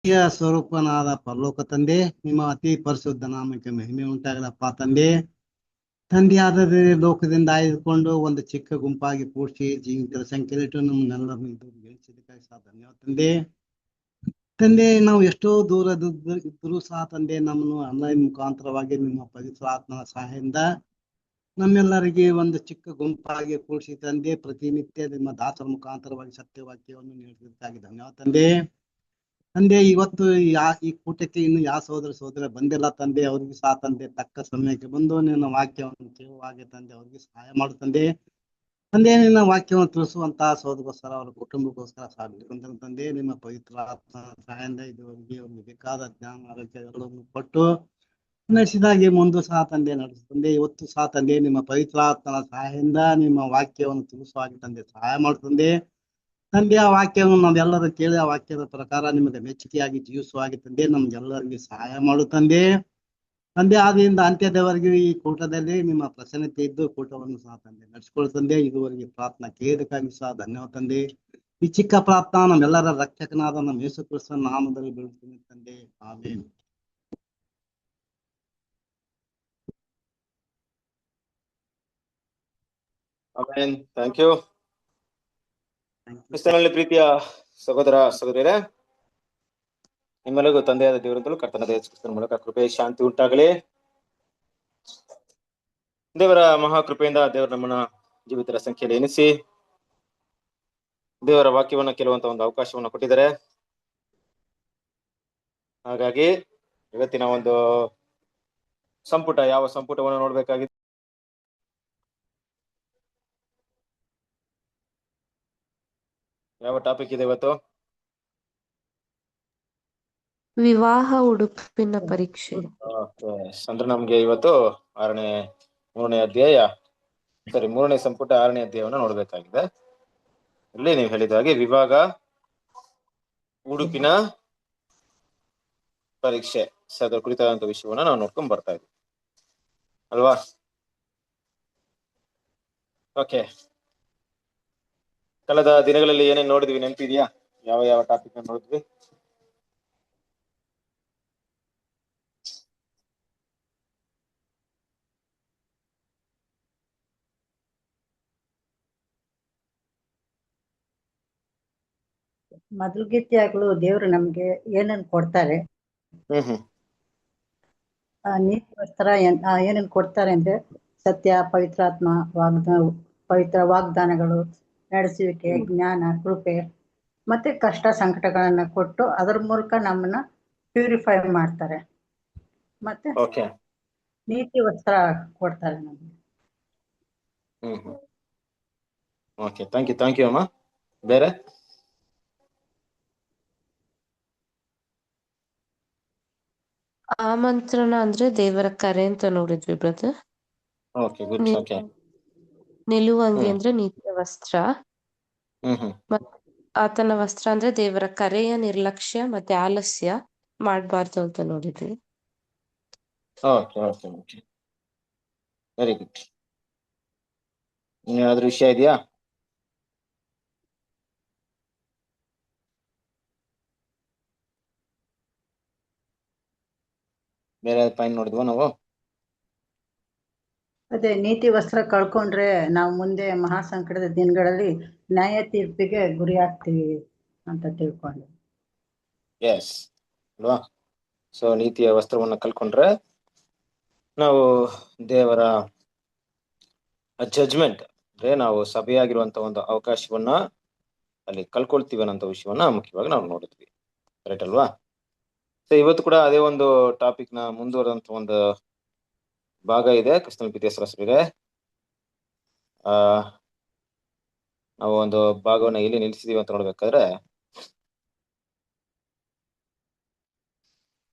ಸ್ವರೂಪನಾದ ಪರಲೋಕ ತಂದೆ, ನಿಮ್ಮ ಅತಿ ಪರಿಶುದ್ಧ ನಾಮಕ್ಕೆ ಮಹಿಮೆ ಉಂಟಾಗಲಪ್ಪ ತಂದೆ. ತಂದೆಯಾದ ಲೋಕದಿಂದ ಆಯ್ದುಕೊಂಡು ಒಂದು ಚಿಕ್ಕ ಗುಂಪಾಗಿ ಕೂಡಿಸಿ ಜೀವಿತರ ಸಂಖ್ಯೆಲಿಟ್ಟು ನಮ್ಮನ್ನೆಲ್ಲರನ್ನು ಗೆಲ್ಲಿಸಿದ್ದಕ್ಕಾಗಿ ಸಹ ಧನ್ಯವಾದ ತಂದೆ. ತಂದೆ, ನಾವು ಎಷ್ಟೋ ದೂರದ ಇದ್ರೂ ಸಹ ತಂದೆ, ನಮ್ಮನ್ನು ಆನ್ಲೈನ್ ಮುಖಾಂತರವಾಗಿ ನಿಮ್ಮ ಪವಿತ್ರ ಆತ್ಮನ ಸಹಾಯದಿಂದ ನಮ್ಮೆಲ್ಲರಿಗೆ ಒಂದು ಚಿಕ್ಕ ಗುಂಪಾಗಿ ಕೂಡಿಸಿ ತಂದೆ, ಪ್ರತಿನಿತ್ಯ ನಿಮ್ಮ ದಾಸರ ಮುಖಾಂತರವಾಗಿ ಸತ್ಯವಾಕ್ಯವನ್ನು ನೀಡಿದ್ದಕ್ಕಾಗಿ ಧನ್ಯವಾದ ತಂದೆ. ತಂದೆ, ಇವತ್ತು ಈ ಕೂಟಕ್ಕೆ ಇನ್ನು ಯಾವ ಸಹೋದರ ಬಂದಿಲ್ಲ ತಂದೆ, ಅವ್ರಿಗೆ ಸಹ ತಂದೆ ತಕ್ಕ ಸಮಯಕ್ಕೆ ಬಂದು ನಿನ್ನ ವಾಕ್ಯವನ್ನು ಕೇಳುವಾಗೆ ತಂದೆ ಅವ್ರಿಗೆ ಸಹಾಯ ಮಾಡು ತಂದೆ. ತಂದೆ, ನಿನ್ನ ವಾಕ್ಯವನ್ನು ತಿಳಿಸುವಂತಹ ಸಹೋದರಗೋಸ್ಕರ ಅವರ ಕುಟುಂಬಕ್ಕೋಸ್ಕರ ಸಹ ತಂದೆ, ನಿಮ್ಮ ಪವಿತ್ರ ಸಹಾಯದಿಂದ ಇದುವರೆಗೆ ಅವ್ರಿಗೆ ಬೇಕಾದ ಜ್ಞಾನ ಆರೋಗ್ಯ ಎಲ್ಲವನ್ನು ಕೊಟ್ಟು ನಡೆಸಿದಾಗೆ ಮುಂದೆ ಸಹ ತಂದೆ ನಡೆಸ್ತಂದೆ. ಇವತ್ತು ಸಹ ತಂದೆ ನಿಮ್ಮ ಪವಿತ್ರಾತ್ಮನ ಸಹಾಯದಿಂದ ನಿಮ್ಮ ವಾಕ್ಯವನ್ನು ತಿಳಿಸುವಾಗೆ ತಂದೆ ಸಹಾಯ ಮಾಡುತ್ತಂದೆ. ತಂದೆ, ಆ ವಾಕ್ಯವನ್ನು ನಾವೆಲ್ಲರೂ ಕೇಳಿ ಆ ವಾಕ್ಯದ ಪ್ರಕಾರ ನಿಮಗೆ ಮೆಚ್ಚುಗೆಯಾಗಿ ಜೀವಿಸುವಾಗೆ ತಂದೆ ನಮ್ಗೆಲ್ಲರಿಗೆ ಸಹಾಯ ಮಾಡು ತಂದೆ. ತಂದೆ, ಆದಿಯಿಂದ ಅಂತ್ಯದವರೆಗೂ ಈ ಕೂಟದಲ್ಲಿ ನಿಮ್ಮ ಪ್ರಸನ್ನತೆ ಇದ್ದು ಕೂಟವನ್ನು ಸಹ ತಂದೆ ನಡೆಸಿಕೊಳ್ತಂದೆ. ಇದುವರೆಗೆ ಪ್ರಾರ್ಥನಾ ಕೇಳಿದಕ್ಕಾಗಿ ಸಹ ಧನ್ಯವಾದ ತಂದೆ. ಈ ಚಿಕ್ಕ ಪ್ರಾರ್ಥನಾ ನಮ್ಮೆಲ್ಲರ ರಕ್ಷಕನಾದ ನಮ್ಮ ಯೇಸು ಕ್ರಿಸ್ತನ ನಾಮದಲ್ಲಿ ಬೀಳುತ್ತೀನಿ ತಂದೆ, ಆಮೆನ್. ಆಮೆನ್. Thank you. ಕ್ರಿಸ್ತನಲ್ಲಿ ಪ್ರೀತಿಯ ಸಹೋದರ ಸಹೋದರಿಯರೇ, ನಿಮ್ಮೆಲ್ಲರಿಗೂ ತಂದೆಯಾದ ದೇವರಿಂದಲೂ ಕರ್ತನಾದ ಯೇಸು ಕ್ರಿಸ್ತನ ಮೂಲಕ ಕೃಪೆ ಶಾಂತಿ ಉಂಟಾಗಲಿ. ದೇವರ ಮಹಾಕೃಪೆಯಿಂದ ದೇವರು ನಮ್ಮನ್ನ ಜೀವಿತರ ಸಂಖ್ಯೆಯಲ್ಲಿ ಎನಿಸಿ ದೇವರ ವಾಕ್ಯವನ್ನ ಕೇಳುವಂತ ಒಂದು ಅವಕಾಶವನ್ನ ಕೊಟ್ಟಿದ್ದಾರೆ. ಹಾಗಾಗಿ ಇವತ್ತಿನ ಒಂದು ಸಂಪುಟ, ಯಾವ ಸಂಪುಟವನ್ನು ನೋಡ್ಬೇಕಾಗಿದೆ? ಯಾವ ಟಾಪಿಕ್ ಇದೆ ಇವತ್ತು? ವಿವಾಹ ಉಡುಪಿನ ಪರೀಕ್ಷೆ. ಅಂದ್ರೆ ನಮ್ಗೆ ಇವತ್ತು ಮೂರನೇ ಸಂಪುಟ 6ನೇ ಅಧ್ಯಾಯವನ್ನ ನೋಡ್ಬೇಕಾಗಿದೆ. ಇಲ್ಲಿ ನೀವು ಹೇಳಿದ ಹಾಗೆ ವಿವಾಹ ಉಡುಪಿನ ಪರೀಕ್ಷೆ ಅದರ ಕುರಿತಾದಂತ ವಿಷಯವನ್ನ ನಾವು ನೋಡ್ಕೊಂಡ್ ಬರ್ತಾ ಇದ್ವಿ ಅಲ್ವಾ? ಓಕೆ, ಕಳೆದ ದಿನಗಳಲ್ಲಿ ಏನೇನ್ ನೋಡಿದ್ವಿ ನೆನಪಿದ್ಯಾ? ಯಾವ ಯಾವ ಟಾಪಿಕ್ ನೋಡಿದ್ವಿ? ಮೊದಲಗಿತ್ಯಾಗ್ಲೂ ದೇವ್ರು ನಮ್ಗೆ ಏನನ್ ಕೊಡ್ತಾರೆ, ನೀತಿ ವಸ್ತ್ರ ಏನನ್ ಕೊಡ್ತಾರೆ ಅಂದ್ರೆ ಸತ್ಯ, ಪವಿತ್ರಾತ್ಮ, ಪವಿತ್ರ ವಾಗ್ದಾನಗಳು, ನಡೆಸುವಿಕೆ, ಜ್ಞಾನ, ಕೃಪೆ ಮತ್ತೆ ಕಷ್ಟ ಸಂಕಟಗಳನ್ನ ಕೊಟ್ಟು ಅದರ ಮೂಲಕ ನಮ್ಮನ್ನ ಪ್ಯೂರಿಫೈ ಮಾಡ್ತಾರೆ. ಮತ್ತೆ ನೀತಿ ವಸ್ತ್ರ ಕೊಡ್ತಾರೆ ನಮ್ಗೆ. ಓಕೆ, ಥ್ಯಾಂಕ್ ಯು ಅಮ್ಮ. ಬೇರೆ? ಆಮಂತ್ರಣ ಅಂದ್ರೆ ದೇವರ ಕರೆ ಅಂತ ನೋಡಿದ್ವಿ ಬ್ರದರ್. Okay, good. ಓಕೆ, ನಿಲುವಂಗಿ ಅಂದ್ರೆ ನೀತಿಯ ವಸ್ತ್ರ. ಆತನ ವಸ್ತ್ರ ಅಂದ್ರೆ ದೇವರ ಕರೆಯ ನಿರ್ಲಕ್ಷ್ಯ ಮತ್ತೆ ಆಲಸ್ಯ ಮಾಡಬಾರ್ದು ಅಂತ ನೋಡಿದ್ವಿ. Okay, very good. ಏನಾದ್ರೂ ವಿಷಯ ಇದೆಯಾ? ಬೇರೆ ಪಾಯಿಂಟ್ ನೋಡಿದ್ವಾ ನಾವು? ಅದೇ ನೀತಿ ವಸ್ತ್ರ ಕಳ್ಕೊಂಡ್ರೆ ನಾವು ಮುಂದೆ ಮಹಾಸಂಕಟದ ದಿನಗಳಲ್ಲಿ ನ್ಯಾಯ ತೀರ್ಪಿಗೆ ಗುರಿ ಆಗ್ತೀವಿ ಅಂತ ತಿಳ್ಕೊಂಡು. ಎಸ್ ಅಲ್ವಾ? ಸೊ ನೀತಿಯ ವಸ್ತ್ರವನ್ನ ಕಳ್ಕೊಂಡ್ರೆ ನಾವು ದೇವರ ಜಡ್ಜ್ಮೆಂಟ್ ಅಂದ್ರೆ ನಾವು ಸಭೆಯಾಗಿರುವಂತ ಒಂದು ಅವಕಾಶವನ್ನ ಅಲ್ಲಿ ಕಳ್ಕೊಳ್ತೀವಿ ಅನ್ನೋ ವಿಷಯವನ್ನ ಮುಖ್ಯವಾಗಿ ನಾವು ನೋಡಿದ್ವಿ. ಕರೆಕ್ಟ್ ಅಲ್ವಾ? ಸೊ ಇವತ್ತು ಕೂಡ ಅದೇ ಒಂದು ಟಾಪಿಕ್ ನ ಮುಂದುವರೆದಂತ ಒಂದು ಭಾಗ ಇದೆ. ಕ್ರಿಸ್ತನ ಪ್ರೀತಿಯ ಸಹೋದರರೇ, ನಾವು ಒಂದು ಭಾಗವನ್ನ ಎಲ್ಲಿ ನಿಲ್ಲಿಸಿದೀವಿ ಅಂತ ನೋಡ್ಬೇಕಾದ್ರೆ,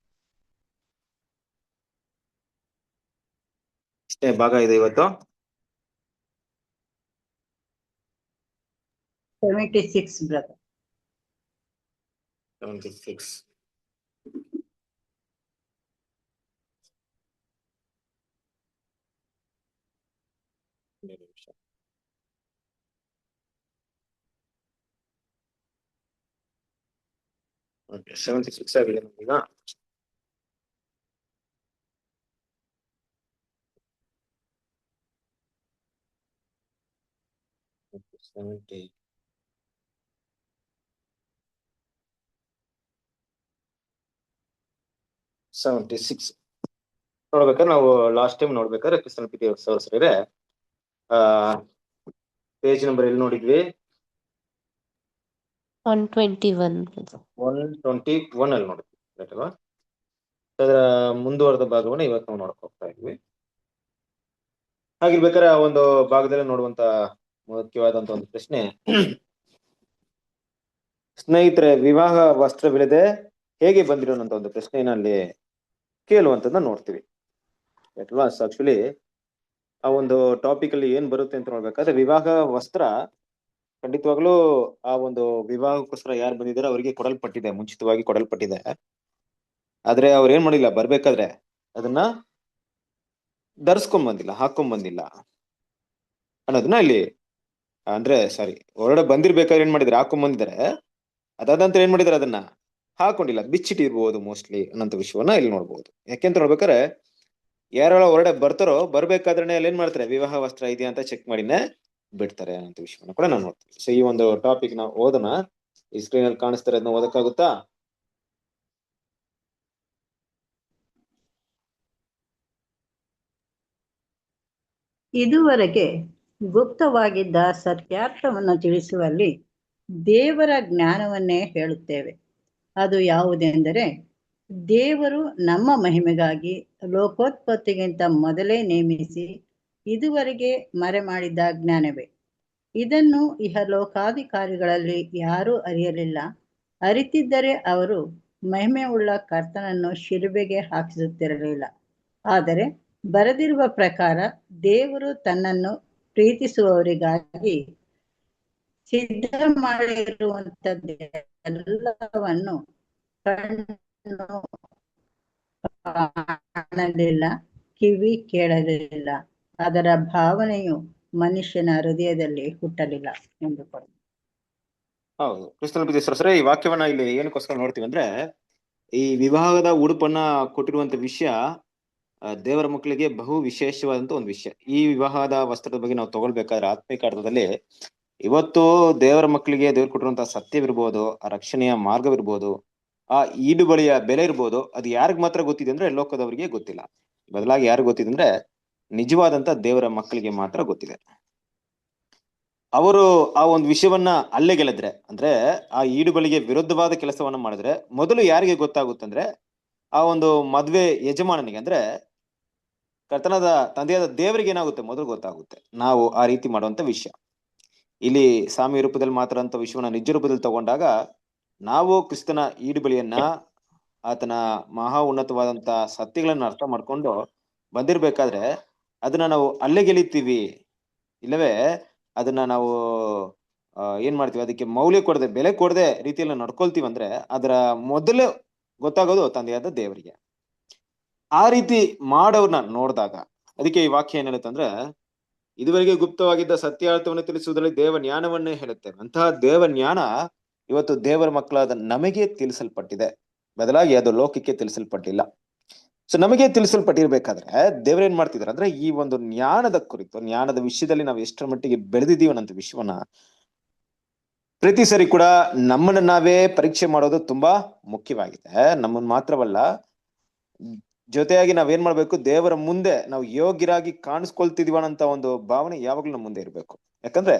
ಇಷ್ಟೇ ಭಾಗ ಇದೆ ಇವತ್ತು. 76 ಬ್ರದರ್. 76. 76 ಆಗಿದೆ ನಮಗೀಗ. Okay, 70. ನೋಡ್ಬೇಕಾದ್ರೆ ನಾವು ಲಾಸ್ಟ್ ಟೈಮ್ ನೋಡ್ಬೇಕಾದ್ರೆ ಕ್ರಿಸ್ತನ ಪ್ರೀತಿ ಸಹೋದರರೇ ಪೇಜ್ ನಂಬರ್ ಎಲ್ಲಿ ನೋಡಿದ್ವಿ? 121. 121 ಅಲ್ಲಿ ನೋಡಿದ್ವಿ, ಅಲ್ವಾ? ಅದರ ಮುಂದುವರೆದ ಭಾಗವನ್ನು ಇವತ್ತು ನಾವು ನೋಡಕ್ ಹೋಗ್ತಾ ಇದ್ವಿ. ಹಾಗಿರ್ಬೇಕಾದ್ರೆ ಆ ಒಂದು ಭಾಗದಲ್ಲಿ ನೋಡುವಂತ ಮುಖ್ಯವಾದಂತ ಒಂದು ಪ್ರಶ್ನೆ, ಸ್ನೇಹಿತರೆ ವಿವಾಹ ವಸ್ತ್ರವಿಲ್ಲದೆ ಹೇಗೆ ಬಂದಿರೋಂತ ಒಂದು ಪ್ರಶ್ನೆಯನ್ನ ಅಲ್ಲಿ ಕೇಳುವಂತದನ್ನ ನೋಡ್ತೀವಿ, ಅಲ್ವಾ? ಆಕ್ಚುಲಿ ಆ ಒಂದು ಟಾಪಿಕ್ ಅಲ್ಲಿ ಏನ್ ಬರುತ್ತೆ ಅಂತ ನೋಡ್ಬೇಕಾದ್ರೆ, ವಿವಾಹ ವಸ್ತ್ರ ಖಂಡಿತವಾಗ್ಲೂ ಆ ಒಂದು ವಿವಾಹಕ್ಕೋಸ್ಕರ ಯಾರು ಬಂದಿದಾರೋ ಅವರಿಗೆ ಕೊಡಲ್ಪಟ್ಟಿದೆ, ಮುಂಚಿತವಾಗಿ ಕೊಡಲ್ಪಟ್ಟಿದೆ. ಆದ್ರೆ ಅವ್ರು ಏನ್ ಮಾಡಿಲ್ಲ, ಬರ್ಬೇಕಾದ್ರೆ ಅದನ್ನ ಧರಿಸ್ಕೊಂಡ್ ಬಂದಿಲ್ಲ, ಹಾಕೊಂಡ್ ಬಂದಿಲ್ಲ ಅನ್ನೋದನ್ನ ಇಲ್ಲಿ ಅಂದ್ರೆ ಹೊರಗಡೆ ಬಂದಿರ್ಬೇಕಾದ್ರೆ ಏನ್ ಮಾಡಿದ್ರೆ ಹಾಕೊಂಡ್ ಬಂದಿದ್ದಾರೆ, ಅದಾದ ನಂತರ ಏನ್ ಮಾಡಿದಾರೆ ಅದನ್ನ ಹಾಕೊಂಡಿಲ್ಲ, ಬಿಚ್ಚಿಟ್ಟಿರ್ಬೋದು ಮೋಸ್ಟ್ಲಿ ಅನ್ನೋಂಥ ವಿಷಯವನ್ನ ಇಲ್ಲಿ ನೋಡ್ಬೋದು. ಯಾಕೆಂತ ನೋಡ್ಬೇಕಾರೆ ಯಾರೆಲ್ಲ ಹೊರಗಡೆ ಬರ್ತಾರೋ ಬರ್ಬೇಕಾದ್ರೆ ಅಲ್ಲಿ ಏನ್ ಮಾಡ್ತಾರೆ, ವಿವಾಹ ವಸ್ತ್ರ ಇದೆಯಾ ಅಂತ ಚೆಕ್ ಮಾಡಿನೇ ಬಿಡ್ತಾರೆ ಅನ್ನೋ ವಿಷಯವನ್ನ ಕೂಡ ನಾವು ನೋಡ್ತೀವಿ. ಸೊ ಈ ಒಂದು ಟಾಪಿಕ್ ನಾವು ಓದೋಣ. ಈ ಸ್ಕ್ರೀನ್ ಅಲ್ಲಿ ಕಾಣಿಸ್ತಾರೆ, ಅದನ್ನ ಓದಕ್ಕಾಗುತ್ತಾ? ಇದುವರೆಗೆ ಗುಪ್ತವಾಗಿದ್ದ ಸತ್ಯಾರ್ಥವನ್ನು ತಿಳಿಸುವಲ್ಲಿ ದೇವರ ಜ್ಞಾನವನ್ನೇ ಹೇಳುತ್ತೇವೆ. ಅದು ಯಾವುದೆಂದರೆ, ದೇವರು ನಮ್ಮ ಮಹಿಮೆಗಾಗಿ ಲೋಕೋತ್ಪತ್ತಿಗಿಂತ ಮೊದಲೇ ನೇಮಿಸಿ ಇದುವರೆಗೆ ಮರೆಮಾಡಿದ್ದ ಜ್ಞಾನವೇ. ಇದನ್ನು ಇಹಲೋಕಾಧಿಕಾರಿಗಳಲ್ಲಿ ಯಾರೂ ಅರಿಯಲಿಲ್ಲ. ಅರಿತಿದ್ದರೆ ಅವರು ಮಹಿಮೆಯುಳ್ಳ ಕರ್ತನನ್ನು ಶಿಲುಬೆಗೆ ಹಾಕಿಸುತ್ತಿರಲಿಲ್ಲ. ಆದರೆ ಬರೆದಿರುವ ಪ್ರಕಾರ ದೇವರು ತನ್ನನ್ನು ಪ್ರೀತಿಸುವವರಿಗಾಗಿ ಸಿದ್ಧ ಮಾಡಿರುವಂಥದ್ದೆಲ್ಲವನ್ನು ಕಣ್ಣು ಕಾಣಲಿಲ್ಲ, ಕಿವಿ ಕೇಳಲಿಲ್ಲ, ಅದರ ಭಾವನೆಯು ಮನುಷ್ಯನ ಹೃದಯದಲ್ಲಿ ಹುಟ್ಟಲಿಲ್ಲ ಎಂದು ಕೊಡು. ಹೌದು, ಕ್ರಿಸ್ತನ ಪ್ರೀತಿ ಸಹೋದರರೇ, ಈ ವಾಕ್ಯವನ್ನ ಇಲ್ಲಿ ಏನಕ್ಕೋಸ್ಕರ ನೋಡ್ತೀವಿ ಅಂದ್ರೆ, ಈ ವಿವಾಹದ ಉಡುಪನ್ನ ಕೊಟ್ಟಿರುವಂತ ವಿಷಯ ದೇವರ ಮಕ್ಕಳಿಗೆ ಬಹು ವಿಶೇಷವಾದಂತ ಒಂದು ವಿಷಯ. ಈ ವಿವಾಹದ ವಸ್ತ್ರದ ಬಗ್ಗೆ ನಾವು ತಗೊಳ್ಬೇಕಾದ್ರೆ ಆತ್ಮಿಕ ಅರ್ಥದಲ್ಲಿ ಇವತ್ತು ದೇವರ ಮಕ್ಕಳಿಗೆ ದೇವ್ರು ಕೊಟ್ಟಿರುವಂತಹ ಸತ್ಯವಿರ್ಬೋದು, ಆ ರಕ್ಷಣೆಯ ಮಾರ್ಗವಿರ್ಬೋದು, ಆ ಈಡುಬಳಿಯ ಬೆಲೆ ಇರ್ಬೋದು, ಅದು ಯಾರಿಗ್ ಮಾತ್ರ ಗೊತ್ತಿದೆ ಅಂದ್ರೆ ಲೋಕದವರಿಗೆ ಗೊತ್ತಿಲ್ಲ. ಬದಲಾಗಿ ಯಾರಿಗ್ ಗೊತ್ತಿದೆ ಅಂದ್ರೆ ನಿಜವಾದಂತ ದೇವರ ಮಕ್ಕಳಿಗೆ ಮಾತ್ರ ಗೊತ್ತಿದೆ. ಅವರು ಆ ಒಂದು ವಿಷಯವನ್ನ ಅಲ್ಲೇ ಗೆಲ್ಲಿದ್ರೆ, ಅಂದ್ರೆ ಆ ಈಡುಬಳಿಗೆ ವಿರುದ್ಧವಾದ ಕೆಲಸವನ್ನ ಮಾಡಿದ್ರೆ ಮೊದಲು ಯಾರಿಗೆ ಗೊತ್ತಾಗುತ್ತಂದ್ರೆ ಆ ಒಂದು ಮದ್ವೆ ಯಜಮಾನನಿಗೆ, ಅಂದ್ರೆ ಕರ್ತನಾದ ತಂದೆಯಾದ ದೇವರಿಗೆ ಏನಾಗುತ್ತೆ ಮೊದಲು ಗೊತ್ತಾಗುತ್ತೆ ನಾವು ಆ ರೀತಿ ಮಾಡುವಂತ ವಿಷಯ. ಇಲ್ಲಿ ಸಾಮ್ಯ ರೂಪದಲ್ಲಿ ಮಾತ್ರ ಅಂತ ವಿಷಯವನ್ನ ನಿಜ ರೂಪದಲ್ಲಿ ತಗೊಂಡಾಗ ನಾವು ಕ್ರಿಸ್ತನ ಈಡುಬಳಿಯನ್ನ, ಆತನ ಮಹಾ ಉನ್ನತವಾದಂತ ಸತ್ಯಗಳನ್ನ ಅರ್ಥ ಮಾಡ್ಕೊಂಡು ಬಂದಿರ್ಬೇಕಾದ್ರೆ ಅದನ್ನ ನಾವು ಅಲ್ಲೇ ಗೆಲ್ಲಿತೀವಿ, ಇಲ್ಲವೇ ಅದನ್ನ ನಾವು ಏನ್ ಮಾಡ್ತೀವಿ, ಅದಕ್ಕೆ ಮೌಲ್ಯ ಕೊಡದೆ, ಬೆಲೆ ಕೊಡದೆ ರೀತಿಯಲ್ಲಿ ನಡ್ಕೊಳ್ತೀವಿ ಅಂದ್ರೆ ಅದರ ಮೊದಲು ಗೊತ್ತಾಗೋದು ತಂದೆಯಾದ ದೇವರಿಗೆ. ಆ ರೀತಿ ಮಾಡೋರ್ನ ನೋಡಿದಾಗ, ಅದಕ್ಕೆ ಈ ವಾಕ್ಯ ಏನ್ ಹೇಳುತ್ತಂದ್ರೆ, ಇದುವರೆಗೆ ಗುಪ್ತವಾಗಿದ್ದ ಸತ್ಯಾರ್ಥವನ್ನು ತಿಳಿಸುವುದರಲ್ಲಿ ದೇವ ಜ್ಞಾನವನ್ನೇ ಹೇಳುತ್ತೇವೆ. ಅಂತಹ ದೇವ ಜ್ಞಾನ ಇವತ್ತು ದೇವರ ಮಕ್ಕಳಾದ ನಮಗೆ ತಿಳಿಸಲ್ಪಟ್ಟಿದೆ, ಬದಲಾಗಿ ಅದು ಲೋಕಕ್ಕೆ ತಿಳಿಸಲ್ಪಟ್ಟಿಲ್ಲ. ಸೊ ನಮಗೆ ತಿಳಿಸಲ್ಪಟ್ಟಿರ್ಬೇಕಾದ್ರೆ ದೇವ್ರೇನ್ ಮಾಡ್ತಿದಾರೆ ಅಂದ್ರೆ, ಈ ಒಂದು ಜ್ಞಾನದ ಕುರಿತು, ಜ್ಞಾನದ ವಿಷಯದಲ್ಲಿ ನಾವು ಎಷ್ಟರ ಮಟ್ಟಿಗೆ ಬೆಳೆದಿದ್ದೀವಿ ಅನ್ನೋ ವಿಷಯವನ್ನ ಪ್ರತಿ ಸರಿ ಕೂಡ ನಮ್ಮನ್ನ ನಾವೇ ಪರೀಕ್ಷೆ ಮಾಡೋದು ತುಂಬಾ ಮುಖ್ಯವಾಗಿದೆ. ನಮ್ಮನ್ನ ಮಾತ್ರವಲ್ಲ, ಜೊತೆಯಾಗಿ ನಾವೇನ್ ಮಾಡ್ಬೇಕು, ದೇವರ ಮುಂದೆ ನಾವು ಯೋಗ್ಯರಾಗಿ ಕಾಣಿಸ್ಕೊಳ್ತಿದೀವ ಅಂತ ಒಂದು ಭಾವನೆ ಯಾವಾಗ್ಲೂ ನಮ್ಮ ಮುಂದೆ ಇರ್ಬೇಕು. ಯಾಕಂದ್ರೆ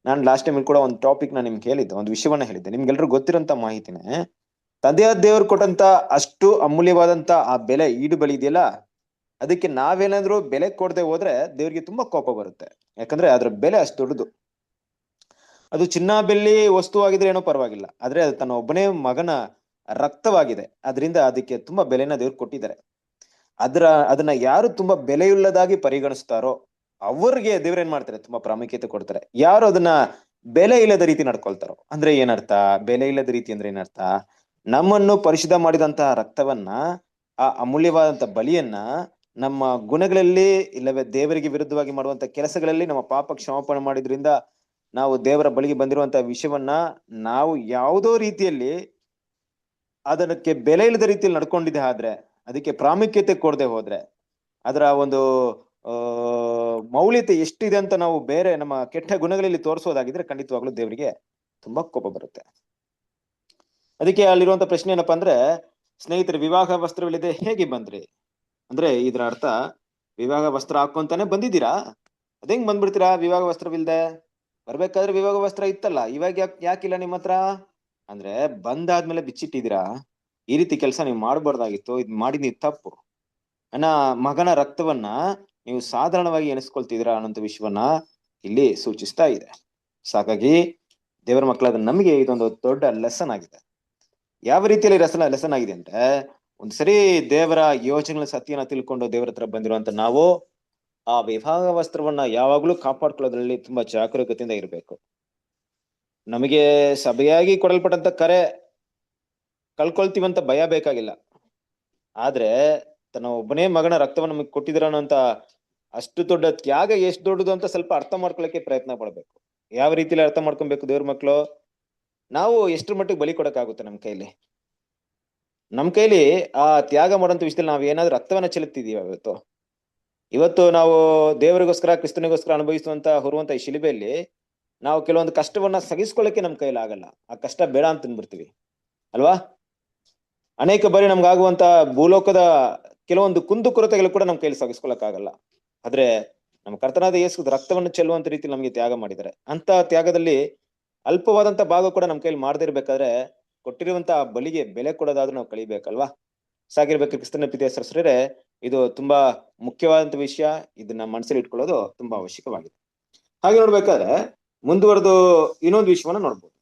ನಾನು ಲಾಸ್ಟ್ ಟೈಮ್ ಕೂಡ ಒಂದು ಟಾಪಿಕ್ ನ ನಿಮ್ಗೆ ಹೇಳಿದ್ದೆ, ಒಂದು ವಿಷಯವನ್ನ ಹೇಳಿದ್ದೆ, ನಿಮ್ಗೆಲ್ರಿಗೂ ಗೊತ್ತಿರೋಂತ ಮಾಹಿತಿನೇ. ತಂದೆಯಾದ ದೇವ್ರು ಕೊಟ್ಟಂತ ಅಷ್ಟು ಅಮೂಲ್ಯವಾದಂತ ಆ ಬೆಲೆ, ಈಡುಬಳಿ ಇದೆಯಲ್ಲ, ಅದಕ್ಕೆ ನಾವೇನಾದ್ರೂ ಬೆಲೆ ಕೊಡದೆ ಹೋದ್ರೆ ದೇವ್ರಿಗೆ ತುಂಬಾ ಕೋಪ ಬರುತ್ತೆ. ಯಾಕಂದ್ರೆ ಅದ್ರ ಬೆಲೆ ಅಷ್ಟು ದೊಡ್ಡದು. ಅದು ಚಿನ್ನ ಬೆಳ್ಳಿ ವಸ್ತು ಆಗಿದ್ರೆ ಏನೋ ಪರವಾಗಿಲ್ಲ, ಆದ್ರೆ ಅದು ತನ್ನ ಒಬ್ಬನೇ ಮಗನ ರಕ್ತವಾಗಿದೆ, ಅದರಿಂದ ಅದಕ್ಕೆ ತುಂಬಾ ಬೆಲೆನ ದೇವ್ರು ಕೊಟ್ಟಿದ್ದಾರೆ. ಅದನ್ನ ಯಾರು ತುಂಬಾ ಬೆಲೆಯುಳ್ಳದಾಗಿ ಪರಿಗಣಿಸ್ತಾರೋ ಅವ್ರಿಗೆ ದೇವ್ರ ಏನ್ ಮಾಡ್ತಾರೆ, ತುಂಬಾ ಪ್ರಾಮುಖ್ಯತೆ ಕೊಡ್ತಾರೆ. ಯಾರು ಅದನ್ನ ಬೆಲೆ ಇಲ್ಲದ ರೀತಿ ನಡ್ಕೊಳ್ತಾರೋ, ಅಂದ್ರೆ ಏನರ್ಥ, ಬೆಲೆ ಇಲ್ಲದ ರೀತಿ ಅಂದ್ರೆ ಏನರ್ಥ, ನಮ್ಮನ್ನು ಪರಿಶುದ್ಧ ಮಾಡಿದಂತಹ ರಕ್ತವನ್ನ, ಆ ಅಮೂಲ್ಯವಾದಂತ ಬಲಿಯನ್ನ ನಮ್ಮ ಗುಣಗಳಲ್ಲಿ ಇಲ್ಲವೇ ದೇವರಿಗೆ ವಿರುದ್ಧವಾಗಿ ಮಾಡುವಂತ ಕೆಲಸಗಳಲ್ಲಿ ನಮ್ಮ ಪಾಪ ಕ್ಷಮಾಪಣೆ ಮಾಡಿದ್ರಿಂದ ನಾವು ದೇವರ ಬಳಿಗೆ ಬಂದಿರುವಂತಹ ವಿಷಯವನ್ನ ನಾವು ಯಾವುದೋ ರೀತಿಯಲ್ಲಿ ಅದಕ್ಕೆ ಬೆಲೆ ಇಲ್ಲದ ರೀತಿಯಲ್ಲಿ ನಡ್ಕೊಂಡಿದ್ದೆ ಆದ್ರೆ, ಅದಕ್ಕೆ ಪ್ರಾಮುಖ್ಯತೆ ಕೊಡದೆ ಹೋದ್ರೆ, ಅದರ ಒಂದು ಮೌಲ್ಯತೆ ಎಷ್ಟಿದೆ ಅಂತ ನಾವು ಬೇರೆ ನಮ್ಮ ಕೆಟ್ಟ ಗುಣಗಳಲ್ಲಿ ತೋರಿಸೋದಾಗಿದ್ರೆ ಖಂಡಿತವಾಗ್ಲೂ ದೇವರಿಗೆ ತುಂಬಾ ಕೋಪ ಬರುತ್ತೆ. ಅದಕ್ಕೆ ಅಲ್ಲಿರುವಂತ ಪ್ರಶ್ನೆ ಏನಪ್ಪಾ ಅಂದ್ರೆ, ಸ್ನೇಹಿತರೆ, ವಿವಾಹ ವಸ್ತ್ರವಿಲ್ಲದೆ ಹೇಗೆ ಬಂದ್ರಿ? ಅಂದ್ರೆ ಇದ್ರ ಅರ್ಥ, ವಿವಾಹ ವಸ್ತ್ರ ಹಾಕೊಂತಾನೆ ಬಂದಿದ್ದೀರಾ? ಅದೇಂಗ್ ಬಂದ್ಬಿಡ್ತೀರಾ ವಿವಾಹ ವಸ್ತ್ರವಿಲ್ದೆ? ಬರ್ಬೇಕಾದ್ರೆ ವಿವಾಹ ವಸ್ತ್ರ ಇತ್ತಲ್ಲ, ಇವಾಗ ಯಾಕಿಲ್ಲ ನಿಮ್ಮ ಹತ್ರ? ಅಂದ್ರೆ ಬಂದಾದ್ಮೇಲೆ ಬಿಚ್ಚಿಟ್ಟಿದ್ದೀರಾ? ಈ ರೀತಿ ಕೆಲಸ ನೀವು ಮಾಡ್ಬಾರ್ದಾಗಿತ್ತು, ಇದ್ ಮಾಡಿದ್ ತಪ್ಪು. ನನ್ನ ಮಗನ ರಕ್ತವನ್ನ ನೀವು ಸಾಧಾರಣವಾಗಿ ಎಣಿಸ್ಕೊಳ್ತಿದ್ದೀರಾ ಅನ್ನೋಂಥ ವಿಷಯವನ್ನ ಇಲ್ಲಿ ಸೂಚಿಸ್ತಾ ಇದೆ. ಹಾಗಾಗಿ ದೇವರ ಮಕ್ಕಳಾದ ನಮಗೆ ಇದೊಂದು ದೊಡ್ಡ ಲೆಸನ್ ಆಗಿದೆ. ಯಾವ ರೀತಿಯಲ್ಲಿ ಲೆಸನ್ ಆಗಿದೆ ಅಂದ್ರೆ, ಒಂದ್ಸರಿ ದೇವರ ಯೋಚನೆಗಳ ಸತ್ಯನ ತಿಳ್ಕೊಂಡು ದೇವರ ಹತ್ರ ಬಂದಿರುವಂತ ನಾವು ಆ ವಿವಾಹ ವಸ್ತ್ರವನ್ನ ಯಾವಾಗ್ಲೂ ಕಾಪಾಡ್ಕೊಳ್ಳೋದ್ರಲ್ಲಿ ತುಂಬಾ ಜಾಗರೂಕತೆಯಿಂದ ಇರಬೇಕು. ನಮಗೆ ಸಭೆಯಾಗಿ ಕೊಡಲ್ಪಟ್ಟಂತ ಕರೆ ಕಳ್ಕೊಳ್ತೀವಂತ ಭಯ ಬೇಕಾಗಿಲ್ಲ. ಆದ್ರೆ ತನ್ನ ಒಬ್ಬನೇ ಮಗನ ರಕ್ತವನ್ನು ನಮಗೆ ಕೊಟ್ಟಿದ್ದೀರ ಅನ್ನೋಂತ ಅಷ್ಟು ದೊಡ್ಡ ತ್ಯಾಗ ಎಷ್ಟು ದೊಡ್ಡದು ಅಂತ ಸ್ವಲ್ಪ ಅರ್ಥ ಮಾಡ್ಕೊಳ್ಳಕ್ಕೆ ಪ್ರಯತ್ನ ಪಡ್ಬೇಕು. ಯಾವ ರೀತಿಯಲ್ಲಿ ಅರ್ಥ ಮಾಡ್ಕೊಬೇಕು ದೇವ್ರ ಮಕ್ಕಳು? ನಾವು ಎಷ್ಟ್ರ ಮಟ್ಟಿಗೆ ಬಲಿ ಕೊಡಕ್ಕಾಗುತ್ತೆ ನಮ್ಮ ಕೈಲಿ? ನಮ್ ಕೈಲಿ ಆ ತ್ಯಾಗ ಮಾಡೋಂಥ ವಿಷಯದಲ್ಲಿ ನಾವ್ ಏನಾದ್ರೂ ರಕ್ತವನ್ನ ಚೆಲ್ಲುತ್ತಿದೀವ? ಇವತ್ತು ನಾವು ದೇವರಿಗೋಸ್ಕರ, ಕ್ರಿಸ್ತನಿಗೋಸ್ಕರ ಅನುಭವಿಸುವಂತ ಹೊರುವಂತ ಈ ಶಿಲುಬೆಯಲ್ಲಿ ನಾವು ಕೆಲವೊಂದು ಕಷ್ಟವನ್ನ ಸಹಿಸ್ಕೊಳ್ಳಕ್ಕೆ ನಮ್ ಕೈಲಿ ಆಗಲ್ಲ. ಆ ಕಷ್ಟ ಬೇಡ ಅಂತ ಅಂದ್ಬಿಡ್ತೀವಿ ಅಲ್ವಾ? ಅನೇಕ ಬಾರಿ ನಮ್ಗಾಗುವಂತ ಭೂಲೋಕದ ಕೆಲವೊಂದು ಕುಂದುಕೊರತೆಗಳು ಕೂಡ ನಮ್ ಕೈಲಿ ಸಹಿಸ್ಕೊಳಕ್ಕಾಗಲ್ಲ. ಆದ್ರೆ ನಮ್ಮ ಕರ್ತನಾದ ಯೇಸು ರಕ್ತವನ್ನು ಚೆಲ್ಲುವಂತ ರೀತಿ ನಮ್ಗೆ ತ್ಯಾಗ ಮಾಡಿದ್ದಾರೆ. ಅಂತ ತ್ಯಾಗದಲ್ಲಿ ಅಲ್ಪವಾದಂತ ಭಾಗ ಕೂಡ ನಮ್ ಕೈಲಿ ಮಾಡದೇ ಇರ್ಬೇಕಾದ್ರೆ ಕೊಟ್ಟಿರುವಂತ ಬಲಿಗೆ ಬೆಲೆ ಕೊಡೋದಾದ್ರೂ ನಾವು ಕಳಿಬೇಕಲ್ವಾ? ಸಾಗಿರ್ಬೇಕು ಕ್ರಿಸ್ತನ ಪ್ರೀತಿಯ ಸಹೋದರರೇ, ಇದು ತುಂಬಾ ಮುಖ್ಯವಾದಂತ ವಿಷಯ. ಇದನ್ನ ಮನಸ್ಸಲ್ಲಿ ಇಟ್ಕೊಳ್ಳೋದು ತುಂಬಾ ಅವಶ್ಯಕವಾಗಿದೆ. ಹಾಗೆ ನೋಡ್ಬೇಕಾದ್ರೆ ಮುಂದುವರೆದು ಇನ್ನೊಂದು ವಿಷಯವನ್ನ ನೋಡ್ಬೋದು.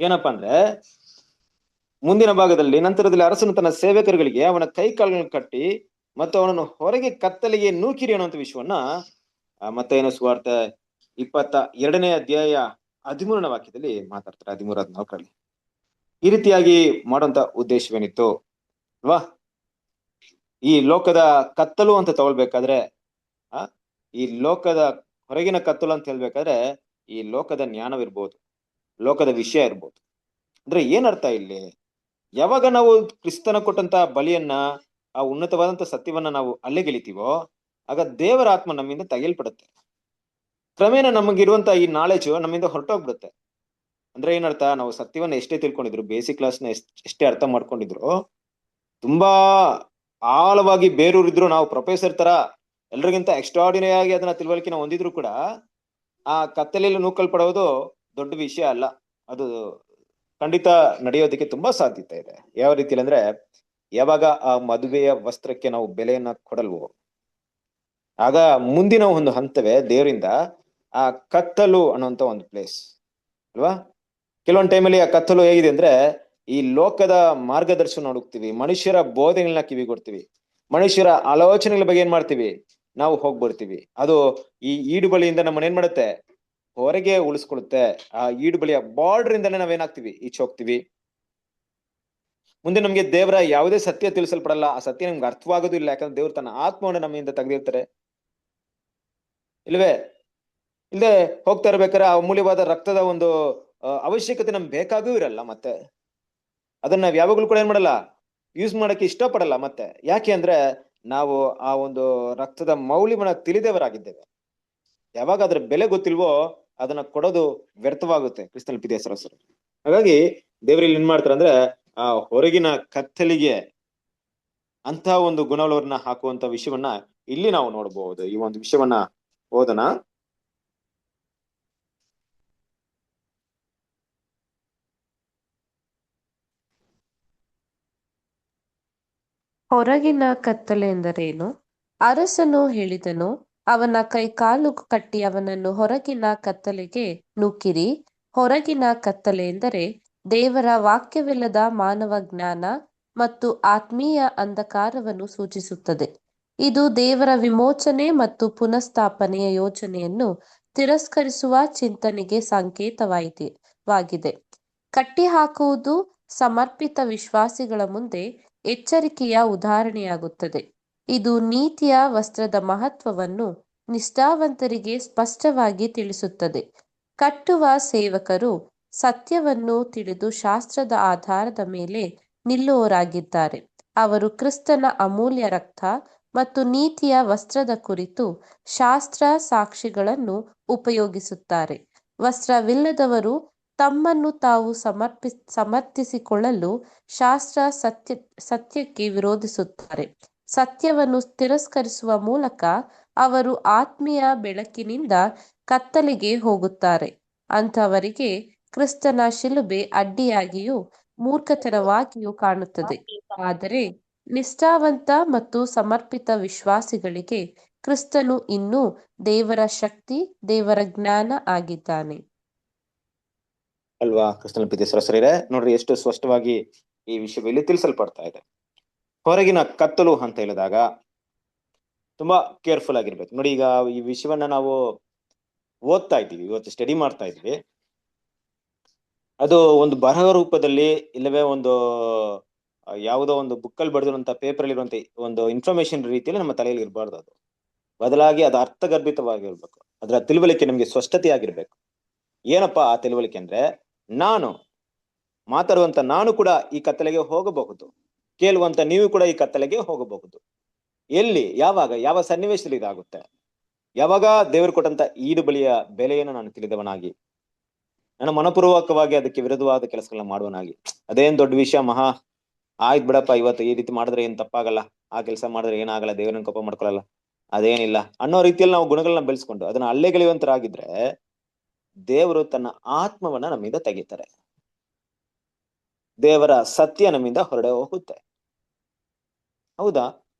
ಏನಪ್ಪಾ ಅಂದ್ರೆ, ಮುಂದಿನ ಭಾಗದಲ್ಲಿ ನಂತರದಲ್ಲಿ ಅರಸನು ತನ್ನ ಸೇವಕರುಗಳಿಗೆ ಅವನ ಕೈ ಕಾಲುಗಳನ್ನು ಕಟ್ಟಿ ಮತ್ತು ಅವನನ್ನು ಹೊರಗೆ ಕತ್ತಲಿಗೆ ನೂಕಿರಿ ಅನ್ನುವಂಥ ವಿಷಯವನ್ನ ಮತ್ತೇನು ಸುವಾರ್ತೆ 22ನೇ ಅಧ್ಯಾಯ 13ನೇ ವಾಕ್ಯದಲ್ಲಿ ಮಾತಾಡ್ತಾರೆ. 13-14ರಲ್ಲಿ ಈ ರೀತಿಯಾಗಿ ಮಾಡುವಂತ ಉದ್ದೇಶವೇನಿತ್ತು ಅಲ್ವಾ? ಈ ಲೋಕದ ಕತ್ತಲು ಅಂತ ತಗೊಳ್ಬೇಕಾದ್ರೆ, ಈ ಲೋಕದ ಹೊರಗಿನ ಕತ್ತಲು ಅಂತ ಹೇಳ್ಬೇಕಾದ್ರೆ ಈ ಲೋಕದ ಜ್ಞಾನವಿರ್ಬೋದು, ಲೋಕದ ವಿಷಯ ಇರ್ಬೋದು. ಅಂದ್ರೆ ಏನರ್ಥ ಇಲ್ಲಿ? ಯಾವಾಗ ನಾವು ಕ್ರಿಸ್ತನ ಕೊಟ್ಟಂತ ಬಲಿಯನ್ನ, ಆ ಉನ್ನತವಾದಂತ ಸತ್ಯವನ್ನ ನಾವು ಅಲ್ಲೆಗೆಳಿತೀವೋ ಆಗ ದೇವರ ಆತ್ಮ ನಮ್ಮಿಂದ ತೆಗೆಯಲ್ಪಡುತ್ತೆ. ಕ್ರಮೇಣ ನಮಗಿರುವಂತ ಈ ನಾಲೆಜ್ ನಮ್ಮಿಂದ ಹೊರಟೋಗ್ಬಿಡುತ್ತೆ. ಅಂದ್ರೆ ಏನರ್ಥ? ನಾವು ಸತ್ಯವನ್ನ ಎಷ್ಟೇ ತಿಳ್ಕೊಂಡಿದ್ರು, ಬೇಸಿಕ್ ಕ್ಲಾಸ್ನ ಎಷ್ಟೇ ಅರ್ಥ ಮಾಡ್ಕೊಂಡಿದ್ರು, ತುಂಬಾ ಆಳವಾಗಿ ಬೇರೂರಿದ್ರು, ನಾವು ಪ್ರೊಫೆಸರ್ ತರ ಎಲ್ರಿಗಿಂತ ಎಕ್ಸ್ಟ್ರಾರ್ಡಿನರಿ ಆಗಿ ಅದನ್ನ ತಿಳುವಳಿಕೆನ ಹೊಂದಿದ್ರು ಕೂಡ ಆ ಕತ್ತಲೆಯಲ್ಲಿ ನೂಕಲ್ಪಡೋದು ದೊಡ್ಡ ವಿಷಯ ಅಲ್ಲ. ಅದು ಖಂಡಿತ ನಡೆಯೋದಕ್ಕೆ ತುಂಬಾ ಸಾಧ್ಯತೆ ಇದೆ. ಯಾವ ರೀತಿಯಲ್ಲಿ ಅಂದ್ರೆ, ಯಾವಾಗ ಆ ಮದುವೆಯ ವಸ್ತ್ರಕ್ಕೆ ನಾವು ಬೆಲೆಯನ್ನ ಕೊಡಲ್ವೋ ಆಗ ಮುಂದಿನ ಒಂದು ಹಂತವೇ ದೇವರಿಂದ ಆ ಕತ್ತಲು ಅನ್ನೋಂತ ಒಂದು ಪ್ಲೇಸ್ ಅಲ್ವಾ? ಕೆಲವೊಂದು ಟೈಮಲ್ಲಿ ಆ ಕತ್ತಲು ಹೇಗಿದೆ ಅಂದ್ರೆ, ಈ ಲೋಕದ ಮಾರ್ಗದರ್ಶನ ಹುಡುಕ್ತಿವಿ, ಮನುಷ್ಯರ ಬೋಧನೆಗಳನ್ನ ಕಿವಿಗೊಡ್ತೀವಿ, ಮನುಷ್ಯರ ಆಲೋಚನೆಗಳ ಬಗ್ಗೆ ಏನ್ ಮಾಡ್ತೀವಿ ನಾವು ಹೋಗ್ಬಿಡ್ತೀವಿ. ಅದು ಈ ಈಡು ಬಳಿಯಿಂದ ನಮ್ಮನ್ನ ಏನ್ ಮಾಡುತ್ತೆ? ಹೊರಗೆ ಉಳಿಸ್ಕೊಳುತ್ತೆ. ಆ ಈಡು ಬಳಿಯ ಬಾರ್ಡರ್ ಇಂದಾನೆ ನಾವೇನಾಗ್ತೀವಿ? ಈಚೆ ಹೋಗ್ತೀವಿ. ಮುಂದೆ ನಮ್ಗೆ ದೇವರ ಯಾವುದೇ ಸತ್ಯ ತಿಳಿಸಲ್ಪಡಲ್ಲ. ಆ ಸತ್ಯ ನಮ್ಗೆ ಅರ್ಥವಾಗೋದು ಇಲ್ಲ, ಯಾಕಂದ್ರೆ ದೇವ್ರು ತನ್ನ ಆತ್ಮವನ್ನು ನಮ್ಮಿಂದ ತೆಗೆದಿರ್ತಾರೆ. ಇಲ್ವೇ? ಇಲ್ಲದೆ ಹೋಗ್ತಾ ಇರ್ಬೇಕಾದ್ರೆ ಆ ಅಮೂಲ್ಯವಾದ ರಕ್ತದ ಒಂದು ಅವಶ್ಯಕತೆ ನಮ್ಗೆ ಬೇಕಾಗೂ ಇರಲ್ಲ. ಮತ್ತೆ ಅದನ್ನ ನಾವ್ ಯಾವಾಗ್ಲೂ ಕೂಡ ಏನ್ ಮಾಡಲ್ಲ, ಯೂಸ್ ಮಾಡಕ್ಕೆ ಇಷ್ಟಪಡಲ್ಲ. ಮತ್ತೆ ಯಾಕೆ ಅಂದ್ರೆ ನಾವು ಆ ಒಂದು ರಕ್ತದ ಮೌಲ್ಯವನ್ನ ತಿಳಿದವರಾಗಿದ್ದೇವೆ. ಯಾವಾಗ ಅದ್ರ ಬೆಲೆ ಗೊತ್ತಿಲ್ವೋ ಅದನ್ನ ಕೊಡೋದು ವ್ಯರ್ಥವಾಗುತ್ತೆ ಕ್ರಿಸ್ತನ ಪ್ರೀತಿಯ ಸಹೋದರರೇ. ಹಾಗಾಗಿ ದೇವರಲ್ಲಿ ಏನ್ ಮಾಡ್ತಾರೆ ಅಂದ್ರೆ, ಆ ಹೊರಗಿನ ಕತ್ತಲಿಗೆ ಅಂತ ಒಂದು ಗುಣವನ್ನ ಹಾಕುವಂತ ವಿಷಯವನ್ನ ಇಲ್ಲಿ ನಾವು ನೋಡಬಹುದು. ಈ ಒಂದು ವಿಷಯವನ್ನ ಓದೋಣ. ಹೊರಗಿನ ಕತ್ತಲೆ ಎಂದರೇನು? ಅರಸನು ಹೇಳಿದನು, ಅವನ ಕೈಕಾಲು ಕಟ್ಟಿ ಅವನನ್ನು ಹೊರಗಿನ ಕತ್ತಲೆಗೆ ನೂಕಿರಿ. ಹೊರಗಿನ ಕತ್ತಲೆ ಎಂದರೆ ದೇವರ ವಾಕ್ಯವಿಲ್ಲದ ಮಾನವ ಜ್ಞಾನ ಮತ್ತು ಆತ್ಮೀಯ ಅಂಧಕಾರವನ್ನು ಸೂಚಿಸುತ್ತದೆ. ಇದು ದೇವರ ವಿಮೋಚನೆ ಮತ್ತು ಪುನಃಸ್ಥಾಪನೆಯ ಯೋಜನೆಯನ್ನು ತಿರಸ್ಕರಿಸುವ ಚಿಂತನೆಗೆ ಸಂಕೇತವಾಗಿದೆ. ಕಟ್ಟಿಹಾಕುವುದು ಸಮರ್ಪಿತ ವಿಶ್ವಾಸಿಗಳ ಮುಂದೆ ಎಚ್ಚರಿಕೆಯ ಉದಾಹರಣೆಯಾಗುತ್ತದೆ. ಇದು ನೀತಿಯ ವಸ್ತ್ರದ ಮಹತ್ವವನ್ನು ನಿಷ್ಠಾವಂತರಿಗೆ ಸ್ಪಷ್ಟವಾಗಿ ತಿಳಿಸುತ್ತದೆ. ಕಟ್ಟುವ ಸೇವಕರು ಸತ್ಯವನ್ನು ತಿಳಿದು ಶಾಸ್ತ್ರದ ಆಧಾರದ ಮೇಲೆ ನಿಲ್ಲುವವರಾಗಿದ್ದಾರೆ. ಅವರು ಕ್ರಿಸ್ತನ ಅಮೂಲ್ಯ ರಕ್ತ ಮತ್ತು ನೀತಿಯ ವಸ್ತ್ರದ ಕುರಿತು ಶಾಸ್ತ್ರ ಸಾಕ್ಷಿಗಳನ್ನು ಉಪಯೋಗಿಸುತ್ತಾರೆ. ವಸ್ತ್ರವಿಲ್ಲದವರು ತಮ್ಮನ್ನು ತಾವು ಸಮರ್ಥಿಸಿಕೊಳ್ಳಲು ಸತ್ಯಕ್ಕೆ ವಿರೋಧಿಸುತ್ತಾರೆ. ಸತ್ಯವನ್ನು ತಿರಸ್ಕರಿಸುವ ಮೂಲಕ ಅವರು ಆತ್ಮೀಯ ಬೆಳಕಿನಿಂದ ಕತ್ತಲೆಗೆ ಹೋಗುತ್ತಾರೆ. ಅಂಥವರಿಗೆ ಕ್ರಿಸ್ತನ ಶಿಲುಬೆ ಅಡ್ಡಿಯಾಗಿಯೂ ಮೂರ್ಖತನವಾಗಿಯೂ ಕಾಣುತ್ತದೆ. ಆದರೆ ನಿಷ್ಠಾವಂತ ಮತ್ತು ಸಮರ್ಪಿತ ವಿಶ್ವಾಸಿಗಳಿಗೆ ಕ್ರಿಸ್ತನು ಇನ್ನೂ ದೇವರ ಶಕ್ತಿ, ದೇವರ ಜ್ಞಾನ ಆಗಿದ್ದಾನೆ. ಅಲ್ವಾ? ಕ್ರಿಸ್ತನ ಪ್ರೀತಿಯ ಸಹೋದರರೇ, ನೋಡ್ರಿ ಎಷ್ಟು ಸ್ಪಷ್ಟವಾಗಿ ಈ ವಿಷಯದಲ್ಲಿ ತಿಳಿಸಲ್ಪಡ್ತಾ ಇದೆ. ಹೊರಗಿನ ಕತ್ತಲು ಅಂತ ಹೇಳಿದಾಗ ತುಂಬಾ ಕೇರ್ಫುಲ್ ಆಗಿರ್ಬೇಕು. ನೋಡಿ, ಈಗ ಈ ವಿಷಯವನ್ನ ನಾವು ಓದ್ತಾ ಇದ್ದೀವಿ, ಇವತ್ತು ಸ್ಟಡಿ ಮಾಡ್ತಾ ಇದ್ವಿ. ಅದು ಒಂದು ಬರಹ ರೂಪದಲ್ಲಿ ಇಲ್ಲವೇ ಒಂದು ಯಾವುದೋ ಒಂದು ಬುಕ್ಕಲ್ಲಿ ಬರೆದಿರುವಂತ ಪೇಪರ್ ಇರುವಂತ ಒಂದು ಇನ್ಫಾರ್ಮೇಶನ್ ರೀತಿಯಲ್ಲಿ ನಮ್ಮ ತಲೆಯಲ್ಲಿ ಇರಬಾರ್ದು. ಅದು ಬದಲಾಗಿ ಅದು ಅರ್ಥಗರ್ಭಿತವಾಗಿರ್ಬೇಕು. ಅದರ ತಿಳುವಳಿಕೆ ನಮ್ಗೆ ಸ್ಪಷ್ಟತೆ ಆಗಿರ್ಬೇಕು. ಏನಪ್ಪಾ ಆ ತಿಳುವಳಿಕೆ ಅಂದ್ರೆ, ನಾನು ಮಾತಾಡುವಂತ ನಾನು ಕೂಡ ಈ ಕತ್ತಲೆಗೆ ಹೋಗಬಹುದು, ಕೇಳುವಂತ ನೀವು ಕೂಡ ಈ ಕತ್ತಲೆಗೆ ಹೋಗಬಹುದು. ಎಲ್ಲಿ, ಯಾವಾಗ, ಯಾವ ಸನ್ನಿವೇಶದಲ್ಲಿ ಇದಾಗುತ್ತೆ? ಯಾವಾಗ ದೇವರು ಕೊಟ್ಟಂತ ಈಡು ಬಲಿಯ ಬೆಲೆಯನ್ನು ನಾನು ತಿಳಿದವನಾಗಿ, ನಾನು ಮನಪೂರ್ವಕವಾಗಿ ಅದಕ್ಕೆ ವಿರುದ್ಧವಾದ ಕೆಲಸಗಳನ್ನ ಮಾಡುವನಾಗಿ, ಅದೇನ್ ದೊಡ್ಡ ವಿಷಯ, ಮಹಾ ಆಯ್ತು ಬಿಡಪ್ಪ, ಇವತ್ತು ಈ ರೀತಿ ಮಾಡಿದ್ರೆ ಏನ್ ತಪ್ಪಾಗಲ್ಲ, ಆ ಕೆಲಸ ಮಾಡಿದ್ರೆ ಏನಾಗಲ್ಲ, ದೇವರನ್ನ ಕೋಪ ಮಾಡ್ಕೊಳ್ಳಲ್ಲ, ಅದೇನಿಲ್ಲ ಅನ್ನೋ ರೀತಿಯಲ್ಲಿ ನಾವು ಗುಣಗಳನ್ನ ಬೆಳೆಸ್ಕೊಂಡು ಅದನ್ನ ಅಲ್ಲೆಗೆಳೆಯುವಂತರಾಗಿದ್ರೆ ದೇವರು ತನ್ನ ಆತ್ಮವನ್ನ ನಮ್ಮಿಂದ ತೆಗಿತಾರೆ. ದೇವರ ಸತ್ಯ ನಮ್ಮಿಂದ ಹೊರಡೆ ಹೋಗುತ್ತೆ. ಹೌದಾ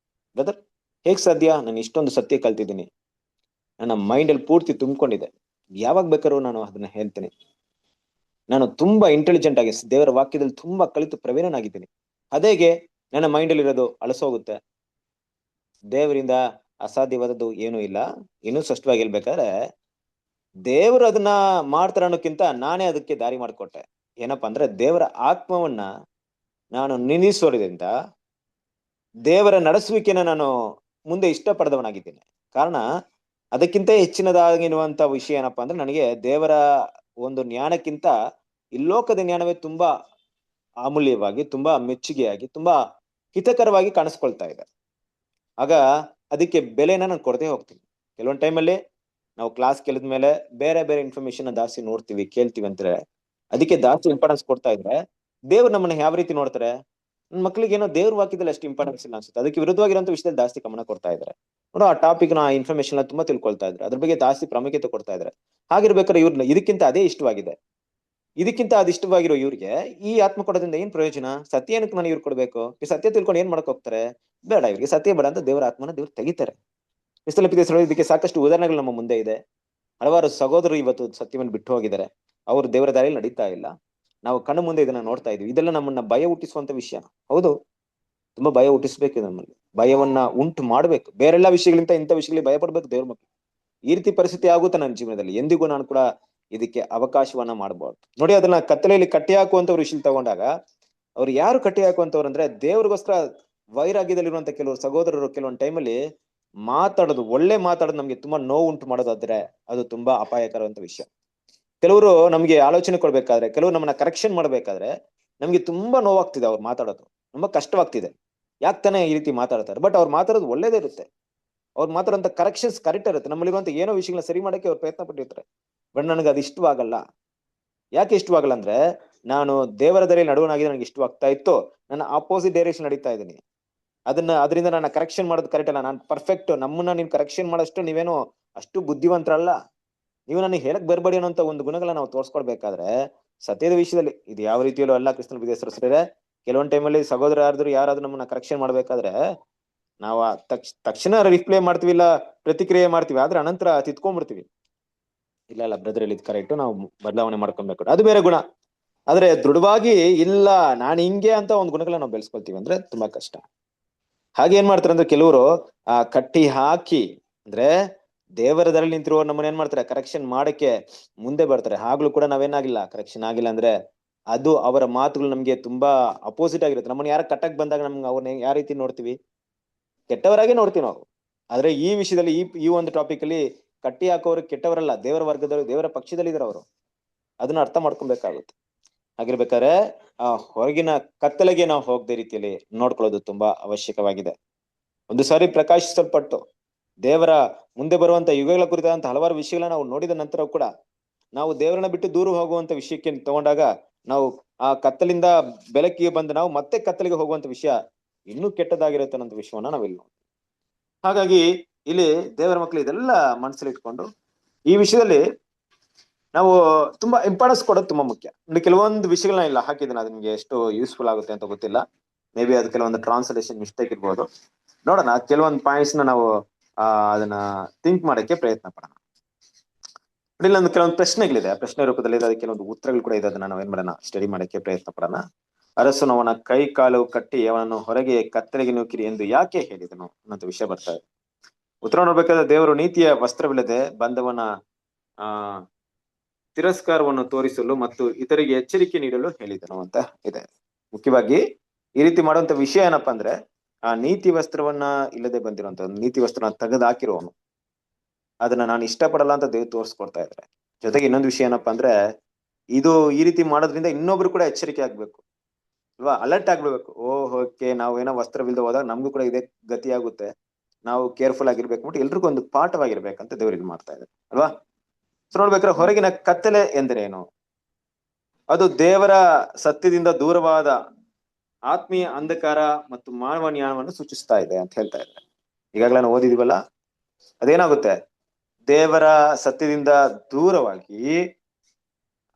ಬ್ರದರ್? ಹೇಗ್ ಸಾಧ್ಯ? ನಾನು ಇಷ್ಟೊಂದು ಸತ್ಯ ಕಲ್ತಿದ್ದೀನಿ, ನನ್ನ ಮೈಂಡ್ ಅಲ್ಲಿ ಪೂರ್ತಿ ತುಂಬಿಕೊಂಡಿದೆ, ಯಾವಾಗ ಬೇಕಾದ್ರೂ ನಾನು ಅದನ್ನ ಹೇಳ್ತೀನಿ. ನಾನು ತುಂಬಾ ಇಂಟೆಲಿಜೆಂಟ್ ಆಗಿ ದೇವರ ವಾಕ್ಯದಲ್ಲಿ ತುಂಬಾ ಕಲಿತು ಪ್ರವೀಣನಾಗಿದ್ದೀನಿ. ಅದೇಗೆ ನನ್ನ ಮೈಂಡ್ ಅಲ್ಲಿ ಇರೋದು ಅಳಸೋಗುತ್ತೆ. ದೇವರಿಂದ ಅಸಾಧ್ಯವಾದದ್ದು ಏನೂ ಇಲ್ಲ. ಇನ್ನೂ ಸ್ಪಷ್ಟವಾಗಿ ಹೇಳ್ಬೇಕಾದ್ರೆ, ದೇವರು ಅದನ್ನ ಮಾಡ್ತಾರ ಅನ್ನೋಕ್ಕಿಂತ ನಾನೇ ಅದಕ್ಕೆ ದಾರಿ ಮಾಡಿಕೊಟ್ಟೆ. ಏನಪ್ಪಾ ಅಂದ್ರೆ, ದೇವರ ಆತ್ಮವನ್ನ ನಾನು ನಿಲ್ಲಿಸೋದ್ರಿಂದ ದೇವರ ನಡೆಸುವಿಕೆನ ನಾನು ಮುಂದೆ ಇಷ್ಟಪಡದವನಾಗಿದ್ದೇನೆ. ಕಾರಣ ಅದಕ್ಕಿಂತ ಹೆಚ್ಚಿನದಾಗಿರುವಂತ ವಿಷಯ ಏನಪ್ಪಾ ಅಂದ್ರೆ, ನನಗೆ ದೇವರ ಒಂದು ಜ್ಞಾನಕ್ಕಿಂತ ಈ ಲೋಕದ ಜ್ಞಾನವೇ ತುಂಬಾ ಅಮೂಲ್ಯವಾಗಿ, ತುಂಬಾ ಮೆಚ್ಚುಗೆಯಾಗಿ, ತುಂಬಾ ಹಿತಕರವಾಗಿ ಕಾಣಿಸ್ಕೊಳ್ತಾ ಇದೆ. ಆಗ ಅದಕ್ಕೆ ಬೆಲೆನ ನಾನು ಕೊಡದೆ ಹೋಗ್ತೀನಿ. ಕೆಲವೊಂದು ಟೈಮಲ್ಲಿ ನಾವು ಕ್ಲಾಸ್ ಕೇಳಿದ ಮೇಲೆ ಬೇರೆ ಬೇರೆ ಇನ್ಫಾರ್ಮೇಶನ್ ಜಾಸ್ತಿ ನೋಡ್ತೀವಿ, ಕೇಳ್ತೀವಿ ಅಂದ್ರೆ ಅದಕ್ಕೆ ಜಾಸ್ತಿ ಇಂಪಾರ್ಟೆನ್ಸ್ ಕೊಡ್ತಾ ಇದ್ರೆ ದೇವ್ರು ನಮ್ಮನ್ನ ಯಾವ ರೀತಿ ನೋಡ್ತಾರೆ? ನನ್ನ ಮಕ್ಳಿಗೆ ಏನೋ ದೇವ್ರ ವಾಕ್ಯದಲ್ಲಿ ಅಷ್ಟು ಇಂಪಾರ್ಟೆನ್ಸ್ ಇಲ್ಲ ಅನ್ಸುತ್ತೆ, ಅದಕ್ಕೆ ವಿರುದ್ಧವಾಗಿರುವಂತ ವಿಷಯದಲ್ಲಿ ಜಾಸ್ತಿ ಗಮನ ಕೊಡ್ತಾ ಇದ್ದಾರೆ. ನೋಡು, ಆ ಟಾಪಿಕ್ ನ ಇನ್ಫಾರ್ಮೇಶನ್ ತುಂಬಾ ತಿಳ್ಕೊಳ್ತಾ ಇದ್ರೆ, ಅದ್ರ ಬಗ್ಗೆ ಜಾಸ್ತಿ ಪ್ರಾಮುಖ್ಯತೆ ಕೊಡ್ತಾ ಇದ್ದಾರೆ. ಹಾಗಿರ್ಬೇಕಾದ್ರೆ ಇವ್ರನ್ನ ಇದಕ್ಕಿಂತ ಅದೇ ಇಷ್ಟವಾಗಿದೆ. ಇದಕ್ಕಿಂತ ಅದು ಇಷ್ಟವಾಗಿರೋ ಇವ್ರಿಗೆ ಈ ಆತ್ಮ ಕೊಡೋದ್ರಿಂದ ಏನ್ ಪ್ರಯೋಜನ? ಸತ್ಯ ಏನಕ್ಕೆ ನಾನು ಇವ್ರು ಕೊಡ್ಬೇಕು? ಈ ಸತ್ಯ ತಿಳ್ಕೊಂಡು ಏನ್ ಮಾಡಕ್ ಹೋಗ್ತಾರೆ? ಬೇಡ, ಇವ್ರಿಗೆ ಸತ್ಯ ಬೇಡ ಅಂತ ದೇವರ ಆತ್ಮನ ದೇವ್ರು ತೆಗಿತಾರೆ. ಇದಕ್ಕೆ ಸಾಕಷ್ಟು ಉದಾಹರಣೆಗಳು ನಮ್ಮ ಮುಂದೆ ಇದೆ. ಹಲವಾರು ಸಹೋದರರು ಇವತ್ತು ಸತ್ಯವನ್ನು ಬಿಟ್ಟು ಹೋಗಿದ್ದಾರೆ, ಅವರು ದೇವರ ದಾರಿಯಲ್ಲಿ ನಡೀತಾ ಇಲ್ಲ. ನಾವು ಕಣ್ಣು ಮುಂದೆ ಇದನ್ನ ನೋಡ್ತಾ ಇದೀವಿ. ಇದೆಲ್ಲ ನಮ್ಮನ್ನ ಭಯ ಹುಟ್ಟಿಸುವಂತ ವಿಷಯ. ಹೌದು, ತುಂಬಾ ಭಯ ಹುಟ್ಟಿಸ್ಬೇಕು, ನಮ್ಮಲ್ಲಿ ಭಯವನ್ನ ಉಂಟು ಮಾಡ್ಬೇಕು. ಬೇರೆಲ್ಲಾ ವಿಷಯಗಳಿಂದ ಇಂಥ ವಿಷಯಗಳಿಗೆ ಭಯ ಪಡ್ಬೇಕು ದೇವ್ರ ಮಕ್ಕಳು. ಈ ರೀತಿ ಪರಿಸ್ಥಿತಿ ಆಗುತ್ತೆ ನನ್ನ ಜೀವನದಲ್ಲಿ, ಎಂದಿಗೂ ನಾನು ಕೂಡ ಇದಕ್ಕೆ ಅವಕಾಶವನ್ನ ಮಾಡಬಾರ್ದು. ನೋಡಿ, ಅದನ್ನ ಕತ್ತಲೆಯಲ್ಲಿ ಕಟ್ಟಿ ಹಾಕುವಂತವ್ರು ವಿಷಯ ತಗೊಂಡಾಗ ಅವ್ರು ಯಾರು ಕಟ್ಟಿ ಹಾಕುವಂತವ್ರು ಅಂದ್ರೆ, ದೇವ್ರಿಗೋಸ್ಕರ ವೈರಾಗ್ಯದಲ್ಲಿರುವಂತ ಕೆಲವರು ಸಹೋದರರು ಕೆಲವೊಂದು ಟೈಮಲ್ಲಿ ಮಾತಾಡೋದು, ಒಳ್ಳೆ ಮಾತಾಡೋದು ನಮ್ಗೆ ತುಂಬಾ ನೋವು ಉಂಟು ಮಾಡೋದಾದ್ರೆ ಅದು ತುಂಬಾ ಅಪಾಯಕರವಂತ ವಿಷಯ. ಕೆಲವರು ನಮ್ಗೆ ಆಲೋಚನೆ ಕೊಡ್ಬೇಕಾದ್ರೆ, ಕೆಲವರು ನಮ್ಮನ್ನ ಕರೆಕ್ಷನ್ ಮಾಡ್ಬೇಕಾದ್ರೆ ನಮ್ಗೆ ತುಂಬಾ ನೋವಾಗ್ತಿದೆ. ಅವ್ರು ಮಾತಾಡೋದು ತುಂಬಾ ಕಷ್ಟವಾಗ್ತಿದೆ. ಯಾಕೆ ತಾನೇ ಈ ರೀತಿ ಮಾತಾಡ್ತಾರೆ? ಬಟ್ ಅವ್ರು ಮಾತಾಡೋದು ಒಳ್ಳೇದೇ ಇರುತ್ತೆ, ಅವ್ರು ಮಾತಾಡೋಂತ ಕರೆಕ್ಷನ್ಸ್ ಕರೆಕ್ಟ್ ಇರುತ್ತೆ, ನಮ್ಮಲ್ಲಿರುವಂತ ಏನೋ ವಿಷಯಗಳನ್ನ ಸರಿ ಮಾಡಕ್ಕೆ ಅವ್ರು ಪ್ರಯತ್ನ ಪಟ್ಟಿರ್ತಾರೆ. ಬಟ್ ನನಗೆ ಅದು ಇಷ್ಟವಾಗಲ್ಲ. ಯಾಕೆ ಇಷ್ಟವಾಗಲ್ಲ ಅಂದ್ರೆ, ನಾನು ದೇವರ ದಾರಿಯಲ್ಲಿ ನಡುವನಾಗಿ ನನಗೆ ಇಷ್ಟವಾಗ್ತಾ ಇತ್ತು, ನನ್ನ ಆಪೋಸಿಟ್ ಡೈರೆಕ್ಷನ್ ನಡೀತಾ ಇದ್ದೀನಿ. ಅದರಿಂದ ನನ್ನ ಕರೆಕ್ಷನ್ ಮಾಡೋದು ಕರೆಕ್ಟ್ ಅಲ್ಲ. ನಾನು ಪರ್ಫೆಕ್ಟ್, ನಮ್ಮನ್ನ ನೀವು ಕರೆಕ್ಷನ್ ಮಾಡೋಷ್ಟು ನೀವೇನು ಅಷ್ಟು ಬುದ್ಧಿವಂತರಲ್ಲ, ನೀವು ನನಗೆ ಹೇಳಕ್ ಬರ್ಬೇಡಿ ಅನ್ನೋಂತ ಒಂದು ಗುಣಗಳನ್ನ ನಾವು ತೋರ್ಸ್ಕೊಡ್ಬೇಕಾದ್ರೆ ಸತ್ಯದ ವಿಷಯದಲ್ಲಿ ಇದು ಯಾವ ರೀತಿಯಲ್ಲೂ ಅಲ್ಲ. ಕ್ರಿಸ್ತನ ಪ್ರೀತಿಯ ಕೆಲವೊಂದ್ ಟೈಮಲ್ಲಿ ಸಹೋದರ ಯಾರಾದ್ರೂ ನಮ್ಮನ್ನ ಕರೆಕ್ಷನ್ ಮಾಡ್ಬೇಕಾದ್ರೆ ನಾವು ತಕ್ಷಣ ರಿಪ್ಲೈ ಮಾಡ್ತೀವಿ, ಇಲ್ಲ ಪ್ರತಿಕ್ರಿಯೆ ಮಾಡ್ತೀವಿ, ಆದ್ರೆ ಅನಂತರ ತಿತ್ಕೊಂಡ್ಬಿಡ್ತೀವಿ. ಇಲ್ಲ ಬ್ರದರ್, ಇಲ್ಲಿ ಕರೆಕ್ಟ್, ನಾವು ಬದಲಾವಣೆ ಮಾಡ್ಕೊಬೇಕು, ಅದು ಬೇರೆ ಗುಣ. ಆದ್ರೆ ದೃಢವಾಗಿ ಇಲ್ಲ ನಾನು ಹಿಂಗೆ ಅಂತ ಒಂದು ಗುಣಗಳನ್ನ ನಾವು ಬೆಳೆಸ್ಕೊಳ್ತೀವಿ ಅಂದ್ರೆ ತುಂಬಾ ಕಷ್ಟ. ಹಾಗೆ ಏನ್ ಮಾಡ್ತಾರೆ ಅಂದ್ರೆ, ಕೆಲವರು ಕಟ್ಟಿ ಹಾಕಿ ಅಂದ್ರೆ ದೇವರ ದಾರಿಯಲ್ಲಿ ನಿಂತಿರುವವರು ನಮ್ಮನ್ನ ಏನ್ ಮಾಡ್ತಾರೆ, ಕರೆಕ್ಷನ್ ಮಾಡಕ್ಕೆ ಮುಂದೆ ಬರ್ತಾರೆ. ಆಗ್ಲೂ ಕೂಡ ನಾವೇನಾಗಿಲ್ಲ, ಕರೆಕ್ಷನ್ ಆಗಿಲ್ಲ ಅಂದ್ರೆ ಅದು ಅವರ ಮಾತುಗಳು ನಮ್ಗೆ ತುಂಬಾ ಅಪೋಸಿಟ್ ಆಗಿರುತ್ತೆ. ನಮ್ಮನ್ನ ಯಾರ ಕಟ್ಟಕ್ ಬಂದಾಗ ನಮ್ಗೆ ಅವ್ರನ್ನ ಯಾವ ರೀತಿ ನೋಡ್ತೀವಿ? ಕೆಟ್ಟವರಾಗೆ ನೋಡ್ತೀವಿ ನಾವು. ಆದ್ರೆ ಈ ವಿಷಯದಲ್ಲಿ ಈ ಒಂದು ಟಾಪಿಕ್ ಅಲ್ಲಿ ಕಟ್ಟಿ ಹಾಕೋರು ಕೆಟ್ಟವರಲ್ಲ, ದೇವರ ವರ್ಗದವರು, ದೇವರ ಪಕ್ಷದಲ್ಲಿ ಇದ್ರು ಅವರು. ಅದನ್ನ ಅರ್ಥ ಮಾಡ್ಕೊಬೇಕಾಗುತ್ತೆ. ಹಾಗಿರ್ಬೇಕಾದ್ರೆ ಆ ಹೊರಗಿನ ಕತ್ತಲೆಗೆ ನಾವು ಹೋಗದೆ ರೀತಿಯಲ್ಲಿ ನೋಡ್ಕೊಳ್ಳೋದು ತುಂಬಾ ಅವಶ್ಯಕವಾಗಿದೆ. ಒಂದು ಸಾರಿ ಪ್ರಕಾಶಿಸಲ್ಪಟ್ಟು ದೇವರ ಮುಂದೆ ಬರುವಂತ ಯುಗಗಳ ಕುರಿತಾದಂತ ಹಲವಾರು ವಿಷಯಗಳನ್ನ ನಾವು ನೋಡಿದ ನಂತರ ಕೂಡ ನಾವು ದೇವರನ್ನ ಬಿಟ್ಟು ದೂರ ಹೋಗುವಂತ ವಿಷಯಕ್ಕೆ ತಗೊಂಡಾಗ ನಾವು ಆ ಕತ್ತಲಿಂದ ಬೆಳಕಿಗೆ ಬಂದು ನಾವು ಮತ್ತೆ ಕತ್ತಲಿಗೆ ಹೋಗುವಂತ ವಿಷಯ ಇನ್ನೂ ಕೆಟ್ಟದಾಗಿರುತ್ತೆ ಅನ್ನೋ ವಿಷಯವನ್ನ ನಾವಿಲ್ಲಿ ನೋಡ್ತೀವಿ. ಹಾಗಾಗಿ ಇಲ್ಲಿ ದೇವರ ಮಕ್ಕಳು ಇದೆಲ್ಲ ಮನಸ್ಸಲ್ಲಿ ಇಟ್ಕೊಂಡು ಈ ವಿಷಯದಲ್ಲಿ ನಾವು ತುಂಬಾ ಇಂಪಾರ್ಟೆನ್ಸ್ ಕೊಡೋದು ತುಂಬಾ ಮುಖ್ಯ. ಕೆಲವೊಂದು ವಿಷಯಗಳನ್ನ ಇಲ್ಲ ಹಾಕಿದ್ದೀನಿ, ಅದು ನಿಮ್ಗೆ ಎಷ್ಟು ಯೂಸ್ಫುಲ್ ಆಗುತ್ತೆ ಅಂತ ಗೊತ್ತಿಲ್ಲ. ಮೇ ಬಿ ಅದು ಕೆಲವೊಂದು ಟ್ರಾನ್ಸ್ಲೇಷನ್ ಮಿಸ್ಟೇಕ್ ಇರ್ಬೋದು. ನೋಡೋಣ, ಕೆಲವೊಂದು ಪಾಯಿಂಟ್ಸ್ ನ ನಾವು ಅದನ್ನ ಥಿಂಕ್ ಮಾಡಕ್ಕೆ ಪ್ರಯತ್ನ ಪಡೋಣ. ಇಲ್ಲೊಂದು ಕೆಲವೊಂದು ಪ್ರಶ್ನೆಗಳಿದೆ, ಆ ಪ್ರಶ್ನೆ ರೂಪದಲ್ಲಿ ಅದಕ್ಕೆ ಕೆಲವೊಂದು ಉತ್ತರಗಳು ಕೂಡ ಇದೆ. ಅದನ್ನ ನಾವು ಏನ್ ಮಾಡೋಣ, ಸ್ಟಡಿ ಮಾಡಕ್ಕೆ ಪ್ರಯತ್ನ ಪಡೋಣ. ಅರಸನು ಅವನ ಕೈ ಕಾಲು ಕಟ್ಟಿ ಅವನನ್ನು ಹೊರಗೆ ಕತ್ತಲೆಗೆ ನೂಕಿರಿ ಎಂದು ಯಾಕೆ ಹೇಳಿದನು ಅನ್ನೋ ವಿಷಯ ಬರ್ತಾ ಇದೆ. ಉತ್ತರ ನೋಡ್ಬೇಕಾದ್ರೆ ದೇವರು ನೀತಿಯ ವಸ್ತ್ರವಿಲ್ಲದೆ ಬಂದವನ ತಿರಸ್ಕಾರವನ್ನು ತೋರಿಸಲು ಮತ್ತು ಇತರಿಗೆ ಎಚ್ಚರಿಕೆ ನೀಡಲು ಹೇಳಿದನು ಅಂತ ಇದೆ. ಮುಖ್ಯವಾಗಿ ಈ ರೀತಿ ಮಾಡುವಂತ ವಿಷಯ ಏನಪ್ಪಾ ಅಂದ್ರೆ, ಆ ನೀತಿ ವಸ್ತ್ರವನ್ನ ಇಲ್ಲದೆ ಬಂದಿರುವಂತ ನೀತಿ ವಸ್ತ್ರನ ತೆಗೆದು ಹಾಕಿರುವವನು ಅದನ್ನ ನಾನು ಇಷ್ಟಪಡಲ್ಲ ಅಂತ ದೇವ್ರು ತೋರಿಸ್ಕೊಡ್ತಾ ಇದ್ದಾರೆ. ಜೊತೆಗೆ ಇನ್ನೊಂದು ವಿಷಯ ಏನಪ್ಪಾ ಅಂದ್ರೆ, ಇದು ಈ ರೀತಿ ಮಾಡೋದ್ರಿಂದ ಇನ್ನೊಬ್ರು ಕೂಡ ಎಚ್ಚರಿಕೆ ಆಗ್ಬೇಕು ಅಲ್ವಾ, ಅಲರ್ಟ್ ಆಗ್ಬೇಕು. ಓಕೆ, ನಾವು ಏನೋ ವಸ್ತ್ರವಿಲ್ಲದೆ ಹೋದಾಗ ನಮ್ಗೂ ಕೂಡ ಇದೇ ಗತಿ ಆಗುತ್ತೆ, ನಾವು ಕೇರ್ಫುಲ್ ಆಗಿರ್ಬೇಕು ಬಿಟ್ಟು ಎಲ್ರಿಗೂ ಒಂದು ಪಾಠವಾಗಿರ್ಬೇಕಂತ ದೇವ್ರು ಇದು ಮಾಡ್ತಾ ಇದ್ದಾರೆ ಅಲ್ವಾ. ಸೊ ನೋಡ್ಬೇಕಾದ್ರೆ ಹೊರಗಿನ ಕತ್ತಲೆ ಎಂದರೇನು? ಅದು ದೇವರ ಸತ್ಯದಿಂದ ದೂರವಾದ ಆತ್ಮೀಯ ಅಂಧಕಾರ ಮತ್ತು ಮಾನವ ಜ್ಞಾನವನ್ನು ಸೂಚಿಸ್ತಾ ಇದೆ ಅಂತ ಹೇಳ್ತಾ ಇದ್ದಾರೆ. ಈಗಾಗಲೇ ನಾವು ಓದಿದೀವಲ್ಲ, ಅದೇನಾಗುತ್ತೆ, ದೇವರ ಸತ್ಯದಿಂದ ದೂರವಾಗಿ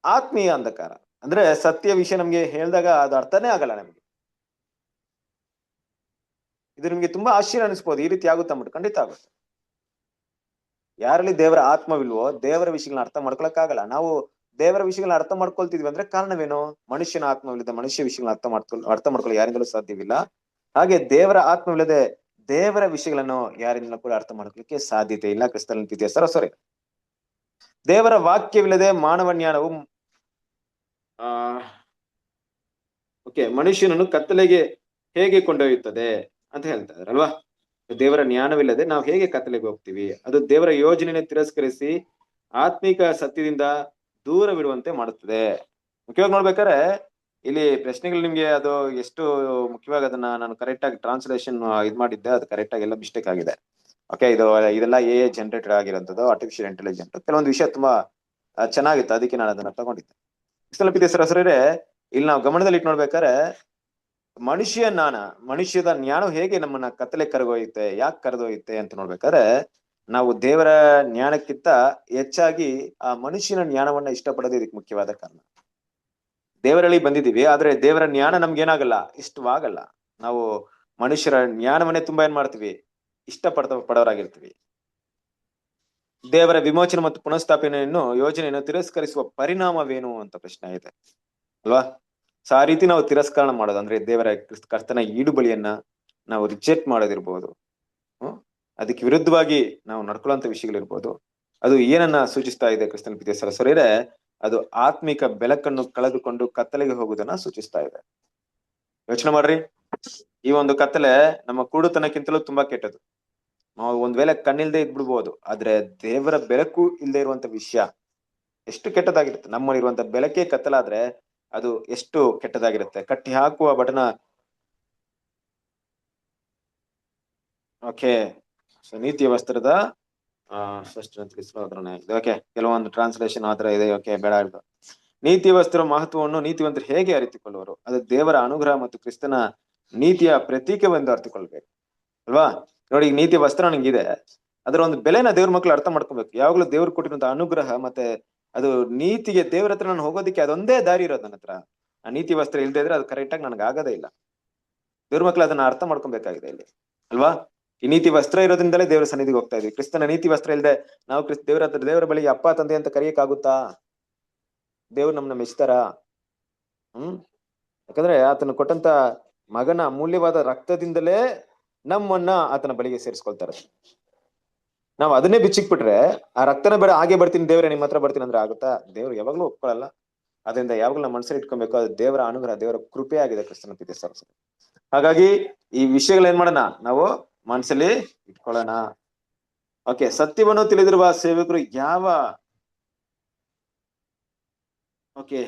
ಆತ್ಮೀಯ ಅಂಧಕಾರ ಅಂದ್ರೆ ಸತ್ಯ ವಿಷಯ ನಮ್ಗೆ ಹೇಳಿದಾಗ ಅದು ಅರ್ಥನೇ ಆಗಲ್ಲ ನಮ್ಗೆ. ಇದು ನಿಮ್ಗೆ ತುಂಬಾ ಆಶ್ಚರ್ಯ ಅನಿಸ್ಬೋದು, ಈ ರೀತಿ ಆಗುತ್ತಾ ಅಂದ್ಬಿಟ್ಟು. ಖಂಡಿತ ಆಗುತ್ತೆ. ಯಾರಲ್ಲಿ ದೇವರ ಆತ್ಮವಿಲ್ವೋ ದೇವರ ವಿಷಯಗಳನ್ನ ಅರ್ಥ ಮಾಡ್ಕೊಳಕ್ಕಾಗಲ್ಲ. ನಾವು ದೇವರ ವಿಷಯಗಳನ್ನ ಅರ್ಥ ಮಾಡ್ಕೊಳ್ತಿದ್ವಿ ಅಂದ್ರೆ ಕಾರಣವೇನು? ಮನುಷ್ಯನ ಆತ್ಮವಿಲ್ಲದೆ ಮನುಷ್ಯ ವಿಷಯಗಳನ್ನ ಅರ್ಥ ಮಾಡ್ಕೊಳ್ಳೋ ಯಾರಿಂದಲೂ ಸಾಧ್ಯವಿಲ್ಲ. ಹಾಗೆ ದೇವರ ಆತ್ಮವಿಲ್ಲದೆ ದೇವರ ವಿಷಯಗಳನ್ನು ಯಾರಿಂದಲೂ ಕೂಡ ಅರ್ಥ ಮಾಡ್ಕೊಳ್ಳಿಕ್ಕೆ ಸಾಧ್ಯತೆ ಇಲ್ಲ. ಕ್ರಿಸ್ತನಲ್ಲಿ ಪ್ರೀತಿಯ ಸರಸರಿ, ದೇವರ ವಾಕ್ಯವಿಲ್ಲದೆ ಮಾನವ ಜ್ಞಾನವು ಮನುಷ್ಯನನ್ನು ಕತ್ತಲೆಗೆ ಹೇಗೆ ಕೊಂಡೊಯ್ಯುತ್ತದೆ ಅಂತ ಹೇಳ್ತಾ ಇದಾರೆ ಅಲ್ವಾ. ದೇವರ ಜ್ಞಾನವಿಲ್ಲದೆ ನಾವು ಹೇಗೆ ಕತ್ತಲೆಗೆ ಹೋಗ್ತೀವಿ? ಅದು ದೇವರ ಯೋಜನೆಯನ್ನು ತಿರಸ್ಕರಿಸಿ ಆತ್ಮಿಕ ಸತ್ಯದಿಂದ ದೂರವಿಡುವಂತೆ ಮಾಡುತ್ತದೆ. ಮುಖ್ಯವಾಗಿ ನೋಡ್ಬೇಕಾದ್ರೆ ಇಲ್ಲಿ ಪ್ರಶ್ನೆಗಳು ನಿಮ್ಗೆ ಅದು ಎಷ್ಟು ಮುಖ್ಯವಾಗಿ ಅದನ್ನ ನಾನು ಕರೆಕ್ಟ್ ಆಗಿ ಟ್ರಾನ್ಸ್ಲೇಷನ್ ಇದ್ ಮಾಡಿದ್ದೆ, ಅದು ಕರೆಕ್ಟ್ ಆಗಿ ಎಲ್ಲ ಮಿಸ್ಟೇಕ್ ಆಗಿದೆ. ಓಕೆ, ಇದೆಲ್ಲ ಎ ಜನರೇಟೆಡ್ ಆಗಿರೋಂಥದ್ದು, ಆರ್ಟಿಫಿಷಿಯಲ್ ಇಂಟೆಲಿಜೆಂಟ್. ಕೆಲವೊಂದು ವಿಷಯ ತುಂಬಾ ಚೆನ್ನಾಗಿತ್ತು, ಅದಕ್ಕೆ ನಾನು ಅದನ್ನ ತಗೊಂಡಿದ್ದೆ. ಸರಸರೇ, ಇಲ್ಲಿ ನಾವು ಗಮನದಲ್ಲಿ ಇಟ್ಟು ನೋಡ್ಬೇಕಾದ್ರೆ ಮನುಷ್ಯದ ಜ್ಞಾನ ಹೇಗೆ ನಮ್ಮನ್ನ ಕತ್ತಲೆ ಕರೆದೊಯ್ಯುತ್ತೆ, ಯಾಕೆ ಕರೆದೊಯ್ಯುತ್ತೆ ಅಂತ ನೋಡ್ಬೇಕಾದ್ರೆ, ನಾವು ದೇವರ ಜ್ಞಾನಕ್ಕಿಂತ ಹೆಚ್ಚಾಗಿ ಆ ಮನುಷ್ಯನ ಜ್ಞಾನವನ್ನ ಇಷ್ಟಪಡೋದು ಇದಕ್ಕೆ ಮುಖ್ಯವಾದ ಕಾರಣ. ದೇವರಲ್ಲಿ ಬಂದಿದ್ದೀವಿ, ಆದ್ರೆ ದೇವರ ಜ್ಞಾನ ನಮ್ಗೇನಾಗಲ್ಲ, ಇಷ್ಟವಾಗಲ್ಲ. ನಾವು ಮನುಷ್ಯರ ಜ್ಞಾನವನ್ನೇ ತುಂಬಾ ಏನ್ ಮಾಡ್ತೀವಿ, ಪಡೋರಾಗಿರ್ತೀವಿ. ದೇವರ ವಿಮೋಚನೆ ಮತ್ತು ಪುನಃಸ್ಥಾಪನೆಯನ್ನು ಯೋಜನೆಯನ್ನು ತಿರಸ್ಕರಿಸುವ ಪರಿಣಾಮವೇನು ಅಂತ ಪ್ರಶ್ನೆ ಇದೆ ಅಲ್ವಾ. ಸೊ ಆ ರೀತಿ ನಾವು ತಿರಸ್ಕರಣ ಮಾಡೋದು ಅಂದ್ರೆ ದೇವರ ಕರ್ತನ ಈಡುಬಳಿಯನ್ನ ನಾವು ರಿಜೆಕ್ಟ್ ಮಾಡೋದಿರ್ಬೋದು, ಅದಕ್ಕೆ ವಿರುದ್ಧವಾಗಿ ನಾವು ನಡ್ಕೊಳ್ಳುವಂತ ವಿಷಯಗಳಿರ್ಬೋದು. ಅದು ಏನನ್ನ ಸೂಚಿಸ್ತಾ ಇದೆ ಕ್ರಿಸ್ತನ ಪ್ರೀತಿಯ ಸರಸರೇ? ಅದು ಆತ್ಮಿಕ ಬೆಳಕನ್ನು ಕಳೆದುಕೊಂಡು ಕತ್ತಲೆಗೆ ಹೋಗುವುದನ್ನ ಸೂಚಿಸ್ತಾ ಇದೆ. ಯೋಚನೆ ಮಾಡ್ರಿ, ಈ ಒಂದು ಕತ್ತಲೆ ನಮ್ಮ ಕೂಡುತನಕ್ಕಿಂತಲೂ ತುಂಬಾ ಕೆಟ್ಟದು. ನಾವು ಒಂದ್ ವೇಳೆ ಕಣ್ಣಿಲ್ದೆ ಇದ್ಬಿಡ್ಬೋದು, ಆದ್ರೆ ದೇವರ ಬೆಳಕು ಇಲ್ಲದೆ ಇರುವಂತ ವಿಷಯ ಎಷ್ಟು ಕೆಟ್ಟದಾಗಿರುತ್ತೆ. ನಮ್ಮಲ್ಲಿರುವಂತ ಬೆಳಕೇ ಕತ್ತಲಾದ್ರೆ ಅದು ಎಷ್ಟು ಕೆಟ್ಟದಾಗಿರುತ್ತೆ. ಕಟ್ಟಿ ಹಾಕುವ ಬಟನ ಓಕೆ. ಸೊ ನೀತಿಯ ವಸ್ತ್ರದ ಓಕೆ, ಕೆಲವೊಂದು ಟ್ರಾನ್ಸ್ಲೇಷನ್ ಆತರ ಇದೆ. ಓಕೆ, ಬೇಡ. ನೀತಿ ವಸ್ತ್ರ ಮಹತ್ವವನ್ನು ನೀತಿವಂತರು ಹೇಗೆ ಅರಿತುಕೊಳ್ಳುವರು? ಅದು ದೇವರ ಅನುಗ್ರಹ ಮತ್ತು ಕ್ರಿಸ್ತನ ನೀತಿಯ ಪ್ರತೀಕವೆಂದು ಅರ್ಥಕೊಳ್ಬೇಕು ಅಲ್ವಾ. ನೋಡಿ, ಈಗ ನೀತಿ ವಸ್ತ್ರ ನಂಗಿದೆ, ಅದರ ಒಂದು ಬೆಲೆನ ದೇವ್ರ ಮಕ್ಳು ಅರ್ಥ ಮಾಡ್ಕೊಬೇಕು. ಯಾವಾಗ್ಲೂ ದೇವ್ರು ಕೊಟ್ಟಿರುವಂತ ಅನುಗ್ರಹ ಮತ್ತೆ ಅದು ನೀತಿಗೆ ದೇವ್ರ ಹತ್ರ ನಾನು ಹೋಗೋದಿಕ್ಕೆ ಅದೊಂದೇ ದಾರಿ ಇರೋದು ನನ್ನ ಹತ್ರ. ಆ ನೀತಿ ವಸ್ತ್ರ ಇಲ್ದೇ ಇದ್ರೆ ಅದು ಕರೆಕ್ಟ್ ಆಗಿ ನನಗೆ ಆಗೋದೇ ಇಲ್ಲ. ದೇವ್ರ ಮಕ್ಳು ಅದನ್ನ ಅರ್ಥ ಮಾಡ್ಕೊಬೇಕಾಗಿದೆ ಇಲ್ಲಿ ಅಲ್ವಾ. ಈ ನೀತಿ ವಸ್ತ್ರ ಇರೋದ್ರಿಂದಲೇ ದೇವರ ಸನ್ನಿಧಿಗೆ ಹೋಗ್ತಾ ಇದೀವಿ. ಕ್ರಿಸ್ತನ ನೀತಿ ವಸ್ತ್ರ ಇಲ್ಲದೆ ನಾವು ದೇವರ ಬಳಿಗೆ ಅಪ್ಪ ತಂದೆ ಅಂತ ಕರೆಯಕ್ಕಾಗುತ್ತಾ? ದೇವ್ರು ನಮ್ಮನ್ನ ಮೆಚ್ತಾರ? ಯಾಕಂದ್ರೆ ಆತನ ಕೊಟ್ಟಂತ ಮಗನ ಅಮೂಲ್ಯವಾದ ರಕ್ತದಿಂದಲೇ ನಮ್ಮನ್ನ ಆತನ ಬಳಿಗೆ ಸೇರಿಸ್ಕೊಳ್ತಾರೆ. ನಾವ್ ಅದನ್ನೇ ಬಿಚ್ಚಿಕ್ಬಿಟ್ರೆ, ಆ ರಕ್ತನ ಬೇಡ ಹಾಗೆ ಬರ್ತೀನಿ ದೇವ್ರೆ ನಿಮ್ಮ ಹತ್ರ ಬರ್ತೀನಿ ಅಂದ್ರೆ ಆಗುತ್ತಾ? ದೇವ್ರು ಯಾವಾಗ್ಲೂ ಒಪ್ಕೊಳ್ಳಲ್ಲ. ಅದರಿಂದ ಯಾವಾಗ್ಲೂ ನಮ್ಮ ಮನಸ್ಸಲ್ಲಿ ಇಟ್ಕೊಬೇಕು, ಅದು ದೇವರ ಅನುಗ್ರಹ, ದೇವರ ಕೃಪೆ ಆಗಿದೆ ಕ್ರಿಸ್ತನ ಪ್ರೀತಿಯ ಸರಸರೇ. ಹಾಗಾಗಿ ಈ ವಿಷಯಗಳು ಏನ್ ಮಾಡೋಣ, ನಾವು ಮನಸ್ಸಲ್ಲಿ ಇಟ್ಕೊಳ್ಳೋಣ. ಓಕೆ, ಸತ್ಯವನ್ನು ತಿಳಿದಿರುವ ಸೇವಕರು ಯಾವ ಓಕೆ,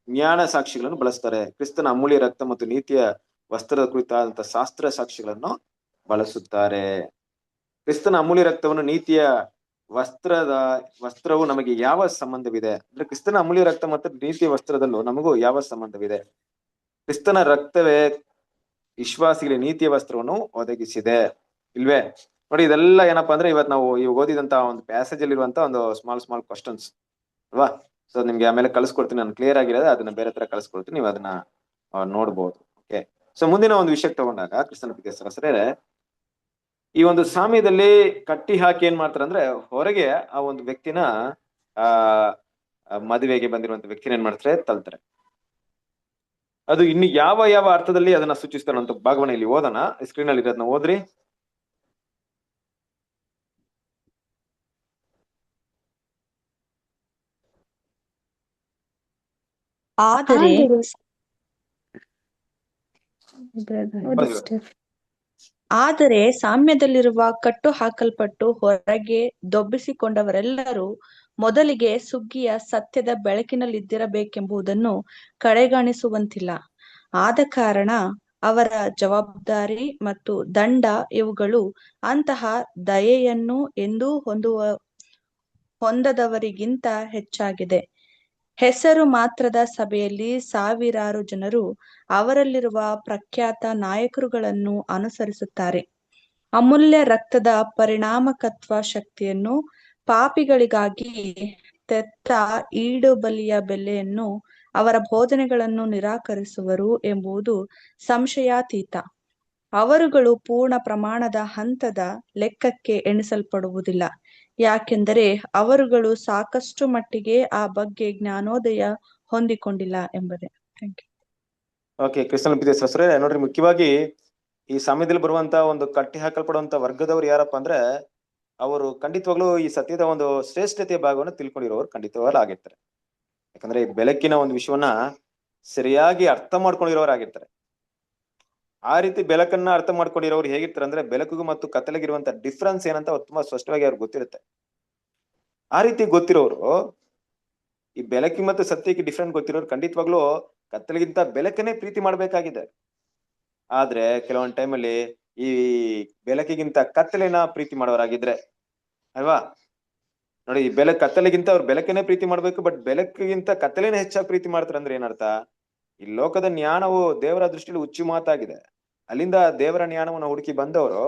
ಜ್ಞಾನ ಸಾಕ್ಷಿಗಳನ್ನು ಬಳಸ್ತಾರೆ. ಕ್ರಿಸ್ತನ ಅಮೂಲ್ಯ ರಕ್ತ ಮತ್ತು ನೀತಿಯ ವಸ್ತ್ರದ ಕುರಿತಾದಂತಹ ಶಾಸ್ತ್ರ ಸಾಕ್ಷಿಗಳನ್ನು ಬಳಸುತ್ತಾರೆ. ಕ್ರಿಸ್ತನ ಅಮೂಲ್ಯ ರಕ್ತವನ್ನು ನೀತಿಯ ವಸ್ತ್ರವು ನಮಗೆ ಯಾವ ಸಂಬಂಧವಿದೆ ಅಂದ್ರೆ, ಕ್ರಿಸ್ತನ ಅಮೂಲ್ಯ ರಕ್ತ ಮತ್ತು ನೀತಿಯ ವಸ್ತ್ರದಲ್ಲೂ ನಮಗೂ ಯಾವ ಸಂಬಂಧವಿದೆ? ಕ್ರಿಸ್ತನ ರಕ್ತವೇ ವಿಶ್ವಾಸಿಗಳಿಗೆ ನೀತಿಯ ವಸ್ತ್ರವನ್ನು ಒದಗಿಸಿದೆ, ಇಲ್ವೇ? ನೋಡಿ, ಇದೆಲ್ಲ ಏನಪ್ಪಾ ಅಂದ್ರೆ ಇವತ್ತು ನಾವು ಓದಿದಂತ ಒಂದು ಪ್ಯಾಸೇಜ್ ಅಲ್ಲಿ ಇರುವಂತ ಒಂದು ಸ್ಮಾಲ್ ಕ್ವಶನ್ಸ್ ಅಲ್ವಾ? ಸೊ ನಿಮ್ಗೆ ಆಮೇಲೆ ಕಳಿಸ್ಕೊಡ್ತೀನಿ, ನಾನು ಕ್ಲಿಯರ್ ಆಗಿರೋದು ಅದನ್ನ ಬೇರೆ ತರ ಕಳಿಸ್ಕೊಡ್ತೀನಿ, ನೀವು ಅದನ್ನ ನೋಡ್ಬೋದು. ಓಕೆ, ಸೊ ಮುಂದಿನ ಒಂದು ವಿಷಯಕ್ಕೆ ತಗೊಂಡಾಗ ಕ್ರಿಸ್ತನ ಪ್ರೀತಿಯ ಸಹೋದರರೇ, ಈ ಒಂದು ಸಾಮ್ಯದಲ್ಲಿ ಕಟ್ಟಿ ಹಾಕಿ ಏನ್ ಮಾಡ್ತಾರೆ ಅಂದ್ರೆ, ಹೊರಗೆ ಆ ಒಂದು ವ್ಯಕ್ತಿನ ಮದುವೆಗೆ ಬಂದಿರುವಂತ ವ್ಯಕ್ತಿನ ಏನ್ ಮಾಡ್ತಾರೆ, ತಳ್ತಾರೆ. ಅದು ಇನ್ನು ಯಾವ ಯಾವ ಅರ್ಥದಲ್ಲಿ ಅದನ್ನ ಸೂಚಿಸ್ತಾರೆ ಅಂತ ಭಾಗವನ್ನ ಇಲ್ಲಿ ಓದೋಣ. ಸ್ಕ್ರೀನ್ ಅಲ್ಲಿ ಇರೋದನ್ನ ಓದ್ರಿ. ಆದರೆ ಸಾಮ್ಯದಲ್ಲಿರುವ ಕಟ್ಟು ಹಾಕಲ್ಪಟ್ಟು ಹೊರಗೆ ದೊಬ್ಬಿಸಿಕೊಂಡವರೆಲ್ಲರೂ ಮೊದಲಿಗೆ ಸುಗ್ಗಿಯ ಸತ್ಯದ ಬೆಳಕಿನಲ್ಲಿದ್ದಿರಬೇಕೆಂಬುದನ್ನು ಕಡೆಗಣಿಸುವಂತಿಲ್ಲ. ಆದ ಕಾರಣ ಅವರ ಜವಾಬ್ದಾರಿ ಮತ್ತು ದಂಡ ಇವುಗಳು ಅಂತಹ ದಯೆಯನ್ನು ಎಂದೂ ಹೊಂದದವರಿಗಿಂತ ಹೆಚ್ಚಾಗಿದೆ. ಹೆಸರು ಮಾತ್ರದ ಸಭೆಯಲ್ಲಿ ಸಾವಿರಾರು ಜನರು ಅವರಲ್ಲಿರುವ ಪ್ರಖ್ಯಾತ ನಾಯಕರುಗಳನ್ನು ಅನುಸರಿಸುತ್ತಾರೆ. ಅಮೂಲ್ಯ ರಕ್ತದ ಪರಿಣಾಮಕತ್ವ ಶಕ್ತಿಯನ್ನು ಪಾಪಿಗಳಿಗಾಗಿ ತೆತ್ತ ಈಡುಬಲಿಯ ಬೆಲೆಯನ್ನು ಅವರ ಬೋಧನೆಗಳನ್ನು ನಿರಾಕರಿಸುವರು ಎಂಬುದು ಸಂಶಯಾತೀತ. ಅವರುಗಳು ಪೂರ್ಣ ಪ್ರಮಾಣದ ಹಂತದ ಲೆಕ್ಕಕ್ಕೆ ಎಣಿಸಲ್ಪಡುವುದಿಲ್ಲ, ಯಾಕೆಂದರೆ ಅವರುಗಳು ಸಾಕಷ್ಟು ಮಟ್ಟಿಗೆ ಆ ಬಗ್ಗೆ ಜ್ಞಾನೋದಯ ಹೊಂದಿಕೊಂಡಿಲ್ಲ ಎಂಬುದೇ. ಓಕೆ, ಕ್ರಿಸ್ತನ ಪ್ರೀತಿಯ ಸಹೋದರರೇ, ನೋಡ್ರಿ, ಮುಖ್ಯವಾಗಿ ಈ ಸಾಮ್ಯದಲ್ಲಿ ಬರುವಂತ ಒಂದು ಕಟ್ಟಿ ಹಾಕಲ್ಪಡುವಂತ ವರ್ಗದವರು ಯಾರಪ್ಪ ಅಂದ್ರೆ, ಅವರು ಖಂಡಿತವಾಗ್ಲೂ ಈ ಸತ್ಯದ ಒಂದು ಶ್ರೇಷ್ಠತೆಯ ಭಾಗವನ್ನು ತಿಳ್ಕೊಂಡಿರೋರು ಖಂಡಿತವಾಗ್ಲೂ ಆಗಿರ್ತಾರೆ. ಯಾಕಂದ್ರೆ ಈ ಬೆಳಕಿನ ಒಂದು ವಿಷಯವನ್ನ ಸರಿಯಾಗಿ ಅರ್ಥ ಮಾಡ್ಕೊಂಡಿರೋರಾಗಿರ್ತಾರೆ. ಆ ರೀತಿ ಬೆಳಕನ್ನ ಅರ್ಥ ಮಾಡ್ಕೊಂಡಿರೋರು ಹೇಗಿರ್ತಾರೆ ಅಂದ್ರೆ, ಬೆಳಕಿಗೂ ಮತ್ತು ಕತ್ತಲೆಗಿರುವಂತ ಡಿಫ್ರೆನ್ಸ್ ಏನಂತ ತುಂಬಾ ಸ್ಪಷ್ಟವಾಗಿ ಅವ್ರಿಗೆ ಗೊತ್ತಿರುತ್ತೆ. ಆ ರೀತಿ ಗೊತ್ತಿರೋರು, ಈ ಬೆಳಕಿಗೆ ಮತ್ತು ಸತ್ಯಕ್ಕೆ ಡಿಫ್ರೆಂಟ್ ಗೊತ್ತಿರೋರು ಖಂಡಿತವಾಗ್ಲೂ ಕತ್ತಲೆಗಿಂತ ಬೆಳಕನ್ನೇ ಪ್ರೀತಿ ಮಾಡ್ಬೇಕಾಗಿದೆ. ಆದ್ರೆ ಕೆಲವೊಂದು ಟೈಮಲ್ಲಿ ಈ ಬೆಳಕಿಗಿಂತ ಕತ್ತಲೆನ ಪ್ರೀತಿ ಮಾಡೋರಾಗಿದ್ರೆ ಅಲ್ವಾ? ನೋಡಿ, ಈ ಕತ್ತಲೆಗಿಂತ ಅವ್ರು ಬೆಳಕನ್ನೇ ಪ್ರೀತಿ ಮಾಡ್ಬೇಕು, ಬಟ್ ಬೆಳಕಿಗಿಂತ ಕತ್ತಲೆನೇ ಹೆಚ್ಚಾಗಿ ಪ್ರೀತಿ ಮಾಡ್ತಾರೆ ಅಂದ್ರೆ ಏನರ್ಥ? ಈ ಲೋಕದ ಜ್ಞಾನವು ದೇವರ ದೃಷ್ಟಿಯಲ್ಲಿ ಹುಚ್ಚು ಮಾತಾಗಿದೆ. ಅಲ್ಲಿಂದ ದೇವರ ಜ್ಞಾನವನ್ನ ಹುಡುಕಿ ಬಂದವರು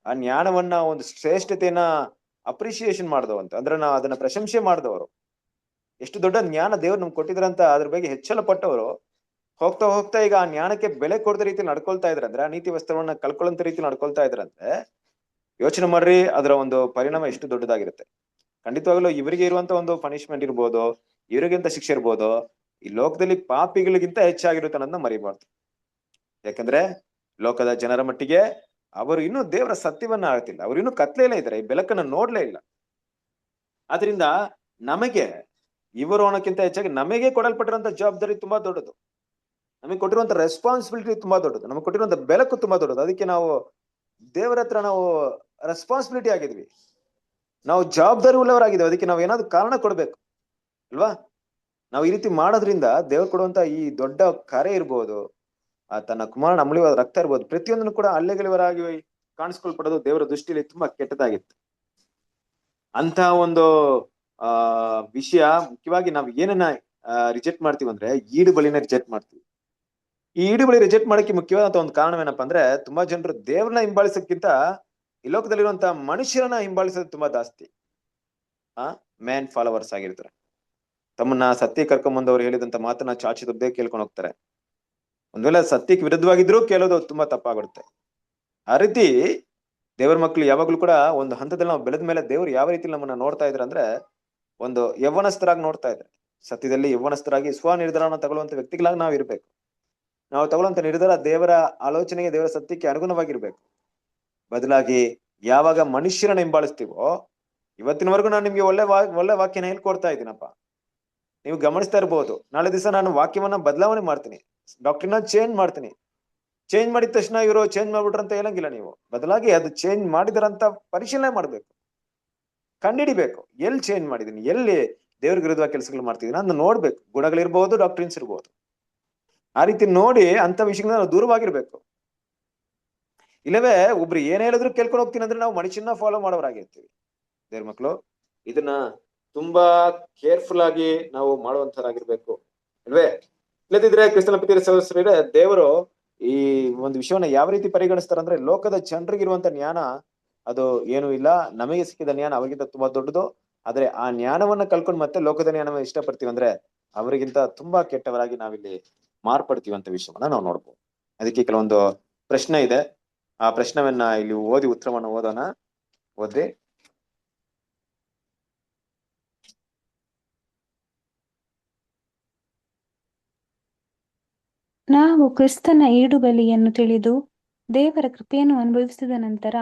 ಆ ಜ್ಞಾನವನ್ನ ಒಂದು ಶ್ರೇಷ್ಠತೆಯನ್ನ ಅಪ್ರಿಸಿಯೇಷನ್ ಮಾಡಿದವಂತ, ಅಂದ್ರೆ ನಾವು ಅದನ್ನ ಪ್ರಶಂಸೆ ಮಾಡಿದವರು. ಎಷ್ಟು ದೊಡ್ಡ ಜ್ಞಾನ ದೇವ್ರು ನಮ್ಗೆ ಕೊಟ್ಟಿದ್ರಂತ ಅದ್ರ ಬಗ್ಗೆ ಹೆಚ್ಚಳ ಪಟ್ಟವರು ಹೋಗ್ತಾ ಹೋಗ್ತಾ ಈಗ ಆ ಜ್ಞಾನಕ್ಕೆ ಬೆಲೆ ಕೊಡದ ರೀತಿ ನಡ್ಕೊಳ್ತಾ ಇದ್ರಂದ್ರೆ, ಆ ನೀತಿ ವಸ್ತ್ರವನ್ನ ಕಳ್ಕೊಳ್ಳೋಂತ ರೀತಿ ನಡ್ಕೊಳ್ತಾ ಇದ್ರಂದ್ರೆ ಯೋಚನೆ ಮಾಡ್ರಿ, ಅದರ ಒಂದು ಪರಿಣಾಮ ಎಷ್ಟು ದೊಡ್ಡದಾಗಿರುತ್ತೆ. ಖಂಡಿತವಾಗ್ಲೂ ಇವರಿಗೆ ಇರುವಂತ ಒಂದು ಪನಿಷ್ಮೆಂಟ್ ಇರ್ಬೋದು, ಇವರಿಗಿಂತ ಶಿಕ್ಷೆ ಇರ್ಬೋದು, ಈ ಲೋಕದಲ್ಲಿ ಪಾಪಿಗಳಿಗಿಂತ ಹೆಚ್ಚಾಗಿರುತ್ತೆ ಅನ್ನೋದನ್ನ ಮರಿಬಾರ್ದು. ಯಾಕಂದ್ರೆ ಲೋಕದ ಜನರ ಮಟ್ಟಿಗೆ ಅವರು ಇನ್ನೂ ದೇವರ ಸತ್ಯವನ್ನ ಆಳ್ತಿಲ್ಲ, ಅವ್ರು ಇನ್ನೂ ಕತ್ಲೆಯಲ್ಲೇ ಇದ್ದಾರೆ, ಈ ಬೆಳಕನ್ನ ನೋಡ್ಲೇ ಇಲ್ಲ. ಆದ್ರಿಂದ ನಮಗೆ ಇವರು ಅನ್ನೋಕ್ಕಿಂತ ಹೆಚ್ಚಾಗಿ ನಮಗೆ ಕೊಡಲ್ಪಟ್ಟಿರುವಂತ ಜವಾಬ್ದಾರಿ ತುಂಬಾ ದೊಡ್ಡದು, ನಮಗೆ ಕೊಟ್ಟಿರುವಂತ ರೆಸ್ಪಾನ್ಸಿಬಿಲಿಟಿ ತುಂಬಾ ದೊಡ್ಡದು, ನಮಗೆ ಕೊಟ್ಟಿರುವಂತ ಬೆಳಕು ತುಂಬಾ ದೊಡ್ಡದು. ಅದಕ್ಕೆ ನಾವು ದೇವರ ಹತ್ರ ನಾವು ರೆಸ್ಪಾನ್ಸಿಬಿಲಿಟಿ ಆಗಿದ್ವಿ, ನಾವು ಜವಾಬ್ದಾರಿ ಉಳ್ಳವರಾಗಿದ್ದೇವೆ. ಅದಕ್ಕೆ ನಾವು ಏನಾದ್ರು ಕಾರಣ ಕೊಡ್ಬೇಕು ಅಲ್ವಾ? ನಾವು ಈ ರೀತಿ ಮಾಡೋದ್ರಿಂದ ದೇವ್ರು ಕೊಡುವಂತ ಈ ದೊಡ್ಡ ಕರೆ ಇರ್ಬೋದು, ತನ್ನ ಕುಮಾರನ ಅಮೂಲ್ಯವಾದ ರಕ್ತ ಇರ್ಬೋದು, ಪ್ರತಿಯೊಂದನ್ನು ಕೂಡ ಹಲ್ಲೆಗಳಿವರಾಗಿ ಕಾಣಿಸ್ಕೊಳ್ಪಡೋದು ದೇವರ ದೃಷ್ಟಿಯಲ್ಲಿ ತುಂಬಾ ಕೆಟ್ಟದಾಗಿತ್ತು. ಅಂತ ಒಂದು ವಿಷಯ ಮುಖ್ಯವಾಗಿ ನಾವು ಏನನ್ನ ರಿಜೆಕ್ಟ್ ಮಾಡ್ತೀವಿ ಅಂದ್ರೆ, ಈಡು ಬಲಿನ ರಿಜೆಕ್ಟ್ ಮಾಡ್ತೀವಿ. ಈ ಈಡು ಬಲಿ ರಿಜೆಕ್ಟ್ ಮಾಡಕ್ಕೆ ಮುಖ್ಯವಾದಂತ ಒಂದು ಕಾರಣವೇನಪ್ಪ ಅಂದ್ರೆ, ತುಂಬಾ ಜನರು ದೇವ್ರನ್ನ ಹಿಂಬಾಲಿಸೋಕ್ಕಿಂತ ಈ ಲೋಕದಲ್ಲಿರುವಂತ ಮನುಷ್ಯರನ್ನ ಹಿಂಬಾಲಿಸೋದು ತುಂಬಾ ಜಾಸ್ತಿ. ಮ್ಯಾನ್ ಫಾಲೋವರ್ಸ್ ಆಗಿರ್ತಾರೆ. ತಮ್ಮನ್ನ ಸತ್ಯ ಕರ್ಕೊಂಬಂದವ್ರು ಹೇಳಿದಂತ ಮಾತನ್ನ ಚಾಚಿ ತಪ್ಪದೆ ಕೇಳ್ಕೊಂಡು ಹೋಗ್ತಾರೆ. ಒಂದ್ ವೇಳೆ ಸತ್ಯಕ್ಕೆ ವಿರುದ್ಧವಾಗಿದ್ರು ಕೇಳೋದು ತುಂಬಾ ತಪ್ಪಾಗುತ್ತೆ. ಆ ರೀತಿ ದೇವರ ಮಕ್ಕಳು ಯಾವಾಗ್ಲೂ ಕೂಡ ಒಂದು ಹಂತದಲ್ಲಿ ನಾವು ಬೆಳೆದ ಮೇಲೆ ದೇವ್ರು ಯಾವ ರೀತಿ ನಮ್ಮನ್ನ ನೋಡ್ತಾ ಇದ್ರ ಅಂದ್ರೆ, ಒಂದು ಯೌವನಸ್ಥರಾಗಿ ನೋಡ್ತಾ ಇದ್ದಾರೆ. ಸತ್ಯದಲ್ಲಿ ಯೌವನಸ್ಥರಾಗಿ ಸ್ವ ನಿರ್ಧಾರನ ತಗೊಳ್ಳುವಂತ ವ್ಯಕ್ತಿಗಳಾಗಿ ನಾವು ಇರ್ಬೇಕು. ನಾವು ತಗೊಳ್ಳುವಂತ ನಿರ್ಧಾರ ದೇವರ ಆಲೋಚನೆಗೆ, ದೇವರ ಸತ್ಯಕ್ಕೆ ಅನುಗುಣವಾಗಿರ್ಬೇಕು. ಬದಲಾಗಿ ಯಾವಾಗ ಮನುಷ್ಯರನ್ನ ಹಿಂಬಾಲಿಸ್ತೀವೋ, ಇವತ್ತಿನವರೆಗೂ ನಾನು ನಿಮ್ಗೆ ಒಳ್ಳೆ ವಾಕ್ಯನ ಹೇಳ್ಕೊಡ್ತಾ ಇದ್ದೀನಪ್ಪ, ನೀವು ಗಮನಿಸ್ತಾ ಇರ್ಬೋದು. ನಾಳೆ ದಿವಸ ನಾನು ವಾಕ್ಯವನ್ನ ಬದಲಾವಣೆ ಮಾಡ್ತೀನಿ, ಡಾಕ್ಟ್ರಿನ ಚೇಂಜ್ ಮಾಡ್ತೀನಿ. ಚೇಂಜ್ ಮಾಡಿದ ತಕ್ಷಣ ಇವರು ಚೇಂಜ್ ಮಾಡ್ಬಿಟ್ರಂತ ಹೇಳಂಗಿಲ್ಲ ನೀವು. ಬದಲಾಗಿ ಅದು ಚೇಂಜ್ ಮಾಡಿದಾರಂತ ಪರಿಶೀಲನೆ ಮಾಡ್ಬೇಕು, ಕಂಡಿಡಿಬೇಕು. ಎಲ್ಲಿ ಚೇಂಜ್ ಮಾಡಿದೀನಿ, ಎಲ್ಲಿ ದೇವ್ರಿಗೆ ವಿರುದ್ಧವಾಗಿ ಕೆಲಸಗಳು ಮಾಡ್ತಿದೀನಿ ಅದನ್ನ ನೋಡ್ಬೇಕು. ಗುಣಗಳಿರ್ಬಹುದು, ಡಾಕ್ಟ್ರಿನ್ಸ್ ಇರ್ಬೋದು. ಆ ರೀತಿ ನೋಡಿ ಅಂತ ವಿಷಯಗಳನ್ನ ನಾವು ದೂರವಾಗಿರ್ಬೇಕು. ಇಲ್ಲವೇ ಒಬ್ರು ಏನ್ ಹೇಳಿದ್ರು ಕೇಳ್ಕೊಂಡು ಹೋಗ್ತೀನಿ ಅಂದ್ರೆ ನಾವು ಮನುಷ್ಯನ ಫಾಲೋ ಮಾಡೋರಾಗಿರ್ತೀವಿ. ದೇವ್ರ ಮಕ್ಕಳು ಇದನ್ನ ತುಂಬಾ ಕೇರ್ಫುಲ್ ಆಗಿ ನಾವು ಮಾಡುವಂತರಾಗಿರ್ಬೇಕು ಅಲ್ವೇ? ಇಲ್ಲದಿದ್ರೆ ಕ್ರಿಸ್ತನ ಪ್ರೀತಿಯ ಸಹೋದರರೇ, ದೇವರು ಈ ಒಂದು ವಿಷಯವನ್ನ ಯಾವ ರೀತಿ ಪರಿಗಣಿಸ್ತಾರಂದ್ರೆ, ಲೋಕದ ಜನರಿಗಿರುವಂತ ಜ್ಞಾನ ಅದು ಏನು ಇಲ್ಲ, ನಮಗೆ ಸಿಕ್ಕಿದ ಜ್ಞಾನ ಅವರಿಗಿಂತ ತುಂಬಾ ದೊಡ್ಡದು. ಆದ್ರೆ ಆ ಜ್ಞಾನವನ್ನ ಕಲ್ಕೊಂಡು ಮತ್ತೆ ಲೋಕದ ಜ್ಞಾನವನ್ನ ಇಷ್ಟಪಡ್ತೀವಿ ಅಂದ್ರೆ ಅವರಿಗಿಂತ ತುಂಬಾ ಕೆಟ್ಟವರಾಗಿ ನಾವಿಲ್ಲಿ ಮಾರ್ಪಡ್ತೀವಿ ಅಂತ ವಿಷಯವನ್ನ ನಾವು ನೋಡ್ಬೋದು. ಅದಕ್ಕೆ ಕೆಲವೊಂದು ಪ್ರಶ್ನೆ ಇದೆ, ಆ ಪ್ರಶ್ನವನ್ನ ಇಲ್ಲಿ ಓದಿ ಉತ್ತರವನ್ನ ಓದೋಣ. ಓದ್ರಿ. ನಾವು ಕ್ರಿಸ್ತನ ಈಡುಬಲಿಯನ್ನು ತಿಳಿದು ದೇವರ ಕೃಪೆಯನ್ನು ಅನುಭವಿಸಿದ ನಂತರ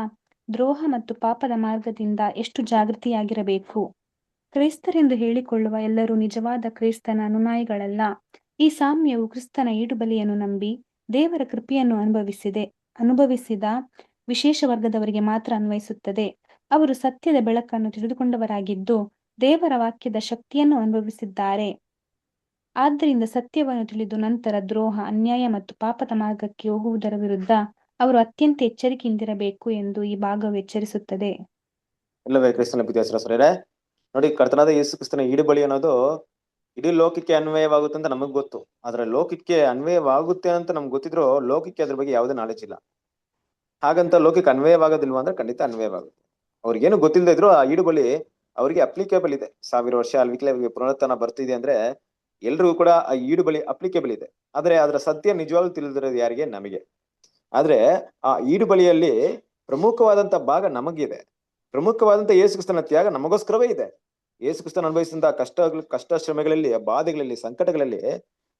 ದ್ರೋಹ ಮತ್ತು ಪಾಪದ ಮಾರ್ಗದಿಂದ ಎಷ್ಟು ಜಾಗೃತಿಯಾಗಿರಬೇಕು. ಕ್ರೈಸ್ತರೆಂದು ಹೇಳಿಕೊಳ್ಳುವ ಎಲ್ಲರೂ ನಿಜವಾದ ಕ್ರಿಸ್ತನ ಅನುಯಾಯಿಗಳಲ್ಲ. ಈ ಸಾಮ್ಯವು ಕ್ರಿಸ್ತನ ಈಡುಬಲಿಯನ್ನು ನಂಬಿ ದೇವರ ಕೃಪೆಯನ್ನು ಅನುಭವಿಸಿದ ವಿಶೇಷ ವರ್ಗದವರಿಗೆ ಮಾತ್ರ ಅನ್ವಯಿಸುತ್ತದೆ. ಅವರು ಸತ್ಯದ ಬೆಳಕನ್ನು ತಿಳಿದುಕೊಂಡವರಾಗಿದ್ದು ದೇವರ ವಾಕ್ಯದ ಶಕ್ತಿಯನ್ನು ಅನುಭವಿಸಿದ್ದಾರೆ. ಆದ್ದರಿಂದ ಸತ್ಯವನ್ನು ತಿಳಿದು ನಂತರ ದ್ರೋಹ, ಅನ್ಯಾಯ ಮತ್ತು ಪಾಪದ ಮಾರ್ಗಕ್ಕೆ ಹೋಗುವುದರ ವಿರುದ್ಧ ಅವರು ಅತ್ಯಂತ ಎಚ್ಚರಿಕೆಯಿಂದಿರಬೇಕು ಎಂದು ಈ ಭಾಗವು ಎಚ್ಚರಿಸುತ್ತದೆ. ಇಲ್ಲವೇ ಕ್ರಿಸ್ತನ ಪ್ರೀತಿಯ ನೋಡಿ, ಕರ್ತನಾದ ಯೇಸು ಕ್ರಿಸ್ತನ ಈಡುಬಲಿ ಅನ್ನೋದು ಇಡೀ ಲೋಕಕ್ಕೆ ಅನ್ವಯವಾಗುತ್ತೆ ಅಂತ ನಮಗ್ ಗೊತ್ತು. ಆದ್ರೆ ಲೋಕಕ್ಕೆ ಅನ್ವಯವಾಗುತ್ತೆ ಅಂತ ನಮ್ಗೆ ಗೊತ್ತಿದ್ರು ಲೋಕಕ್ಕೆ ಅದ್ರ ಬಗ್ಗೆ ಯಾವುದೇ ನಾಲೆಜ್ ಇಲ್ಲ. ಹಾಗಂತ ಲೋಕಕ್ಕೆ ಅನ್ವಯವಾಗೋದಿಲ್ವಾ ಅಂದ್ರೆ ಖಂಡಿತ ಅನ್ವಯವಾಗುತ್ತೆ. ಅವ್ರಿಗೇನು ಗೊತ್ತಿಲ್ಲದೆ ಇದ್ರು ಆ ಈಡುಬಲಿ ಅವರಿಗೆ ಅಪ್ಲಿಕೇಬಲ್ ಇದೆ. 1000 ವರ್ಷ ಅಲ್ವಿಕ್ಲೆ ಪುನರುತ್ಥಾನ ಬರ್ತಿದೆ ಅಂದ್ರೆ ಎಲ್ರಿಗೂ ಕೂಡ ಆ ಈಡುಬಲಿ ಅಪ್ಲಿಕೇಬಲ್ ಇದೆ. ಆದ್ರೆ ಅದರ ಸತ್ಯ ನಿಜವಾಗ್ಲೂ ತಿಳಿದಿರೋದು ಯಾರಿಗೆ? ನಮಗೆ. ಆದ್ರೆ ಆ ಈಡುಬಲಿಯಲ್ಲಿ ಪ್ರಮುಖವಾದಂತ ಭಾಗ ನಮಗಿದೆ. ಪ್ರಮುಖವಾದಂತ ಯೇಸು ಕ್ರಿಸ್ತನ ತ್ಯಾಗ ನಮಗೋಸ್ಕರವೇ ಇದೆ. ಯೇಸು ಕ್ರಿಸ್ತನ ಅನುಭವಿಸಿದಂತಹ ಕಷ್ಟ ಶ್ರಮೆಗಳಲ್ಲಿ, ಬಾಧೆಗಳಲ್ಲಿ, ಸಂಕಟಗಳಲ್ಲಿ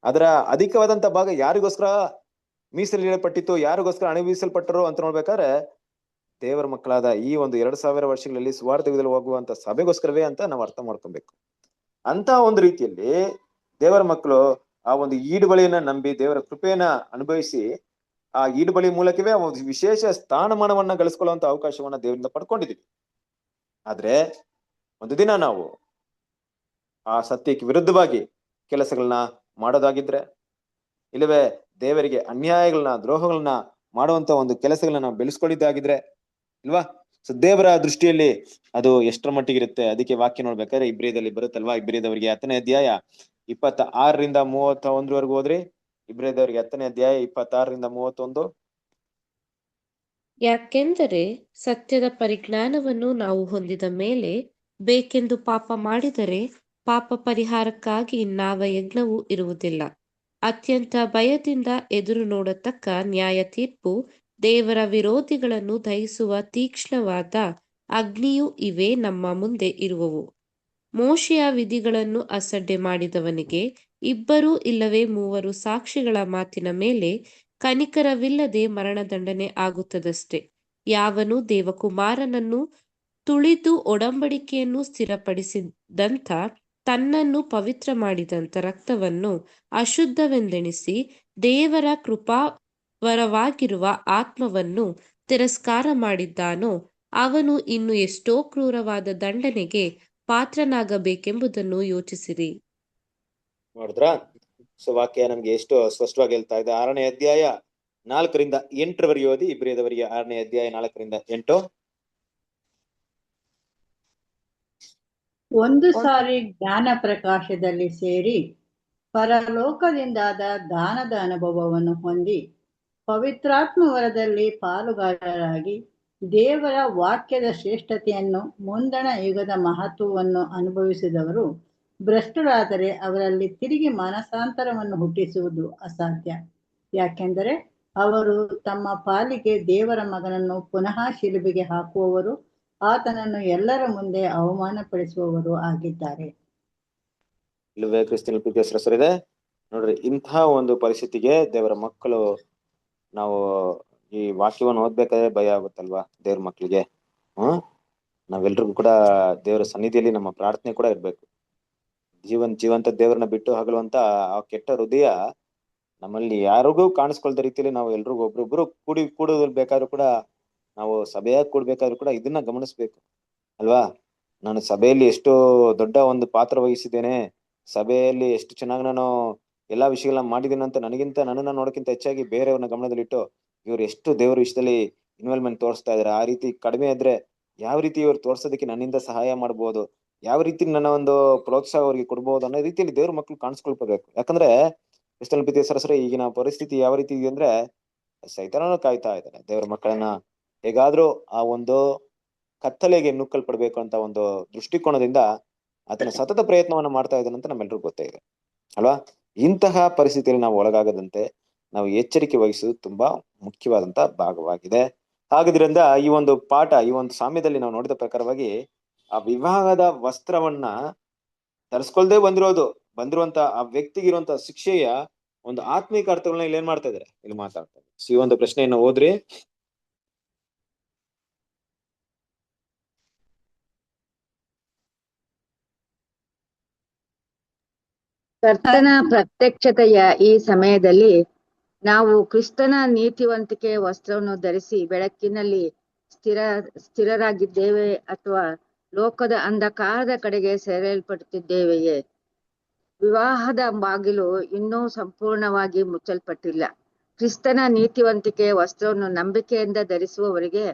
ಅದರ ಅಧಿಕವಾದಂತ ಭಾಗ ಯಾರಿಗೋಸ್ಕರ ಮೀಸಲಿಡಲ್ಪಟ್ಟಿತ್ತು, ಯಾರಿಗೋಸ್ಕರ ಅನುಭವಿಸಲ್ಪಟ್ಟರು ಅಂತ ನೋಡ್ಬೇಕಾದ್ರೆ ದೇವರ ಮಕ್ಕಳಾದ ಈ ಒಂದು 2000 ವರ್ಷಗಳಲ್ಲಿ ಸುವಾರ್ಥ ಯುಗದಲ್ಲಿ ಹೋಗುವಂತ ಸಭೆಗೋಸ್ಕರವೇ ಅಂತ ನಾವು ಅರ್ಥ ಮಾಡ್ಕೊಬೇಕು. ಅಂತ ಒಂದು ರೀತಿಯಲ್ಲಿ ದೇವರ ಮಕ್ಕಳು ಆ ಒಂದು ಈಡುಬಲಿಯನ್ನ ನಂಬಿ ದೇವರ ಕೃಪೆಯನ್ನ ಅನುಭವಿಸಿ ಆ ಈಡುಬಲಿ ಮೂಲಕವೇ ಒಂದು ವಿಶೇಷ ಸ್ಥಾನಮಾನವನ್ನ ಗಳಿಸ್ಕೊಳ್ಳುವಂತ ಅವಕಾಶವನ್ನ ದೇವರಿಂದ ಪಡ್ಕೊಂಡಿದೀವಿ. ಆದ್ರೆ ಒಂದು ದಿನ ನಾವು ಆ ಸತ್ಯಕ್ಕೆ ವಿರುದ್ಧವಾಗಿ ಕೆಲಸಗಳನ್ನ ಮಾಡೋದಾಗಿದ್ರೆ, ಇಲ್ಲವೇ ದೇವರಿಗೆ ಅನ್ಯಾಯಗಳನ್ನ, ದ್ರೋಹಗಳನ್ನ ಮಾಡುವಂತ ಒಂದು ಕೆಲಸಗಳನ್ನ ನಾವು ಬೆಳೆಸ್ಕೊಂಡಿದ್ದಾಗಿದ್ರೆ ಇಲ್ವಾ, ಸೊ ದೇವರ ದೃಷ್ಟಿಯಲ್ಲಿ ಅದು ಎಷ್ಟರ ಮಟ್ಟಿಗಿರುತ್ತೆ. ಅದಕ್ಕೆ ವಾಕ್ಯ ನೋಡ್ಬೇಕಾದ್ರೆ ಇಬ್ರಿಯದಲ್ಲಿ ಬರುತ್ತಲ್ವಾ, ಇಬ್ರಿಯದವರಿಗೆ 10ನೇ ಅಧ್ಯಾಯ 26ರಿಂದ 31ವರೆಗೂ ಹೋದ್ರಿ. ಇಬ್ರಿಯದವರಿಗೆ 10ನೇ ಅಧ್ಯಾಯ 26ರಿಂದ 31. ಯಾಕೆಂದರೆ ಸತ್ಯದ ಪರಿಜ್ಞಾನವನ್ನು ನಾವು ಹೊಂದಿದ ಮೇಲೆ ಬೇಕೆಂದು ಪಾಪ ಮಾಡಿದರೆ ಪಾಪ ಪರಿಹಾರಕ್ಕಾಗಿ ಯಜ್ಞವೂ ಇರುವುದಿಲ್ಲ. ಅತ್ಯಂತ ಭಯದಿಂದ ಎದುರು ನೋಡತಕ್ಕ ನ್ಯಾಯ ತೀರ್ಪು, ದೇವರ ವಿರೋಧಿಗಳನ್ನು ದಹಿಸುವ ತೀಕ್ಷ್ಣವಾದ ಅಗ್ನಿಯೂ ಇವೇ ನಮ್ಮ ಮುಂದೆ ಇರುವವು. ಮೋಶೆಯ ವಿಧಿಗಳನ್ನು ಅಸಡ್ಡೆ ಮಾಡಿದವನಿಗೆ 2 ಇಲ್ಲವೇ 3 ಸಾಕ್ಷಿಗಳ ಮಾತಿನ ಮೇಲೆ ಕನಿಕರವಿಲ್ಲದೆ ಮರಣದಂಡನೆ ಆಗುತ್ತದಷ್ಟೆ. ಯಾವನು ದೇವಕುಮಾರನನ್ನು ತುಳಿದು ಒಡಂಬಡಿಕೆಯನ್ನು ಸ್ಥಿರಪಡಿಸಿದಂಥ, ತನ್ನನ್ನು ಪವಿತ್ರ ಮಾಡಿದಂಥ ರಕ್ತವನ್ನು ಅಶುದ್ಧವೆಂದೆಣಿಸಿ ದೇವರ ಕೃಪಾವರವಾಗಿರುವ ಆತ್ಮವನ್ನು ತಿರಸ್ಕಾರ ಮಾಡಿದ್ದಾನೋ, ಅವನು ಇನ್ನು ಎಷ್ಟೋ ಕ್ರೂರವಾದ ದಂಡನೆಗೆ ಪಾತ್ರನಾಗಬೇಕೆಂಬುದನ್ನು ಯೋಚಿಸಿರಿ. ನೋಡಿದ್ರಾ? ಸೊ ವಾಕ್ಯ ನಮ್ಗೆ ಎಷ್ಟು ಸ್ಪಷ್ಟವಾಗಿ ಹೇಳ್ತಾ ಇದೆ. 6ನೇ ಅಧ್ಯಾಯ 4ರಿಂದ 8ರವರೆಗೆ ಓದಿ. ಇಬ್ರಿಯದವರಿಗೆ 6ನೇ ಅಧ್ಯಾಯ 4ರಿಂದ 8. ಒಂದು ಸಾರಿ ಜ್ಞಾನ ಪ್ರಕಾಶದಲ್ಲಿ ಸೇರಿ ಪರಲೋಕದಿಂದಾದ ದಾನದ ಅನುಭವವನ್ನು ಹೊಂದಿ ಪವಿತ್ರಾತ್ಮ ವರದಲ್ಲಿ ಪಾಲುಗಾರರಾಗಿ ದೇವರ ವಾಕ್ಯದ ಶ್ರೇಷ್ಠತೆಯನ್ನು, ಮುಂದಣ ಯುಗದ ಮಹತ್ವವನ್ನು ಅನುಭವಿಸಿದವರು ಭ್ರಷ್ಟರಾದರೆ ಅವರಲ್ಲಿ ತಿರುಗಿ ಮಾನಸಾಂತರವನ್ನು ಹುಟ್ಟಿಸುವುದು ಅಸಾಧ್ಯ. ಯಾಕೆಂದರೆ ಅವರು ತಮ್ಮ ಪಾಲಿಗೆ ದೇವರ ಮಗನನ್ನು ಪುನಃ ಶಿಲುಬೆಗೆ ಹಾಕುವವರು, ಆತನನ್ನು ಎಲ್ಲರ ಮುಂದೆ ಅವಮಾನಪಡಿಸುವವರು ಆಗಿದ್ದಾರೆ. ಇಲ್ಲವೇ ಕ್ರಿಸ್ತನ ಪ್ರೀತಿಯ ಹೆಸರಿದೆ ನೋಡ್ರಿ. ಇಂತಹ ಒಂದು ಪರಿಸ್ಥಿತಿಗೆ ದೇವರ ಮಕ್ಕಳು ನಾವು ಈ ವಾಕ್ಯವನ್ನು ಓದ್ಬೇಕಾದ್ರೆ ಭಯ ಆಗುತ್ತಲ್ವಾ ದೇವ್ರ ಮಕ್ಕಳಿಗೆ. ನಾವೆಲ್ರಿಗೂ ಕೂಡ ದೇವರ ಸನ್ನಿಧಿಯಲ್ಲಿ ನಮ್ಮ ಪ್ರಾರ್ಥನೆ ಕೂಡ ಇರ್ಬೇಕು. ಜೀವಂತ ದೇವರನ್ನ ಬಿಟ್ಟು ಹಗಲುವಂತ ಆ ಕೆಟ್ಟ ಹೃದಯ ನಮ್ಮಲ್ಲಿ ಯಾರಿಗೂ ಕಾಣಿಸ್ಕೊಳ್ದ ರೀತಿಯಲ್ಲಿ ನಾವು ಎಲ್ರಿಗೂ ಒಬ್ರೊಬ್ರು ಕೂಡೋದ್ಬೇಕಾದ್ರೂ ಕೂಡ, ನಾವು ಸಭೆಯಾಗಿ ಕೂಡ್ಬೇಕಾದ್ರೂ ಕೂಡ ಇದನ್ನ ಗಮನಿಸ್ಬೇಕು ಅಲ್ವಾ. ನಾನು ಸಭೆಯಲ್ಲಿ ಎಷ್ಟು ದೊಡ್ಡ ಒಂದು ಪಾತ್ರ ವಹಿಸಿದ್ದೇನೆ, ಸಭೆಯಲ್ಲಿ ಎಷ್ಟು ಚೆನ್ನಾಗಿ ನಾನು ಎಲ್ಲಾ ವಿಷಯಗಳನ್ನ ಮಾಡಿದ್ದೀನಿ ಅಂತ ನನ್ನನ್ನ ನೋಡೋಕ್ಕಿಂತ ಹೆಚ್ಚಾಗಿ ಬೇರೆಯವ್ರನ್ನ ಗಮನದಲ್ಲಿಟ್ಟು ಇವ್ರು ಎಷ್ಟು ದೇವ್ರ ವಿಷಯದಲ್ಲಿ ಇನ್ವಾಲ್ವ್ಮೆಂಟ್ ತೋರಿಸ್ತಾ ಇದಾರೆ, ಆ ರೀತಿ ಕಡಿಮೆ ಇದ್ರೆ ಯಾವ ರೀತಿ ಇವ್ರು ತೋರ್ಸೋದಕ್ಕೆ ನನ್ನಿಂದ ಸಹಾಯ ಮಾಡ್ಬೋದು, ಯಾವ ರೀತಿ ನನ್ನ ಒಂದು ಪ್ರೋತ್ಸಾಹ ಅವ್ರಿಗೆ ಕೊಡ್ಬೋದು ಅನ್ನೋ ರೀತಿಯಲ್ಲಿ ದೇವ್ರ ಮಕ್ಳು ಕಾಣಿಸ್ಕೊಳ್ಬೇಕು. ಯಾಕಂದ್ರೆ ಕ್ರಿಸ್ತನ ಪ್ರೀತಿಯ ಸರಸರ ಈಗಿನ ಪರಿಸ್ಥಿತಿ ಯಾವ ರೀತಿ ಇದೆ ಅಂದ್ರೆ ಸೈತಾನನು ಕಾಯ್ತಾ ಇದ್ದಾನೆ ದೇವ್ರ ಮಕ್ಕಳನ್ನ ಹೇಗಾದ್ರೂ ಆ ಒಂದು ಕತ್ತಲೆಗೆ ನುಕ್ಕಲ್ಪಡ್ಬೇಕು ಅಂತ ಒಂದು ದೃಷ್ಟಿಕೋನದಿಂದ ಆತನ ಸತತ ಪ್ರಯತ್ನವನ್ನ ಮಾಡ್ತಾ ಇದ್ದಾನೆ ಅಂತ ನಮ್ಮೆಲ್ರಿಗೂ ಗೊತ್ತೇ ಇದೆ ಅಲ್ವಾ. ಇಂತಹ ಪರಿಸ್ಥಿತಿಯಲ್ಲಿ ನಾವು ಒಳಗಾಗದಂತೆ ನಾವು ಎಚ್ಚರಿಕೆ ವಹಿಸುವುದು ತುಂಬಾ ಮುಖ್ಯವಾದಂತ ಭಾಗವಾಗಿದೆ. ಹಾಗಾದ್ರಿಂದ ಈ ಒಂದು ಪಾಠ, ಈ ಒಂದು ಸಾಮ್ಯದಲ್ಲಿ ನಾವು ನೋಡಿದ ಪ್ರಕಾರವಾಗಿ ಆ ವಿವಾಹದ ವಸ್ತ್ರವನ್ನ ಧರಿಸ್ಕೊಳ್ದೆ ಬಂದಿರುವಂತ ಆ ವ್ಯಕ್ತಿಗಿರುವಂತ ಶಿಕ್ಷೆಯ ಒಂದು ಆತ್ಮೀಕ ಅರ್ಥಗಳನ್ನ ಇಲ್ಲಿ ಏನ್ ಮಾಡ್ತಾ ಇದಾರೆ, ಇಲ್ಲಿ ಮಾತಾಡ್ತಾ ಇದ್ದಾರೆ. ಈ ಒಂದು ಪ್ರಶ್ನೆಯನ್ನ ಓದ್ರಿ. ಕರ್ತನ ಪ್ರತ್ಯಕ್ಷತೆಯ ಈ ಸಮಯದಲ್ಲಿ ನಾವು ಕ್ರಿಸ್ತನ ನೀತಿವಂತಿಕೆ ವಸ್ತ್ರವನ್ನು ಧರಿಸಿ ಬೆಳಕಿನಲ್ಲಿ ಸ್ಥಿರರಾಗಿದ್ದೇವೆ ಅಥವಾ ಲೋಕದ ಅಂಧಕಾರದ ಕಡೆಗೆ ಸೆಳೆಯಲ್ಪಡುತ್ತಿದ್ದೇವೆಯೇ? ವಿವಾಹದ ಬಾಗಿಲು ಇನ್ನೂ ಸಂಪೂರ್ಣವಾಗಿ ಮುಚ್ಚಲ್ಪಟ್ಟಿಲ್ಲ. ಕ್ರಿಸ್ತನ ನೀತಿವಂತಿಕೆ ವಸ್ತ್ರವನ್ನು ನಂಬಿಕೆಯಿಂದ ಧರಿಸುವವರಿಗೆ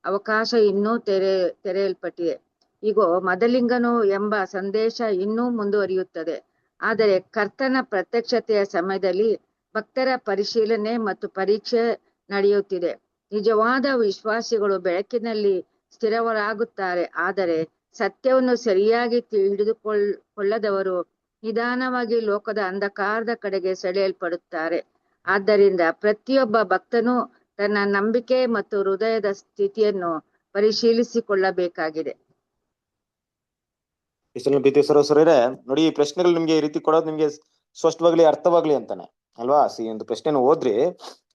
ಅವಕಾಶ ಇನ್ನೂ ತೆರೆಯಲ್ಪಟ್ಟಿದೆ. ಈಗ ಮದಲಿಂಗನು ಎಂಬ ಸಂದೇಶ ಇನ್ನೂ ಮುಂದುವರಿಯುತ್ತದೆ. ಆದರೆ ಕರ್ತನ ಪ್ರತ್ಯಕ್ಷತೆಯ ಸಮಯದಲ್ಲಿ ಭಕ್ತರ ಪರಿಶೀಲನೆ ಮತ್ತು ಪರೀಕ್ಷೆ ನಡೆಯುತ್ತಿದೆ. ನಿಜವಾದ ವಿಶ್ವಾಸಿಗಳು ಬೆಳಕಿನಲ್ಲಿ ಸ್ಥಿರವರಾಗುತ್ತಾರೆ, ಆದರೆ ಸತ್ಯವನ್ನು ಸರಿಯಾಗಿ ಹಿಡಿದುಕೊಳ್ಳದವರು ನಿಧಾನವಾಗಿ ಲೋಕದ ಅಂಧಕಾರದ ಕಡೆಗೆ ಸೆಳೆಯಲ್ಪಡುತ್ತಾರೆ. ಆದ್ದರಿಂದ ಪ್ರತಿಯೊಬ್ಬ ಭಕ್ತನು ತನ್ನ ನಂಬಿಕೆ ಮತ್ತು ಹೃದಯದ ಸ್ಥಿತಿಯನ್ನು ಪರಿಶೀಲಿಸಿಕೊಳ್ಳಬೇಕಾಗಿದೆ. ಪ್ರೀತಿ ಸರೋಸರೇ, ನೋಡಿ ಈ ಪ್ರಶ್ನೆಗಳು ನಿಮ್ಗೆ ಈ ರೀತಿ ಕೊಡೋದು ನಿಮ್ಗೆ ಸ್ಪಷ್ಟವಾಗ್ಲಿ ಅರ್ಥವಾಗ್ಲಿ ಅಂತಾನೆ ಅಲ್ವಾ. ಒಂದು ಪ್ರಶ್ನೆನ ಓದ್ರಿ,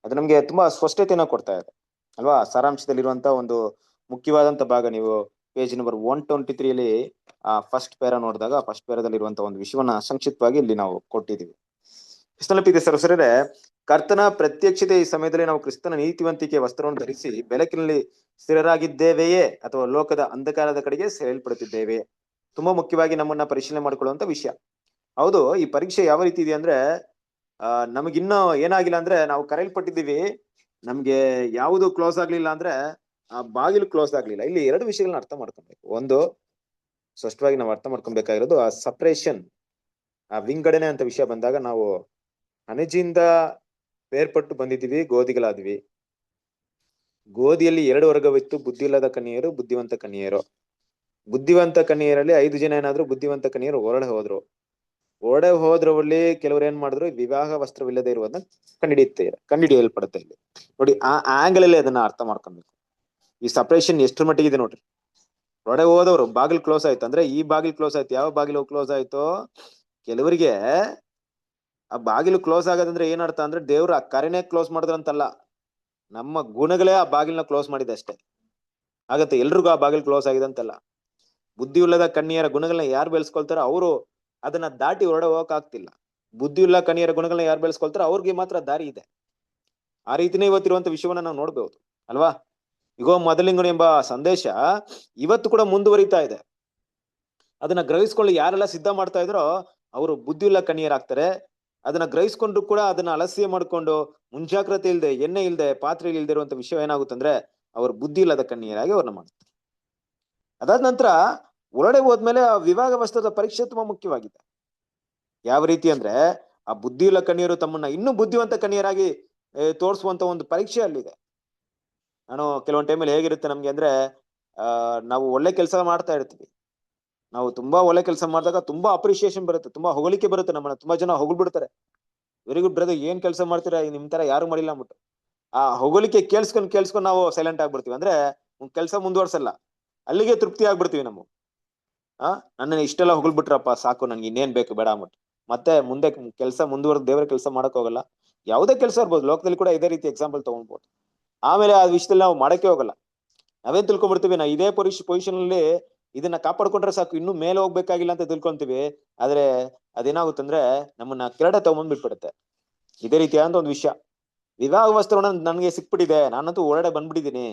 ಅದು ನಮ್ಗೆ ತುಂಬಾ ಸ್ಪಷ್ಟತೆಯನ್ನ ಕೊಡ್ತಾ ಇದೆ ಅಲ್ವಾ. ಸಾರಾಂಶದಲ್ಲಿರುವಂತ ಒಂದು ಮುಖ್ಯವಾದಂತ ಭಾಗ ನೀವು ಪೇಜ್ ನಂಬರ್ 123 ಫಸ್ಟ್ ಪೇರಾ ನೋಡಿದಾಗ ಫಸ್ಟ್ ಪೇರಾದಲ್ಲಿ ಇರುವಂತ ಒಂದು ವಿಷಯವನ್ನ ಸಂಕ್ಷಿಪ್ತವಾಗಿ ಇಲ್ಲಿ ನಾವು ಕೊಟ್ಟಿದ್ದೀವಿ. ಕ್ರಿಸ್ತನ ಪ್ರೀತಿ ಸರೋಸರೇ, ಕರ್ತನ ಪ್ರತ್ಯಕ್ಷತೆ ಈ ಸಮಯದಲ್ಲಿ ನಾವು ಕ್ರಿಸ್ತನ ನೀತಿವಂತಿಕೆ ವಸ್ತ್ರವನ್ನು ಧರಿಸಿ ಬೆಳಕಿನಲ್ಲಿ ಸ್ಥಿರರಾಗಿದ್ದೇವೆಯೇ ಅಥವಾ ಲೋಕದ ಅಂಧಕಾರದ ಕಡೆಗೆ ಸೆಳೆಯಲ್ಪಡುತ್ತಿದ್ದೇವೆ? ತುಂಬಾ ಮುಖ್ಯವಾಗಿ ನಮ್ಮನ್ನ ಪರಿಶೀಲನೆ ಮಾಡ್ಕೊಳ್ಳುವಂತ ವಿಷಯ. ಹೌದು, ಈ ಪರೀಕ್ಷೆ ಯಾವ ರೀತಿ ಇದೆ ಅಂದ್ರೆ ನಮಗಿನ್ನೂ ಏನಾಗಿಲ್ಲ ಅಂದ್ರೆ ನಾವು ಕರೆಯಲ್ಪಟ್ಟಿದ್ದೀವಿ, ನಮ್ಗೆ ಯಾವುದು ಕ್ಲೋಸ್ ಆಗ್ಲಿಲ್ಲ ಅಂದ್ರೆ ಆ ಬಾಗಿಲು ಕ್ಲೋಸ್ ಆಗ್ಲಿಲ್ಲ. ಇಲ್ಲಿ ಎರಡು ವಿಷಯಗಳನ್ನ ಅರ್ಥ ಮಾಡ್ಕೊಬೇಕು. ಒಂದು ಸ್ಪಷ್ಟವಾಗಿ ನಾವು ಅರ್ಥ ಮಾಡ್ಕೊಬೇಕಾಗಿರೋದು ಆ ಸಪರೇಷನ್, ಆ ವಿಂಗಡಣೆ ಅಂತ ವಿಷಯ ಬಂದಾಗ ನಾವು ಅಣಜಿಯಿಂದ ಬೇರ್ಪಟ್ಟು ಬಂದಿದ್ದೀವಿ, ಗೋಧಿಗಳಾದ್ವಿ. ಗೋಧಿಯಲ್ಲಿ 2 ವರ್ಗವಿತ್ತು, ಬುದ್ಧಿ ಇಲ್ಲದ ಕನ್ಯೆಯರು, ಬುದ್ಧಿವಂತ ಕನ್ಯೆಯರು. ಬುದ್ಧಿವಂತ ಕನ್ಯೆಯರಲ್ಲಿ 5 ಜನ ಏನಾದ್ರು ಬುದ್ಧಿವಂತ ಕನ್ಯೆಯರು ಹೊರಡೆ ಹೋದ್ರಲ್ಲಿ ಕೆಲವರು ಏನ್ ಮಾಡಿದ್ರು, ವಿವಾಹ ವಸ್ತ್ರವಿಲ್ಲದೆ ಇರುವುದನ್ನ ಕಂಡಿಡಿಯಲ್ಪಡುತ್ತೆ. ಇಲ್ಲಿ ನೋಡಿ, ಆ ಆಂಗಲ್ ಅಲ್ಲಿ ಅದನ್ನ ಅರ್ಥ ಮಾಡ್ಕೊಬೇಕು. ಈ ಸಪರೇಷನ್ ಎಷ್ಟ್ರ ಮಟ್ಟಿಗೆ ಇದೆ ನೋಡ್ರಿ. ಹೊರಡೆ ಹೋದವರು ಬಾಗಿಲು ಕ್ಲೋಸ್ ಆಯ್ತು ಅಂದ್ರೆ ಈ ಬಾಗಿಲು ಕ್ಲೋಸ್ ಆಯ್ತು. ಯಾವ ಬಾಗಿಲು ಕ್ಲೋಸ್ ಆಯ್ತು? ಕೆಲವರಿಗೆ ಆ ಬಾಗಿಲು ಕ್ಲೋಸ್ ಆಗೋದಂದ್ರೆ ಏನರ್ಥ ಅಂದ್ರೆ ದೇವ್ರು ಆ ಕರೆನೇ ಕ್ಲೋಸ್ ಮಾಡಿದ್ರಂತಲ್ಲ, ನಮ್ಮ ಗುಣಗಳೇ ಆ ಬಾಗಿಲನ್ನ ಕ್ಲೋಸ್ ಮಾಡಿದೆ ಅಷ್ಟೇ. ಆಗತ್ತೆ ಎಲ್ರಿಗೂ ಆ ಬಾಗಿಲು ಕ್ಲೋಸ್ ಆಗಿದೆ ಅಂತಲ್ಲ. ಬುದ್ಧಿ ಇಲ್ಲದ ಕನ್ಯೆಯರ ಗುಣಗಳನ್ನ ಯಾರು ಬೆಳೆಸ್ಕೊಳ್ತಾರೋ ಅವರು ಅದನ್ನ ದಾಟಿ ಹೊರಡೆ ಹೋಗಕ್ ಆಗ್ತಿಲ್ಲ. ಬುದ್ಧಿ ಇಲ್ಲ ಕನ್ಯೆಯರ ಗುಣಗಳನ್ನ ಯಾರು ಬೆಳೆಸ್ಕೊಳ್ತಾರೋ ಅವ್ರಿಗೆ ಮಾತ್ರ ದಾರಿ ಇದೆ. ಆ ರೀತಿನೇ ಇವತ್ತಿರುವಂತ ವಿಷಯವನ್ನ ನಾವು ನೋಡ್ಬಹುದು ಅಲ್ವಾ. ಈಗ ಮದಲಿಂಗನು ಎಂಬ ಸಂದೇಶ ಇವತ್ತು ಕೂಡ ಮುಂದುವರಿತಾ ಇದೆ. ಅದನ್ನ ಗ್ರಹಿಸ್ಕೊಳ್ಳಿ ಯಾರೆಲ್ಲ ಸಿದ್ಧ ಮಾಡ್ತಾ ಇದ್ರೋ ಅವರು ಬುದ್ಧಿ ಇಲ್ಲ ಕನ್ಯೆಯರಾಗ್ತಾರೆ. ಅದನ್ನ ಗ್ರಹಿಸ್ಕೊಂಡ್ರು ಕೂಡ ಅದನ್ನ ಅಲಸ್ಯ ಮಾಡ್ಕೊಂಡು ಮುಂಜಾಗ್ರತೆ ಇಲ್ದೆ, ಎಣ್ಣೆ ಇಲ್ದೆ, ಪಾತ್ರೆ ಇಲ್ದೆ ಇರುವಂತ ವಿಷಯ ಏನಾಗುತ್ತಂದ್ರೆ ಅವ್ರ ಬುದ್ಧಿ ಇಲ್ಲದ ಕನ್ಯೆಯರಾಗಿ ಅವ್ರನ್ನ ಮಾಡ್ತಾರೆ. ಅದಾದ ನಂತರ ಹೊರಡೆ ಹೋದ್ಮೇಲೆ ಆ ವಿವಾಹ ವಸ್ತ್ರದ ಪರೀಕ್ಷೆ ತುಂಬಾ ಮುಖ್ಯವಾಗಿದೆ. ಯಾವ ರೀತಿ ಅಂದ್ರೆ ಆ ಬುದ್ಧಿ ಇಲ್ಲ ಕನ್ಯೆಯರು ತಮ್ಮನ್ನ ಇನ್ನೂ ಬುದ್ಧಿವಂತ ಕನ್ಯೆಯರಾಗಿ ತೋರಿಸುವಂತ ಒಂದು ಪರೀಕ್ಷೆ ಅಲ್ಲಿದೆ. ನಾನು ಕೆಲವೊಂದು ಟೈಮಲ್ಲಿ ಹೇಗಿರುತ್ತೆ ನಮ್ಗೆ ಅಂದ್ರೆ ನಾವು ಒಳ್ಳೆ ಕೆಲಸ ಮಾಡ್ತಾ ಇರ್ತೀವಿ. ನಾವು ತುಂಬಾ ಒಳ್ಳೆ ಕೆಲಸ ಮಾಡಿದಾಗ ತುಂಬಾ ಅಪ್ರಿಸಿಯೇಷನ್ ಬರುತ್ತೆ, ತುಂಬಾ ಹೊಗಳಿಕೆ ಬರುತ್ತೆ. ನಮ್ಮನ್ನ ತುಂಬಾ ಜನ ಹೊಗಳ್ಬಿಡ್ತಾರೆ, ವೆರಿ ಗುಡ್ ಬ್ರದರ್, ಏನ್ ಕೆಲಸ ಮಾಡ್ತೀರಾ, ನಿಮ್ ತರ ಯಾರು ಮಾಡಿಲ್ಲ ಅಂದ್ಬಿಟ್ಟು. ಆ ಹೊಗಳಿಕೆ ಕೇಳಿಸ್ಕೊಂಡು ನಾವು ಸೈಲೆಂಟ್ ಆಗ್ಬಿಡ್ತೀವಿ. ಅಂದ್ರೆ ಕೆಲಸ ಮುಂದುವರ್ಸಲ್ಲ, ಅಲ್ಲಿಗೆ ತೃಪ್ತಿ ಆಗ್ಬಿಡ್ತೀವಿ ನಾವು. ನನ್ನ ಇಷ್ಟೆಲ್ಲ ಹೊಗಳ್ಬಿಟ್ರಪ್ಪ ಸಾಕು, ನನ್ಗೆ ಇನ್ನೇನ್ ಬೇಕು ಬೇಡ ಅಂದ್ಬಿಟ್ಟು ಮತ್ತೆ ಮುಂದೆ ಕೆಲಸ ಮುಂದುವರೆದು ದೇವರ ಕೆಲಸ ಮಾಡಕ್ ಹೋಗಲ್ಲ. ಯಾವುದೇ ಕೆಲಸ ಇರ್ಬೋದು, ಲೋಕದಲ್ಲಿ ಕೂಡ ಇದೇ ರೀತಿ ಎಕ್ಸಾಂಪಲ್ ತಗೊಂಡ್ಬೋದು. ಆಮೇಲೆ ಆ ವಿಷಯದಲ್ಲಿ ನಾವು ಮಾಡಕ್ಕೆ ಹೋಗಲ್ಲ. ನಾವೇನ್ ತಿಳ್ಕೊಂಡ್ಬಿಡ್ತೀವಿ, ನಾ ಇದೇ ಪೊಸಿಷನ್ ಅಲ್ಲಿ ಇದನ್ನ ಕಾಪಾಡ್ಕೊಂಡ್ರೆ ಸಾಕು, ಇನ್ನೂ ಮೇಲೆ ಹೋಗ್ಬೇಕಾಗಿಲ್ಲ ಅಂತ ತಿಳ್ಕೊಂತೀವಿ. ಆದ್ರೆ ಅದೇನಾಗುತ್ತಂದ್ರೆ ನಮ್ಮನ್ನ ಕೆರಡೆ ತಗೊಂಡ್ ಬಿಟ್ಬಿಡುತ್ತೆ. ಇದೇ ರೀತಿಯಾದ ಒಂದು ವಿಷಯ. ವಿವಾಹ ವಸ್ತ್ರವನ್ನ ನನ್ಗೆ ಸಿಕ್ಬಿಟ್ಟಿದೆ, ನಾನಂತೂ ಹೊರಡೆ ಬಂದ್ಬಿಟ್ಟಿದೀನಿ,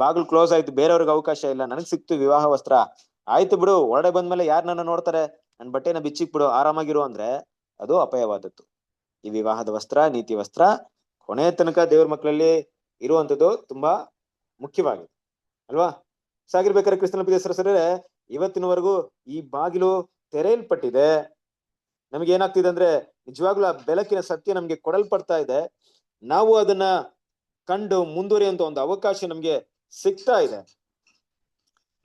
ಬಾಗಿಲು ಕ್ಲೋಸ್ ಆಯ್ತು, ಬೇರೆಯವ್ರಿಗೆ ಅವಕಾಶ ಇಲ್ಲ, ನನಗ್ ಸಿಕ್ತು ವಿವಾಹ ವಸ್ತ್ರ, ಆಯ್ತು ಬಿಡು, ಹೊರಡೆ ಬಂದ್ಮೇಲೆ ಯಾರು ನನ್ನ ನೋಡ್ತಾರೆ, ನನ್ನ ಬಟ್ಟೆನ ಬಿಚ್ಚಿಕ್ ಬಿಡು, ಆರಾಮಾಗಿರು ಅಂದ್ರೆ ಅದು ಅಪಾಯವಾದದ್ದು. ಈ ವಿವಾಹದ ವಸ್ತ್ರ, ನೀತಿ ವಸ್ತ್ರ ಕೊನೆಯ ತನಕ ದೇವ್ರ ಮಕ್ಕಳಲ್ಲಿ ಇರುವಂತದ್ದು ತುಂಬಾ ಮುಖ್ಯವಾಗಿದೆ ಅಲ್ವಾ. ಸಾಗಿರ್ಬೇಕಾದ್ರೆ ಕ್ರಿಸ್ತನ ಪ್ರಿಯ ಇವತ್ತಿನವರೆಗೂ ಈ ಬಾಗಿಲು ತೆರೆಯಲ್ಪಟ್ಟಿದೆ. ನಮ್ಗೆ ಏನಾಗ್ತಿದೆ ಅಂದ್ರೆ ನಿಜವಾಗ್ಲೂ ಆ ಬೆಳಕಿನ ಸತ್ಯ ನಮ್ಗೆ ಕೊಡಲ್ಪಡ್ತಾ ಇದೆ. ನಾವು ಅದನ್ನ ಕಂಡು ಮುಂದುವರಿಯುವಂತ ಒಂದು ಅವಕಾಶ ನಮ್ಗೆ ಸಿಗ್ತಾ ಇದೆ.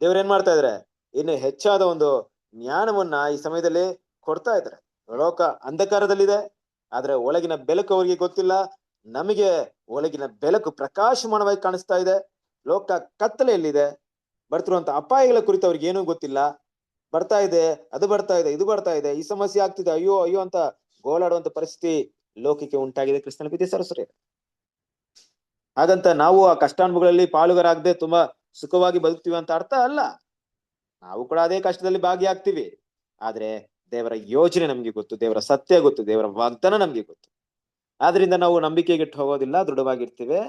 ದೇವ್ರ ಏನ್ ಮಾಡ್ತಾ ಇದಾರೆ, ಇನ್ನು ಹೆಚ್ಚಾದ ಒಂದು ಜ್ಞಾನವನ್ನ ಈ ಸಮಯದಲ್ಲಿ ಕೊಡ್ತಾ ಇದ್ದಾರೆ. ಲೋಕ ಅಂಧಕಾರದಲ್ಲಿದೆ, ಆದ್ರೆ ಒಳಗಿನ ಬೆಳಕು ಅವರಿಗೆ ಗೊತ್ತಿಲ್ಲ. ನಮಗೆ ಒಳಗಿನ ಬೆಳಕು ಪ್ರಕಾಶಮಾನವಾಗಿ ಕಾಣಿಸ್ತಾ ಇದೆ. ಲೋಕ ಕತ್ತಲೆಯಲ್ಲಿದೆ. ಬರ್ತಿರುವಂತ ಅಪಾಯಗಳ ಕುರಿತು ಅವ್ರಿಗೆ ಏನೂ ಗೊತ್ತಿಲ್ಲ. ಬರ್ತಾ ಇದೆ, ಅದು ಬರ್ತಾ ಇದೆ, ಇದು ಬರ್ತಾ ಇದೆ, ಈ ಸಮಸ್ಯೆ ಆಗ್ತಿದೆ, ಅಯ್ಯೋ ಅಯ್ಯೋ ಅಂತ ಗೋಳಾಡುವಂತ ಪರಿಸ್ಥಿತಿ ಲೋಕಕ್ಕೆ ಉಂಟಾಗಿದೆ. ಕ್ರಿಸ್ತನ ಪ್ರೀತಿ ಸರಸರೇ, ಹಾಗಂತ ನಾವು ಆ ಕಷ್ಟಾನುಭವಗಳಲ್ಲಿ ಪಾಲುಗಾರಾಗದೆ ತುಂಬಾ ಸುಖವಾಗಿ ಬದುಕ್ತೀವಿ ಅಂತ ಅರ್ಥ ಅಲ್ಲ. ನಾವು ಕೂಡ ಅದೇ ಕಷ್ಟದಲ್ಲಿ ಭಾಗಿಯಾಗ್ತೀವಿ. ಆದ್ರೆ ದೇವರ ಯೋಜನೆ ನಮ್ಗೆ ಗೊತ್ತು, ದೇವರ ಸತ್ಯ ಗೊತ್ತು, ದೇವರ ವಾಗ್ದಾನ ನಮ್ಗೆ ಗೊತ್ತು. ಆದ್ರಿಂದ ನಾವು ನಂಬಿಕೆಗೆಟ್ಟು ಹೋಗೋದಿಲ್ಲ, ದೃಢವಾಗಿರ್ತೀವಿ.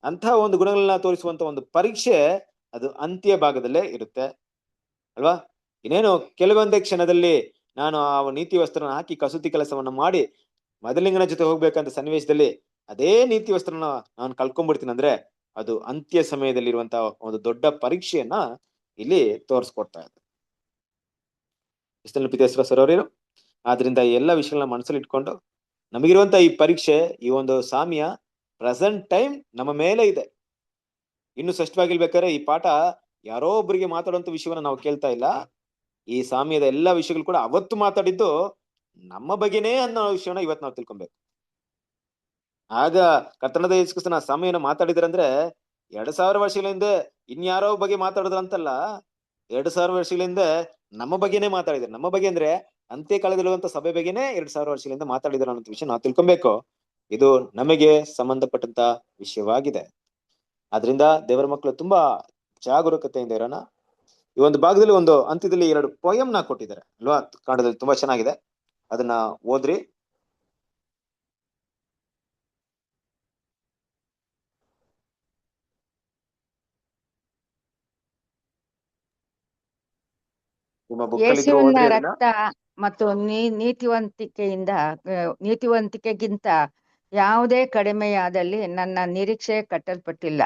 ಅಂತಹ ಒಂದು ಗುಣಗಳನ್ನ ತೋರಿಸುವಂತ ಒಂದು ಪರೀಕ್ಷೆ ಅದು ಅಂತ್ಯ ಭಾಗದಲ್ಲೇ ಇರುತ್ತೆ ಅಲ್ವಾ. ಇನ್ನೇನು ಕೆಲವೊಂದೇ ಕ್ಷಣದಲ್ಲಿ ನಾನು ಆ ನೀತಿ ವಸ್ತ್ರನ ಹಾಕಿ ಕಸೂತಿ ಕೆಲಸವನ್ನ ಮಾಡಿ ಮೊದಲಿಂಗನ ಜೊತೆ ಹೋಗ್ಬೇಕಂತ ಸನ್ನಿವೇಶದಲ್ಲಿ ಅದೇ ನೀತಿ ವಸ್ತ್ರನ ನಾನು ಕಳ್ಕೊಂಡ್ಬಿಡ್ತೀನಿ ಅಂದ್ರೆ ಅದು ಅಂತ್ಯ ಸಮಯದಲ್ಲಿ ಇರುವಂತಹ ಒಂದು ದೊಡ್ಡ ಪರೀಕ್ಷೆಯನ್ನ ಇಲ್ಲಿ ತೋರಿಸ್ಕೊಡ್ತಾ ಇದೆ. ಇಷ್ಟೆಲ್ಲ ಪಿತೇಶ್ವರ ಸರೋವರು. ಆದ್ರಿಂದ ಈ ಎಲ್ಲ ವಿಷಯಗಳನ್ನ ಮನಸ್ಸಲ್ಲಿ ಇಟ್ಕೊಂಡು ನಮಗಿರುವಂತ ಈ ಪರೀಕ್ಷೆ, ಈ ಒಂದು ಸಾಮ್ಯ ಪ್ರೆಸೆಂಟ್ ಟೈಮ್ ನಮ್ಮ ಮೇಲೆ ಇದೆ. ಇನ್ನು ಸ್ಪಷ್ಟವಾಗಿರ್ಬೇಕಾದ್ರೆ ಈ ಪಾಠ ಯಾರೋ ಒಬ್ಬರಿಗೆ ಮಾತಾಡುವಂತ ವಿಷಯವನ್ನ ನಾವು ಕೇಳ್ತಾ ಇಲ್ಲ. ಈ ಸಾಮ್ಯದ ಎಲ್ಲಾ ವಿಷಯಗಳು ಕೂಡ ಅವತ್ತು ಮಾತಾಡಿದ್ದು ನಮ್ಮ ಬಗ್ಗೆನೇ ಅನ್ನೋ ವಿಷಯನ ಇವತ್ತು ನಾವು ತಿಳ್ಕೊಬೇಕು. ಆಗ ಕರ್ತನಾದ ಯೇಸು ಕ್ರಿಸ್ತನ ಸಾಮ್ಯನ ಮಾತಾಡಿದ್ರಂದ್ರೆ 2000 ವರ್ಷಗಳ ಹಿಂದೆ ಇನ್ಯಾರೋ ಬಗ್ಗೆ ಮಾತಾಡಿದ್ರಂತಲ್ಲ, 2000 ವರ್ಷಗಳ ಹಿಂದೆ ನಮ್ಮ ಬಗ್ಗೆನೇ ಮಾತಾಡಿದ್ರು. ನಮ್ಮ ಬಗ್ಗೆ ಅಂದ್ರೆ ಅಂತ್ಯ ಕಾಲದಲ್ಲಿರುವಂತ ಸಭೆ ಬಗ್ಗೆನೇ 2000 ವರ್ಷಗಳಿಂದ ಮಾತಾಡಿದ್ರು ಅನ್ನೋ ವಿಷಯ ನಾವು ತಿಳ್ಕೊಬೇಕು. ಇದು ನಮಗೆ ಸಂಬಂಧಪಟ್ಟಂತ ವಿಷಯವಾಗಿದೆ. ಆದ್ರಿಂದ ದೇವರ ಮಕ್ಕಳು ತುಂಬಾ ಜಾಗರೂಕತೆಯಿಂದ ಇರೋಣ. ಈ ಒಂದು ಭಾಗದಲ್ಲಿ ಒಂದು ಅಂತ್ಯದಲ್ಲಿ 2 ಪೋಯಂನ ಕೊಟ್ಟಿದ್ದಾರೆ ಅಲ್ವಾ, ಕಾಂಡದಲ್ಲಿ ತುಂಬಾ ಚೆನ್ನಾಗಿದೆ, ಅದನ್ನ ಓದ್ರಿ. ನಿಮ್ಮ ಬುಕ್ಕಲ್ಲಿ ಇದ್ರು ಯೇಸುವಿನ ಓದ್ರಿ ಅದನ್ನ. ರಕ್ತ ಮತ್ತು ನೀತಿವಂತಿಕೆಗಿಂತ ಯಾವುದೇ ಕಡಿಮೆಯಾದಲ್ಲಿ ನನ್ನ ನಿರೀಕ್ಷೆ ಕಟ್ಟಲ್ಪಟ್ಟಿಲ್ಲ.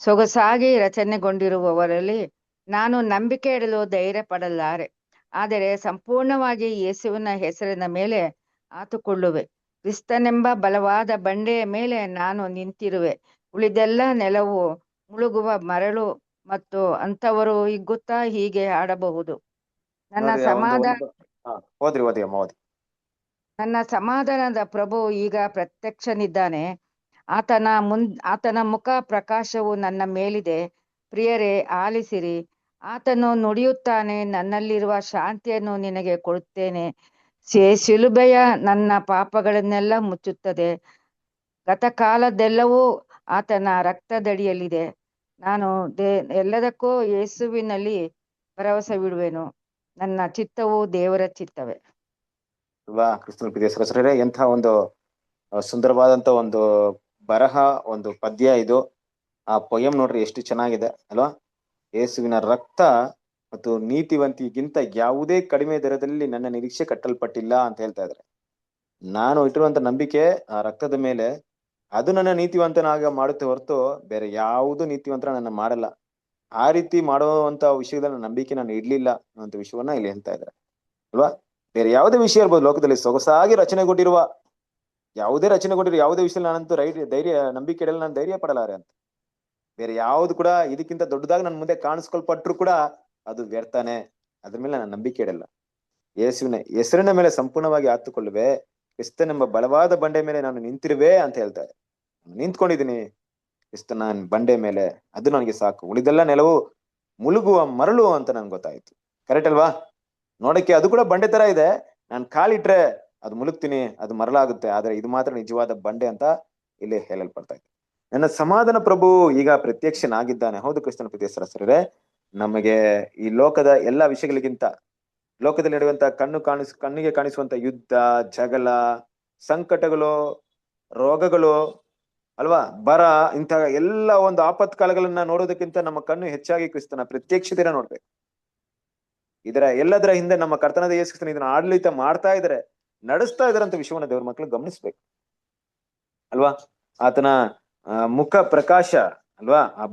ಸೊಗಸಾಗಿ ರಚನೆಗೊಂಡಿರುವವರಲ್ಲಿ ನಾನು ನಂಬಿಕೆ ಇಡಲು ಧೈರ್ಯ ಪಡಲಾರೆ. ಆದರೆ ಸಂಪೂರ್ಣವಾಗಿ ಯೇಸುವಿನ ಹೆಸರಿನ ಮೇಲೆ ಆತುಕೊಳ್ಳುವೆ. ಕ್ರಿಸ್ತನೆಂಬ ಬಲವಾದ ಬಂಡೆಯ ಮೇಲೆ ನಾನು ನಿಂತಿರುವೆ. ಉಳಿದೆಲ್ಲ ನೆಲವು ಮುಳುಗುವ ಮರಳು ಮತ್ತು ಅಂಥವರು ಹಿಗ್ಗುತ್ತಾ ಹೀಗೆ ಆಡಬಹುದು. ನನ್ನ ನೋಡ್ರಿ ನನ್ನ ಸಮಾಧಾನದ ಪ್ರಭು ಈಗ ಪ್ರತ್ಯಕ್ಷನಿದ್ದಾನೆ. ಆತನ ಮುಖ ಪ್ರಕಾಶವು ನನ್ನ ಮೇಲಿದೆ. ಪ್ರಿಯರೇ, ಆಲಿಸಿರಿ. ಆತನು ನುಡಿಯುತ್ತಾನೆ, ನನ್ನಲ್ಲಿರುವ ಶಾಂತಿಯನ್ನು ನಿನಗೆ ಕೊಡುತ್ತೇನೆ. ಶಿಲುಬೆಯ ನನ್ನ ಪಾಪಗಳನ್ನೆಲ್ಲ ಮುಚ್ಚುತ್ತದೆ. ಗತಕಾಲದೆಲ್ಲವೂ ಆತನ ರಕ್ತದಡಿಯಲ್ಲಿದೆ. ನಾನು ಎಲ್ಲದಕ್ಕೂ ಯೇಸುವಿನಲ್ಲಿ ಭರವಸವಿಡುವೆನು. ನನ್ನ ಚಿತ್ತವು ದೇವರ ಚಿತ್ತವೇ. ಅಲ್ವಾ. ಕ್ರಿಸ್ತನ ಪ್ರಿಯ ಎಂಥ ಒಂದು ಸುಂದರವಾದಂತ ಒಂದು ಬರಹ, ಒಂದು ಪದ್ಯ ಇದು. ಆ ಪೊಯಂ ನೋಡ್ರಿ ಎಷ್ಟು ಚೆನ್ನಾಗಿದೆ ಅಲ್ವಾ. ಯೇಸುವಿನ ರಕ್ತ ಮತ್ತು ನೀತಿವಂತಿಗಿಂತ ಯಾವುದೇ ಕಡಿಮೆ ದರದಲ್ಲಿ ನನ್ನ ನಿರೀಕ್ಷೆ ಕಟ್ಟಲ್ಪಟ್ಟಿಲ್ಲ ಅಂತ ಹೇಳ್ತಾ ಇದ್ದಾರೆ. ನಾನು ಇಟ್ಟಿರುವಂತ ನಂಬಿಕೆ ಆ ರಕ್ತದ ಮೇಲೆ, ಅದು ನನ್ನ ನೀತಿವಂತನಾಗ ಮಾಡುತ್ತೆ ಹೊರತು ಬೇರೆ ಯಾವುದು ನೀತಿವಂತರ ನನ್ನ ಮಾಡಲ್ಲ. ಆ ರೀತಿ ಮಾಡುವಂತ ವಿಷಯದಲ್ಲಿ ನಂಬಿಕೆ ನಾನು ಇಡ್ಲಿಲ್ಲ ಅನ್ನೋ ವಿಷಯವನ್ನ ಇಲ್ಲಿ ಹೇಳ್ತಾ ಇದ್ದಾರೆ ಅಲ್ವಾ. ಬೇರೆ ಯಾವುದೇ ವಿಷಯ ಇರ್ಬೋದು ಲೋಕದಲ್ಲಿ ಸೊಗಸಾಗಿ ರಚನೆಗೊಂಡಿರುವ ಯಾವುದೇ ವಿಷಯ ನಾನಂತೂ ನಂಬಿಕೆ ಇಡಲ್ಲ, ನಾನು ಧೈರ್ಯ ಪಡಲಾರೆ ಅಂತ. ಬೇರೆ ಯಾವ್ದು ಕೂಡ ಇದಕ್ಕಿಂತ ದೊಡ್ಡದಾಗಿ ನನ್ನ ಮುಂದೆ ಕಾಣಿಸ್ಕೊಳ್ಪಟ್ರು ಕೂಡ ಅದು ವ್ಯರ್ಥನೆ. ಅದ್ರ ಮೇಲೆ ನಾನು ನಂಬಿಕೆ ಇಡಲ್ಲ. ಯೇಸುವಿನ ಹೆಸರಿನ ಮೇಲೆ ಸಂಪೂರ್ಣವಾಗಿ ಆತುಕೊಳ್ಳುವೆ. ಕ್ರಿಸ್ತನೆಂಬ ಬಲವಾದ ಬಂಡೆ ಮೇಲೆ ನಾನು ನಿಂತಿರುವೆ ಅಂತ ಹೇಳ್ತಾರೆ. ನಿಂತ್ಕೊಂಡಿದ್ದೀನಿ ಕ್ರಿಸ್ತನ ಬಂಡೆ ಮೇಲೆ, ಅದು ನನಗೆ ಸಾಕು. ಉಳಿದೆಲ್ಲ ನೆಲವು ಮುಳುಗುವ ಮರಳು ಅಂತ ನನ್ಗೆ ಗೊತ್ತಾಯ್ತು. ಕರೆಕ್ಟ್ ಅಲ್ವಾ. ನೋಡಕ್ಕೆ ಅದು ಕೂಡ ಬಂಡೆ ತರ ಇದೆ, ನಾನು ಕಾಲಿಟ್ರೆ ಅದು ಮುಳುಗ್ತೀನಿ, ಅದು ಮರಳಾಗುತ್ತೆ. ಆದ್ರೆ ಇದು ಮಾತ್ರ ನಿಜವಾದ ಬಂಡೆ ಅಂತ ಇಲ್ಲಿ ಹೇಳಲ್ಪಡ್ತಾ ಇದೆ. ನನ್ನ ಸಮಾಧಾನ ಪ್ರಭು ಈಗ ಪ್ರತ್ಯಕ್ಷನಾಗಿದ್ದಾನೆ. ಹೌದು ಕ್ರಿಸ್ತನ ಪ್ರೀತಿಯ ಸಹೋದರರೇ, ನಮಗೆ ಈ ಲೋಕದ ಎಲ್ಲಾ ವಿಷಯಗಳಿಗಿಂತ ಲೋಕದಲ್ಲಿ ನಡೆಯುವಂತ ಕಣ್ಣಿಗೆ ಕಾಣಿಸುವಂತ ಯುದ್ಧ, ಜಗಳ, ಸಂಕಟಗಳು, ರೋಗಗಳು ಅಲ್ವಾ, ಬರ, ಇಂತಹ ಎಲ್ಲ ಒಂದು ಆಪತ್ಕಾಲಗಳನ್ನ ನೋಡೋದಕ್ಕಿಂತ ನಮ್ಮ ಕಣ್ಣು ಹೆಚ್ಚಾಗಿ ಕ್ರಿಸ್ತನ ಪ್ರತ್ಯಕ್ಷತೆನ ನೋಡ್ಬೇಕು. ಇದರ ಎಲ್ಲದರ ಹಿಂದೆ ನಮ್ಮ ಕರ್ತನಾದ ಯೇಸು ಕ್ರಿಸ್ತನು ಇದನ್ನ ಆಡಳಿತ ಮಾಡ್ತಾ ಇದ್ದಾರೆ, ನಡೆಸ್ತಾ ಇದಾರೆ ಅಂತ ವಿಷಯವನ್ನ ದೇವ್ರ ಮಕ್ಕಳು ಗಮನಿಸ್ಬೇಕು ಅಲ್ವಾ. ಆತನ ಮುಖ ಪ್ರಕಾಶ ಅಲ್ವಾ, ಆ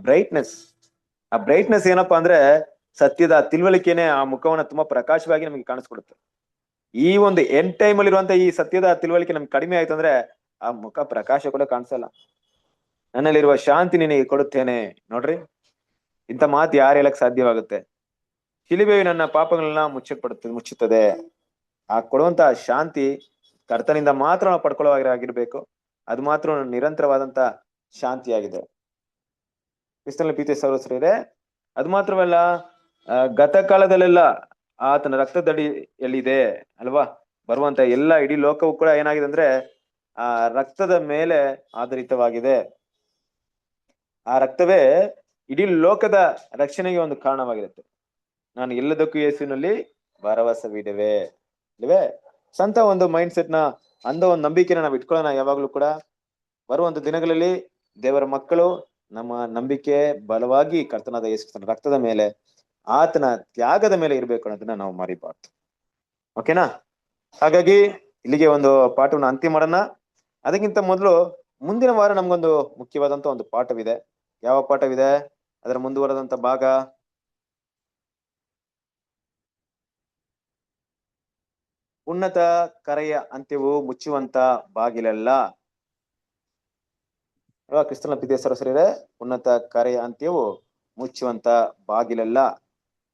ಬ್ರೈಟ್ನೆಸ್ ಏನಪ್ಪಾ ಅಂದ್ರೆ ಸತ್ಯದ ತಿಳುವಳಿಕೆನೆ ಆ ಮುಖವನ್ನ ತುಂಬಾ ಪ್ರಕಾಶವಾಗಿ ನಮಗೆ ಕಾಣಿಸ್ಕೊಡುತ್ತೆ. ಈ ಒಂದು ಎಂಡ್ ಟೈಮ್ ಅಲ್ಲಿ ಇರುವಂತ ಈ ಸತ್ಯದ ತಿಳುವಳಿಕೆ ನಮ್ಗೆ ಕಡಿಮೆ ಆಯ್ತು ಅಂದ್ರೆ ಆ ಮುಖ ಪ್ರಕಾಶ ಕೂಡ ಕಾಣಿಸಲ್ಲ. ನನ್ನಲ್ಲಿರುವ ಶಾಂತಿ ನಿನಗೆ ಕೊಡುತ್ತೇನೆ. ನೋಡ್ರಿ, ಇಂಥ ಮಾತು ಯಾರು ಹೇಳಕ್ ಸಾಧ್ಯವಾಗುತ್ತೆ? ಶಿಲುಬೆಯು ನನ್ನ ಪಾಪಗಳನ್ನ ಮುಚ್ಚುತ್ತದೆ. ಆ ಕೊಡುವಂತ ಶಾಂತಿ ಕರ್ತನಿಂದ ಮಾತ್ರ ನಾವು ಪಡ್ಕೊಳ್ಳೋವಾಗಿರ್ಬೇಕು. ಅದು ಮಾತ್ರ ನಿರಂತರವಾದಂತ ಶಾಂತಿಯಾಗಿದೆ. ಕ್ರಿಸ್ತನ ಪ್ರೀತಿಯ ಸಹೋದರರೇ, ಅದು ಮಾತ್ರವಲ್ಲ, ಗತಕಾಲದಲ್ಲೆಲ್ಲ ಆತನ ರಕ್ತದಡಿಯಲ್ಲಿದೆ ಅಲ್ವಾ. ಬರುವಂತ ಎಲ್ಲ ಇಡೀ ಲೋಕವು ಕೂಡ ಏನಾಗಿದೆ ಅಂದ್ರೆ ಆ ರಕ್ತದ ಮೇಲೆ ಆಧಾರಿತವಾಗಿದೆ. ಆ ರಕ್ತವೇ ಇಡೀ ಲೋಕದ ರಕ್ಷಣೆಗೆ ಒಂದು ಕಾರಣವಾಗಿರುತ್ತೆ. ನಾನು ಎಲ್ಲದಕ್ಕೂ ಯೇಸುವಿನಲ್ಲಿ ಭರವಸವಿಡುವೆ ಇಲ್ವೇ ಸಂತ ಒಂದು ಮೈಂಡ್ ಸೆಟ್ ನ ಅಂದ ಒಂದು ನಂಬಿಕೆನ ನಾವು ಇಟ್ಕೊಳ್ಳೋಣ. ಯಾವಾಗ್ಲೂ ಕೂಡ ಬರುವಂತ ದಿನಗಳಲ್ಲಿ ದೇವರ ಮಕ್ಕಳು ನಮ್ಮ ನಂಬಿಕೆ ಬಲವಾಗಿ ಕರ್ತನಾದ ಯೇಸು ಕ್ರಿಸ್ತನ ರಕ್ತದ ಮೇಲೆ, ಆತನ ತ್ಯಾಗದ ಮೇಲೆ ಇರ್ಬೇಕು ಅನ್ನೋದನ್ನ ನಾವು ಮರಿಬಾರ್ದು. ಓಕೆನಾ? ಹಾಗಾಗಿ ಇಲ್ಲಿಗೆ ಒಂದು ಪಾಠವನ್ನು ಅಂತ್ಯ ಮಾಡೋಣ. ಅದಕ್ಕಿಂತ ಮೊದಲು ಮುಂದಿನ ವಾರ ನಮ್ಗೊಂದು ಮುಖ್ಯವಾದಂತ ಒಂದು ಪಾಠವಿದೆ. ಯಾವ ಪಾಠವಿದೆ? ಅದರ ಮುಂದುವರೆದಂತ ಭಾಗ ಉನ್ನತ ಕರೆಯ ಅಂತ್ಯವು ಮುಚ್ಚುವಂತ ಬಾಗಿಲಲ್ಲ ಅಲ್ವಾ. ಕ್ರಿಸ್ತನ ಪ್ರೀತಿಯ ಸಹೋದರರೇ, ಉನ್ನತ ಕರೆಯ ಅಂತ್ಯವು ಮುಚ್ಚುವಂತ ಬಾಗಿಲಲ್ಲ.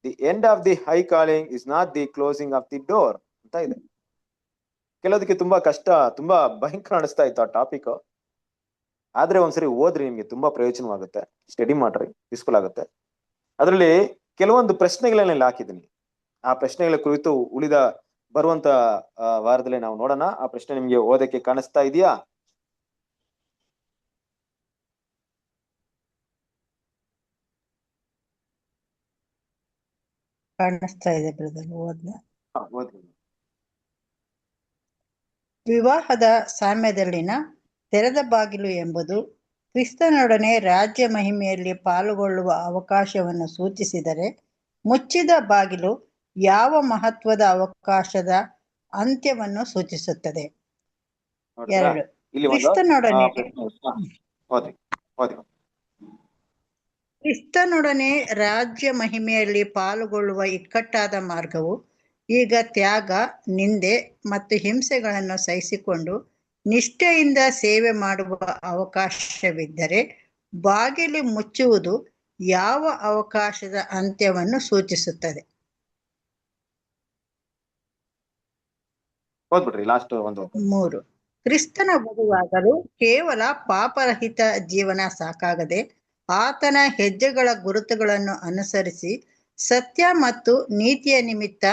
The end of the high calling is not the closing of the door ಅಂತ ಇದೆ. ಕೆಲವದಕ್ಕೆ ತುಂಬಾ ಕಷ್ಟ, ತುಂಬಾ ಭಯಂಕರ ಅನಿಸ್ತಾ ಇತ್ತು ಆ ಟಾಪಿಕ್. ಆದ್ರೆ ಒಂದ್ಸರಿ ಓದ್ರಿ, ನಿಮ್ಗೆ ತುಂಬಾ ಪ್ರಯೋಜನವಾಗುತ್ತೆ. ಸ್ಟಡಿ ಮಾಡ್ರಿ, ಯೂಸ್ಫುಲ್ ಆಗುತ್ತೆ. ಅದರಲ್ಲಿ ಕೆಲವೊಂದು ಪ್ರಶ್ನೆಗಳನ್ನ ಹಾಕಿದ್ದೀನಿ. ಆ ಪ್ರಶ್ನೆಗಳ ಕುರಿತು ಉಳಿದ ಬರುವಂತ ವಾರದಲ್ಲಿ ನಾವು ನೋಡೋಣ. ಆ ಪ್ರಶ್ನೆ ನಿಮ್ಗೆ ಓದಕ್ಕೆ ಕಾಣಿಸ್ತಾ ಇದೆಯಾ? ಕಾಣಿಸ್ತಾ ಇದೆ ಬ್ರದರ್, ಓದ್ನ. ಓದ್ರಿ. ವಿವಾಹದ ಸಾಮ್ಯದಲ್ಲಿನ ತೆರೆದ ಬಾಗಿಲು ಎಂಬುದು ಕ್ರಿಸ್ತನೊಡನೆ ರಾಜ್ಯ ಮಹಿಮೆಯಲ್ಲಿ ಪಾಲ್ಗೊಳ್ಳುವ ಅವಕಾಶವನ್ನು ಸೂಚಿಸಿದರೆ, ಮುಚ್ಚಿದ ಬಾಗಿಲು ಯಾವ ಮಹತ್ವದ ಅವಕಾಶದ ಅಂತ್ಯವನ್ನು ಸೂಚಿಸುತ್ತದೆ? ನೋಡಿದ್ರಾ? 2. ಇಲ್ಲಿ ಒಂದು ಕ್ರಿಸ್ತನೊಡನೆ ಓದಿ. ಕ್ರಿಸ್ತನೊಡನೆ ರಾಜ್ಯ ಮಹಿಮೆಯಲ್ಲಿ ಪಾಲ್ಗೊಳ್ಳುವ ಇಕ್ಕಟ್ಟಾದ ಮಾರ್ಗವು ಈಗ ತ್ಯಾಗ, ನಿಂದೆ ಮತ್ತು ಹಿಂಸೆಗಳನ್ನು ಸಹಿಸಿಕೊಂಡು ನಿಷ್ಠೆಯಿಂದ ಸೇವೆ ಮಾಡುವ ಅವಕಾಶವಿದ್ದರೆ, ಬಾಗಿಲು ಮುಚ್ಚುವುದು ಯಾವ ಅವಕಾಶದ ಅಂತ್ಯವನ್ನು ಸೂಚಿಸುತ್ತದೆ? ಓದ್ಬಿಡ್ರಿ ಲಾಸ್ಟ್ ಒಂದು. 3. ಕ್ರಿಸ್ತನ ವಧುವಾಗಲು ಕೇವಲ ಪಾಪರಹಿತ ಜೀವನ ಸಾಕಾಗದೆ, ಆತನ ಹೆಜ್ಜೆಗಳ ಗುರುತುಗಳನ್ನು ಅನುಸರಿಸಿ ಸತ್ಯ ಮತ್ತು ನೀತಿಯ ನಿಮಿತ್ತ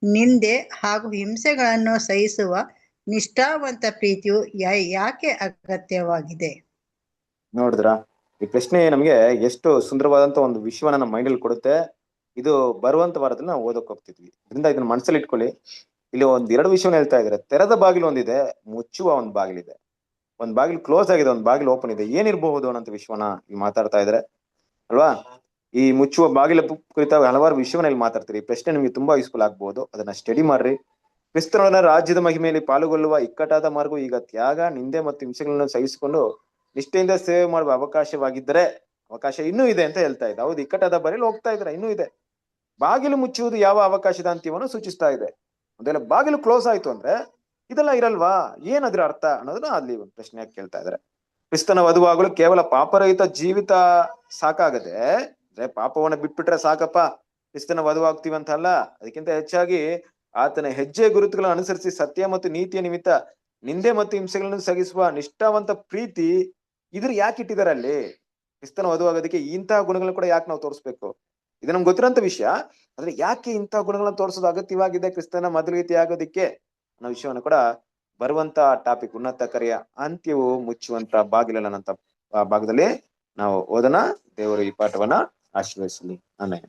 ನಿಂದೆ ಹಾಗೂ ಹಿಂಸೆಗಳನ್ನು ಸಹಿಸುವ ನಿಷ್ಠಾವಂತ ಪ್ರೀತಿಯು ಯಾಕೆ ಅಗತ್ಯವಾಗಿದೆ? ನೋಡಿದ್ರಾ? ಈ ಪ್ರಶ್ನೆ ನಮ್ಗೆ ಎಷ್ಟು ಸುಂದರವಾದಂತ ಒಂದು ವಿಷಯವನ್ನ ನಮ್ಮ ಮೈಂಡಲ್ಲಿ ಕೊಡುತ್ತೆ. ಇದು ಬರುವಂತ ವಾರದಲ್ಲಿ ನಾವು ಓದಕ್ ಹೋಗ್ತಿದ್ವಿ. ಇದರಿಂದ ಇದನ್ನ ಮನಸ್ಸಲ್ಲಿ ಇಟ್ಕೊಳ್ಳಿ. ಇಲ್ಲಿ ಎರಡು ವಿಷಯವನ್ನ ಹೇಳ್ತಾ ಇದ್ದಾರೆ. ತೆರೆದ ಬಾಗಿಲು ಒಂದಿದೆ, ಮುಚ್ಚುವ ಒಂದು ಬಾಗಿಲಿದೆ. ಒಂದ್ ಬಾಗಿಲು ಕ್ಲೋಸ್ ಆಗಿದೆ, ಒಂದ್ ಬಾಗಿಲು ಓಪನ್ ಇದೆ. ಏನಿರಬಹುದು ಅನ್ನೋ ವಿಷಯವನ್ನ ಇಲ್ಲಿ ಮಾತಾಡ್ತಾ ಇದ್ದಾರೆ ಅಲ್ವಾ. ಈ ಮುಚ್ಚುವ ಬಾಗಿಲ ಕುರಿತಾಗಿ ಹಲವಾರು ವಿಷಯವನ್ನ ಇಲ್ಲಿ ಮಾತಾಡ್ತೀರಿ. ಈ ಪ್ರಶ್ನೆ ನಿಮ್ಗೆ ತುಂಬಾ ಯೂಸ್ಫುಲ್ ಆಗ್ಬಹುದು. ಅದನ್ನ ಸ್ಟಡಿ ಮಾಡ್ರಿ. ಕ್ರಿಸ್ತನ ರಾಜ್ಯದ ಮಹಿಮೆಯಲ್ಲಿ ಪಾಲ್ಗೊಳ್ಳುವ ಇಕ್ಕಟ್ಟಾದ ಮಾರ್ಗವು ಈಗ ತ್ಯಾಗ, ನಿಂದೆ ಮತ್ತು ಹಿಂಸೆಗಳನ್ನು ಸಹಿಸಿಕೊಂಡು ನಿಷ್ಠೆಯಿಂದ ಸೇವೆ ಮಾಡುವ ಅವಕಾಶವಾಗಿದ್ದರೆ, ಅವಕಾಶ ಇನ್ನೂ ಇದೆ ಅಂತ ಹೇಳ್ತಾ ಇದೆ. ಹೌದು, ಇಕ್ಕಟ್ಟಾದ ಬರೀಲಿ ಹೋಗ್ತಾ ಇದ್ರೆ ಇನ್ನೂ ಇದೆ. ಬಾಗಿಲು ಮುಚ್ಚುವುದು ಯಾವ ಅವಕಾಶದ ಅಂತ್ಯವನ್ನು ಸೂಚಿಸ್ತಾ ಇದೆ? ಒಂದೇಳೆ ಬಾಗಿಲು ಕ್ಲೋಸ್ ಆಯ್ತು ಅಂದ್ರೆ ಇದೆಲ್ಲ ಇರಲ್ವಾ? ಏನದ್ರ ಅರ್ಥ ಅನ್ನೋದನ್ನ ಅಲ್ಲಿ ಪ್ರಶ್ನೆ ಕೇಳ್ತಾ ಇದಾರೆ. ಕ್ರಿಸ್ತನ ವಧುವಾಗಲು ಕೇವಲ ಪಾಪರಹಿತ ಜೀವಿತ ಸಾಕಾಗದೆ, ಅಂದ್ರೆ ಪಾಪವನ್ನ ಬಿಟ್ಬಿಟ್ರೆ ಸಾಕಪ್ಪ ಕ್ರಿಸ್ತನ ವಧುವಾಗ್ತೀವಿ ಅಂತ ಅಲ್ಲ. ಅದಕ್ಕಿಂತ ಹೆಚ್ಚಾಗಿ ಆತನ ಹೆಜ್ಜೆ ಗುರುತುಗಳನ್ನು ಅನುಸರಿಸಿ ಸತ್ಯ ಮತ್ತು ನೀತಿಯ ನಿಮಿತ್ತ ನಿಂದೆ ಮತ್ತು ಹಿಂಸೆಗಳನ್ನು ಸಹಿಸುವ ನಿಷ್ಠಾವಂತ ಪ್ರೀತಿ, ಇದ್ರ ಯಾಕೆ ಇಟ್ಟಿದ್ದಾರೆ ಅಲ್ಲಿ? ಕ್ರಿಸ್ತನ ವಧುವಾಗೋದಕ್ಕೆ ಇಂತಹ ಗುಣಗಳನ್ನ ಕೂಡ ಯಾಕೆ ನಾವು ತೋರಿಸ್ಬೇಕು? ಇದು ನಮ್ಗೆ ಗೊತ್ತಿರೋಂಥ ವಿಷಯ. ಆದ್ರೆ ಯಾಕೆ ಇಂತಹ ಗುಣಗಳನ್ನ ತೋರಿಸೋದು ಅಗತ್ಯವಾಗಿದೆ ಕ್ರಿಸ್ತನ ಮದುವೆ ಆಗೋದಿಕ್ಕೆ ಅನ್ನೋ ವಿಷಯವನ್ನು ಕೂಡ ಬರುವಂತ ಟಾಪಿಕ್ ಉನ್ನತ ಕರೆಯ ಅಂತ್ಯವು ಮುಚ್ಚುವಂತ ಬಾಗಿಲಲ್ಲ ಅಂತ ಭಾಗದಲ್ಲಿ ನಾವು ಓದೋಣ. ದೇವರು ಈ ಪಾಠವನ್ನ ಆಶೀರ್ವದಿಸಲಿ. ಆಮೇಲೆ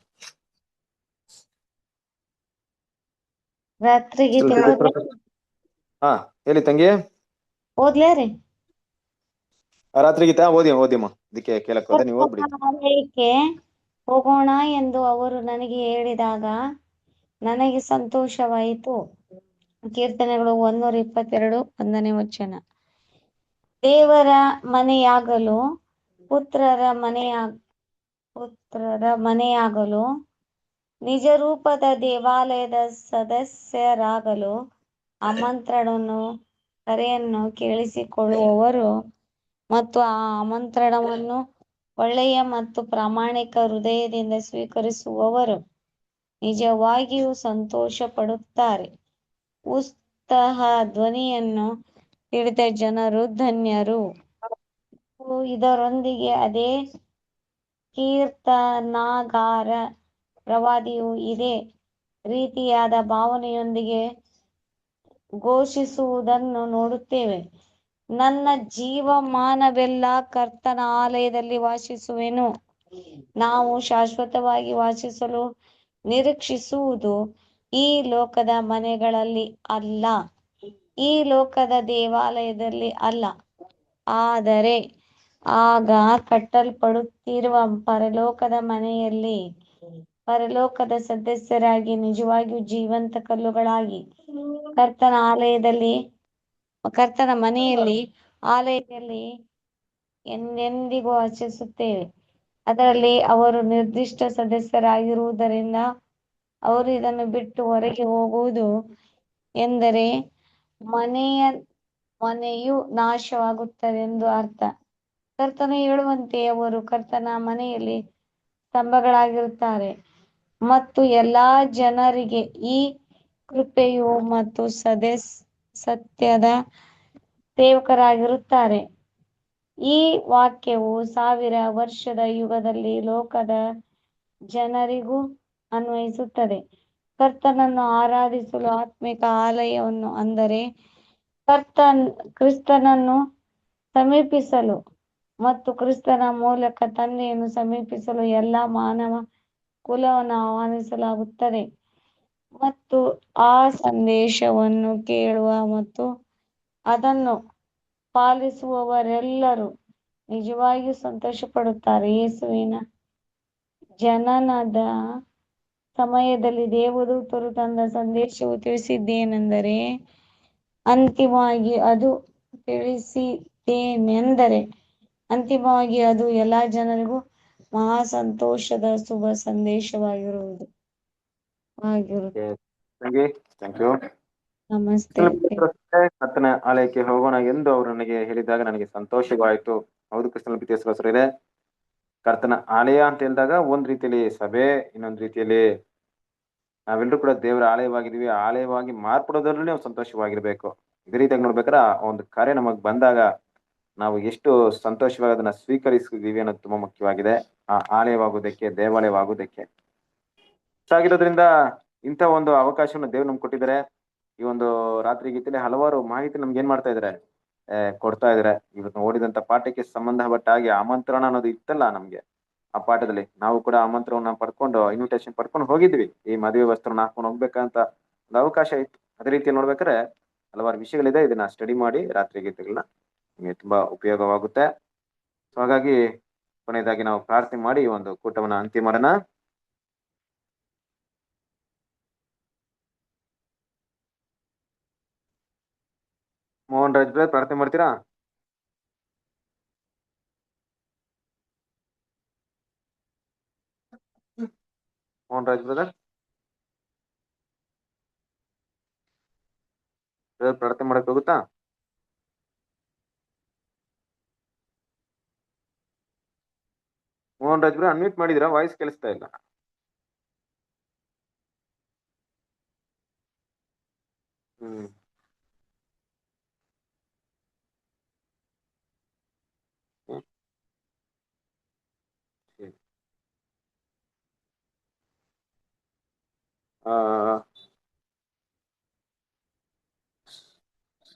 ಹಾ ಹೇಳಿ ತಂಗಿ. ಓದ್ಲೇರಿ? ರಾತ್ರಿ ಗೀತಾ ಓದಿಮ್ಮ. ಇದಕ್ಕೆ ಕೇಳಕ್ ಹೋದೆ, ನೀವು ಓದ್ಬಿಡಿ. ಹೋಗೋಣ ಎಂದು ಅವರು ನನಗೆ ಹೇಳಿದಾಗ ನನಗೆ ಸಂತೋಷವಾಯಿತು. ಕೀರ್ತನೆಗಳು 122 1ನೇ ವಚನ. ದೇವರ ಮನೆಯಾಗಲು ಪುತ್ರರ ಮನೆಯಾಗಲು ನಿಜ ರೂಪದ ದೇವಾಲಯದ ಸದಸ್ಯರಾಗಲು ಕರೆಯನ್ನು ಕೇಳಿಸಿಕೊಳ್ಳುವವರು ಮತ್ತು ಆ ಆಮಂತ್ರಣವನ್ನು ಒಳ್ಳೆಯ ಮತ್ತು ಪ್ರಾಮಾಣಿಕ ಹೃದಯದಿಂದ ಸ್ವೀಕರಿಸುವವರು ನಿಜವಾಗಿಯೂ ಸಂತೋಷ ಪಡುತ್ತಾರೆ. ಉತ್ಸಾಹ ಧ್ವನಿಯನ್ನು ಹಿಡಿದ ಜನರು ಧನ್ಯರು. ಇದರೊಂದಿಗೆ ಅದೇ ಕೀರ್ತನಾಗಾರ ಪ್ರವಾದಿಯು ಇದೇ ರೀತಿಯಾದ ಭಾವನೆಯೊಂದಿಗೆ ಘೋಷಿಸುವುದನ್ನು ನೋಡುತ್ತೇವೆ. ನನ್ನ ಜೀವಮಾನವೆಲ್ಲ ಕರ್ತನ ಆಲಯದಲ್ಲಿ ವಾಸಿಸುವೆನು. ನಾವು ಶಾಶ್ವತವಾಗಿ ವಾಸಿಸಲು ನಿರೀಕ್ಷಿಸುವುದು ಈ ಲೋಕದ ಮನೆಗಳಲ್ಲಿ ಅಲ್ಲ, ಈ ಲೋಕದ ದೇವಾಲಯದಲ್ಲಿ ಅಲ್ಲ, ಆದರೆ ಆಗ ಕಟ್ಟಲ್ಪಡುತ್ತಿರುವ ಪರಲೋಕದ ಮನೆಯಲ್ಲಿ ಪರಲೋಕದ ಸದಸ್ಯರಾಗಿ ನಿಜವಾಗಿಯೂ ಜೀವಂತ ಕಲ್ಲುಗಳಾಗಿ ಕರ್ತನ ಮನೆಯಲ್ಲಿ ಆಲಯದಲ್ಲಿ ಎಂದೆಂದಿಗೂ ವಾಸಿಸುತ್ತೇವೆ. ಅದರಲ್ಲಿ ಅವರು ನಿರ್ದಿಷ್ಟ ಸದಸ್ಯರಾಗಿರುವುದರಿಂದ ಅವರು ಇದನ್ನು ಬಿಟ್ಟು ಹೊರಗೆ ಹೋಗುವುದು ಎಂದರೆ ಮನೆಯು ನಾಶವಾಗುತ್ತದೆಂದು ಅರ್ಥ. ಕರ್ತನು ಹೇಳುವಂತೆ ಅವರು ಕರ್ತನ ಮನೆಯಲ್ಲಿ ಸ್ತಂಭಗಳಾಗಿರುತ್ತಾರೆ ಮತ್ತು ಎಲ್ಲಾ ಜನರಿಗೆ ಈ ಕೃಪೆಯು ಮತ್ತು ಸತ್ಯದ ಸೇವಕರಾಗಿರುತ್ತಾರೆ. ಈ ವಾಕ್ಯವು 1000 ವರ್ಷದ ಯುಗದಲ್ಲಿ ಲೋಕದ ಜನರಿಗೂ ಅನ್ವಯಿಸುತ್ತದೆ. ಕರ್ತನನ್ನು ಆರಾಧಿಸಲು ಆತ್ಮಿಕ ಆಲಯವನ್ನು ಅಂದರೆ ಕ್ರಿಸ್ತನನ್ನು ಸಮೀಪಿಸಲು ಮತ್ತು ಕ್ರಿಸ್ತನ ಮೂಲಕ ತಂದೆಯನ್ನು ಸಮೀಪಿಸಲು ಎಲ್ಲ ಮಾನವ ಕುಲವನ್ನು ಆಹ್ವಾನಿಸಲಾಗುತ್ತದೆ. ಮತ್ತು ಆ ಸಂದೇಶವನ್ನು ಕೇಳುವ ಮತ್ತು ಅದನ್ನು ಪಾಲಿಸುವವರೆಲ್ಲರೂ ನಿಜವಾಗಿಯೂ ಸಂತೋಷ ಪಡುತ್ತಾರೆ. ಯೇಸುವಿನ ಜನನದ ಸಮಯದಲ್ಲಿ ದೇವದೂತರು ತಂದ ಸಂದೇಶವು ತಿಳಿಸಿದ್ದೇನೆಂದರೆ ಅಂತಿಮವಾಗಿ ಅದು ಎಲ್ಲ ಜನರಿಗೂ ಮಹಾ ಸಂತೋಷದ ಶುಭ ಸಂದೇಶವಾಗಿರುವುದು. Thank you. ನಮಸ್ತೆ. ಕರ್ತನ ಆಲಯಕ್ಕೆ ಹೋಗೋಣ ಎಂದು ಅವರು ನನಗೆ ಹೇಳಿದಾಗ ನನಗೆ ಸಂತೋಷವಾಯಿತು. ಹೌದು, ಕ್ರಿಸ್ತನ ಪ್ರೀತಿಯ ಇದೆ. ಕರ್ತನ ಆಲಯ ಅಂತ ಹೇಳಿದಾಗ ಒಂದ್ ರೀತಿಯಲ್ಲಿ ಸಭೆ, ಇನ್ನೊಂದ್ ರೀತಿಯಲ್ಲಿ ನಾವೆಲ್ಲರೂ ಕೂಡ ದೇವರ ಆಲಯವಾಗಿದ್ದೀವಿ. ಆಲಯವಾಗಿ ಮಾರ್ಪಡೋದ್ರಲ್ಲಿ ನಾವು ಸಂತೋಷವಾಗಿರ್ಬೇಕು. ಇದೇ ರೀತಿಯಾಗಿ ನೋಡ್ಬೇಕಾದ್ರೆ ಒಂದು ಕಾರ್ಯ ನಮಗ್ ಬಂದಾಗ ನಾವು ಎಷ್ಟು ಸಂತೋಷವಾಗಿ ಅದನ್ನ ಸ್ವೀಕರಿಸಿದೀವಿ ಅನ್ನೋದು ತುಂಬಾ ಮುಖ್ಯವಾಗಿದೆ. ಆ ಆಲಯವಾಗುವುದಕ್ಕೆ, ದೇವಾಲಯವಾಗುವುದಕ್ಕೆ ಆಗಿರೋದ್ರಿಂದ ಇಂಥ ಒಂದು ಅವಕಾಶವನ್ನು ದೇವ್ರು ನಮ್ಗೆ ಕೊಟ್ಟಿದ್ದಾರೆ. ಈ ಒಂದು ರಾತ್ರಿ ಗೀತೆಯಲ್ಲಿ ಹಲವಾರು ಮಾಹಿತಿ ನಮ್ಗೆ ಏನ್ ಮಾಡ್ತಾ ಇದಾರೆ, ಕೊಡ್ತಾ ಇದಾರೆ. ಇವತ್ತು ಓದಿದಂತ ಪಾಠಕ್ಕೆ ಸಂಬಂಧಪಟ್ಟ ಹಾಗೆ ಆಮಂತ್ರಣ ಅನ್ನೋದು ಇತ್ತಲ್ಲ ನಮ್ಗೆ, ಆ ಪಾಠದಲ್ಲಿ ನಾವು ಕೂಡ ಆಮಂತ್ರಣವನ್ನ ಪಡ್ಕೊಂಡು ಇನ್ವಿಟೇಷನ್ ಪಡ್ಕೊಂಡು ಹೋಗಿದ್ವಿ. ಈ ಮದುವೆ ವಸ್ತ್ರನ ಹಾಕೊಂಡು ಹೋಗ್ಬೇಕಂತ ಒಂದು ಅವಕಾಶ ಇತ್ತು. ಅದೇ ರೀತಿ ನೋಡ್ಬೇಕಾದ್ರೆ ಹಲವಾರು ವಿಷಯಗಳಿದೆ. ಇದನ್ನ ಸ್ಟಡಿ ಮಾಡಿ ರಾತ್ರಿ ಗೀತೆಗಳನ್ನ ನಿಮಗೆ ತುಂಬಾ ಉಪಯೋಗವಾಗುತ್ತೆ. ಸೊ ಹಾಗಾಗಿ ಕೊನೆಯದಾಗಿ ನಾವು ಪ್ರಾರ್ಥನೆ ಮಾಡಿ ಈ ಒಂದು ಕೂಟವನ್ನ ಅಂತ್ಯ ಮಾಡೋಣ. ಮೋಹನ್ ರಾಜ್ ಬ್ರದರ್ ಪ್ರಾರ್ಥನೆ ಮಾಡ್ತೀರಾ? ಮೋಹನ್ ರಾಜ್ ಬ್ರದರ್ ಪ್ರಾರ್ಥನೆ ಮಾಡಕ್ ಹೋಗುತ್ತಾ? ಮೋಹನ್ ರಾಜ್ ಬ್ರದರ್ ಅನ್ಮ್ಯೂಟ್ ಮಾಡಿದಿರಾ? ವಾಯ್ಸ್ ಕೇಳಿಸ್ತಾ ಇಲ್ಲ.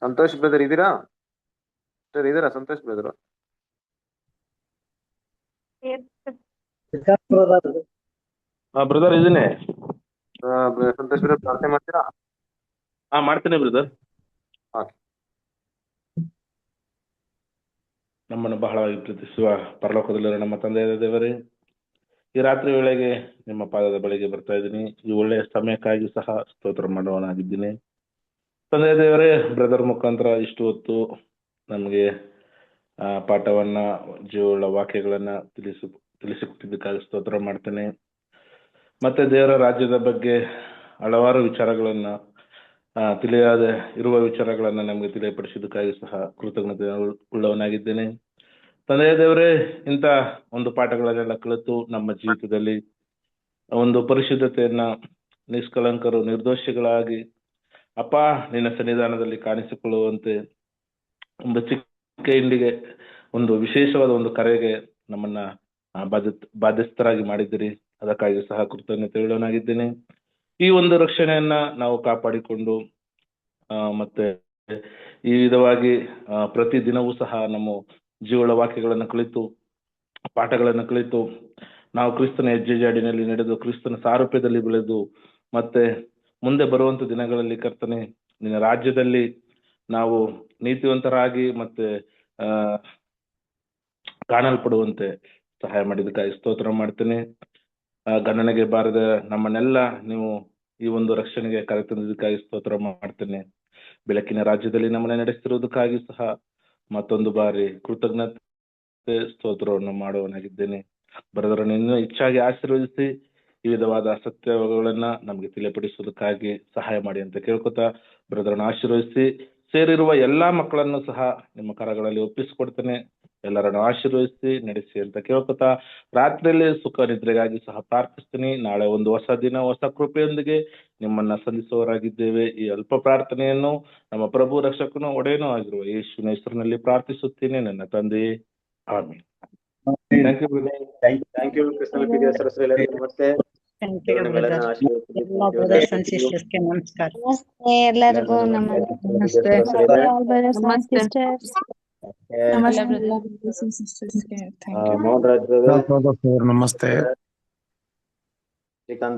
ಸಂತೋಷ್ ಬ್ರದರ್ ಇದ್ದೀರಾ? ಇದ್ದೀರಾ ಸಂತೋಷ್ ಬ್ರದರ್? ಬ್ರದರ್ ಇದೀನಿ. ಸಂತೋಷ್ ಬ್ರದರ್ ಪ್ರಾರ್ಥನೆ ಮಾಡ್ತೀರಾ? ಮಾಡ್ತೀನಿ ಬ್ರದರ್. ಓಕೆ. ನಮ್ಮನ್ನು ಬಹಳವಾಗಿ ಪ್ರೀತಿಸುವ ಪರಲೋಕದಲ್ಲಿರೋ ನಮ್ಮ ತಂದೆಯಾದ ದೇವರೇ, ಈ ರಾತ್ರಿ ವೇಳೆಗೆ ನಿಮ್ಮ ಪಾದದ ಬಳಿಗೆ ಬರ್ತಾ ಇದ್ದೀನಿ. ಈ ಒಳ್ಳೆಯ ಸಮಯಕ್ಕಾಗಿ ಸಹ ಸ್ತೋತ್ರ ಮಾಡುವನಾಗಿದ್ದೀನಿ. ತಂದೆ ದೇವರೇ, ಬ್ರದರ್ ಮುಖಾಂತರ ಇಷ್ಟು ಹೊತ್ತು ನಮಗೆ ಪಾಠವನ್ನ, ಜೀವವುಳ್ಳ ವಾಕ್ಯಗಳನ್ನ ತಿಳಿಸಿಕೊಟ್ಟಿದ್ದಕ್ಕಾಗಿ ಸ್ತೋತ್ರ ಮಾಡ್ತೇನೆ. ಮತ್ತೆ ದೇವರ ರಾಜ್ಯದ ಬಗ್ಗೆ ಹಲವಾರು ವಿಚಾರಗಳನ್ನ ತಿಳಿಯದೆ ಇರುವ ವಿಚಾರಗಳನ್ನ ನಮಗೆ ತಿಳಿಯಪಡಿಸಿದ್ದಕ್ಕಾಗಿ ಸಹ ಕೃತಜ್ಞತೆ ಉಳ್ಳವನಾಗಿದ್ದೇನೆ. ತಂದೆಯ ದೇವರೇ, ಇಂಥ ಒಂದು ಪಾಠಗಳನ್ನೆಲ್ಲ ಕಲಿತು ನಮ್ಮ ಜೀವಿತದಲ್ಲಿ ಒಂದು ಪರಿಶುದ್ಧತೆಯನ್ನ, ನಿಷ್ಕಳಂಕರು, ನಿರ್ದೋಷಿಗಳಾಗಿ ಅಪ್ಪ ನಿನ್ನ ಸನ್ನಿಧಾನದಲ್ಲಿ ಕಾಣಿಸಿಕೊಳ್ಳುವಂತೆ ಒಂದು ಚಿಕ್ಕ ಇಂಡಿಗೆ ಒಂದು ವಿಶೇಷವಾದ ಒಂದು ಕರೆಗೆ ನಮ್ಮನ್ನ ಬಾಧ್ಯಸ್ಥರಾಗಿ ಮಾಡಿದ್ದೀರಿ. ಅದಕ್ಕಾಗಿ ಸಹ ಕೃತಜ್ಞತೆ ಉಳ್ಳವನಾಗಿದ್ದೇನೆ. ಈ ಒಂದು ರಕ್ಷಣೆಯನ್ನ ನಾವು ಕಾಪಾಡಿಕೊಂಡು ಮತ್ತೆ ಈ ವಿಧವಾಗಿ ಪ್ರತಿ ದಿನವೂ ಸಹ ನಮ್ಮ ಜೀವಳ ವಾಕ್ಯಗಳನ್ನು ಕಲಿತು, ಪಾಠಗಳನ್ನು ಕಲಿತು, ನಾವು ಕ್ರಿಸ್ತನ ಹೆಜ್ಜೆ ಜಾಡಿನಲ್ಲಿ ನಡೆದು ಕ್ರಿಸ್ತನ ಸಾರೂಪ್ಯದಲ್ಲಿ ಬೆಳೆದು ಮತ್ತೆ ಮುಂದೆ ಬರುವಂತ ದಿನಗಳಲ್ಲಿ ಕರ್ತನೆ ನಿನ್ನ ರಾಜ್ಯದಲ್ಲಿ ನಾವು ನೀತಿವಂತರಾಗಿ ಮತ್ತೆ ಕಾಣಲ್ಪಡುವಂತೆ ಸಹಾಯ ಮಾಡಿದ್ದಕ್ಕಾಗಿ ಸ್ತೋತ್ರ ಮಾಡ್ತೇನೆ. ಗಣನೆಗೆ ಬಾರದ ನಮ್ಮನ್ನೆಲ್ಲ ನೀವು ಈ ಒಂದು ರಕ್ಷಣೆಗೆ ಕರೆತಂದಿದ್ದಕ್ಕಾಗಿ ಸ್ತೋತ್ರ ಮಾಡ್ತೇನೆ. ಬೆಳಕಿನ ರಾಜ್ಯದಲ್ಲಿ ನಮ್ಮನ್ನ ನಡೆಸ್ತಿರುವುದಕ್ಕಾಗಿ ಸಹ ಮತ್ತೊಂದು ಬಾರಿ ಕೃತಜ್ಞತೆ ಸ್ತೋತ್ರವನ್ನು ಮಾಡುವನಾಗಿದ್ದೇನೆ. ಬರೆದರನ್ನು ಇನ್ನೂ ಹೆಚ್ಚಾಗಿ ಆಶೀರ್ವದಿಸಿ ಈ ವಿಧವಾದ ಸತ್ಯಗಳನ್ನ ನಮಗೆ ತಿಳಿಯಪಡಿಸುವುದಕ್ಕಾಗಿ ಸಹಾಯ ಮಾಡಿ ಅಂತ ಕೇಳ್ಕೊತಾ ಬ್ರದರನ್ನು ಆಶೀರ್ವದಿಸಿ, ಸೇರಿರುವ ಎಲ್ಲಾ ಮಕ್ಕಳನ್ನು ಸಹ ನಿಮ್ಮ ಕರಗಳಲ್ಲಿ ಒಪ್ಪಿಸಿಕೊಡ್ತೇನೆ. ಎಲ್ಲರನ್ನು ಆಶೀರ್ವದಿಸಿ ನಡೆಸಿ ಅಂತ ಕೇಳ್ಕೊತಾ ರಾತ್ರಿಯಲ್ಲಿ ಸುಖ ನಿದ್ರೆಗಾಗಿ ಸಹ ಪ್ರಾರ್ಥಿಸ್ತೀನಿ. ನಾಳೆ ಒಂದು ಹೊಸ ದಿನ, ಹೊಸ ಕೃಪೆಯೊಂದಿಗೆ ನಿಮ್ಮನ್ನ ಸಂಧಿಸುವವರಾಗಿದ್ದೇವೆ. ಈ ಅಲ್ಪ ಪ್ರಾರ್ಥನೆಯನ್ನು ನಮ್ಮ ಪ್ರಭು, ರಕ್ಷಕನು, ಒಡೆಯನೂ ಆಗಿರುವ ಯೇಸುವಿನ ಹೆಸರಿನಲ್ಲಿ ಪ್ರಾರ್ಥಿಸುತ್ತೇನೆ ನನ್ನ ತಂದೆಯೇ, amen. Thank you brother. Thank you ನಮಸ್ತೆ. Thank you brother. ಎಲ್ಲ ಬ್ರದರ್ಸ್ ಅಂಡ್ ಸಿಸ್ಟರ್ಸ್ಗೆ ನಮಸ್ಕಾರ. ನಮಸ್ತೆ ಎಲ್ಲರಿಗೂ. ನಮಸ್ತೆ. All brothers and ನಮಸ್ತೆ. sisters. ನಮಸ್ತೆ ಎಲ್ಲ ಎಲ್ಲ brothers. brothers and sisters ಗೆ. Thank you. ಮೋಹನ್ ರಾಜ್ ನಮಸ್ತೆ. ಶ್ರೀಕಾಂತ್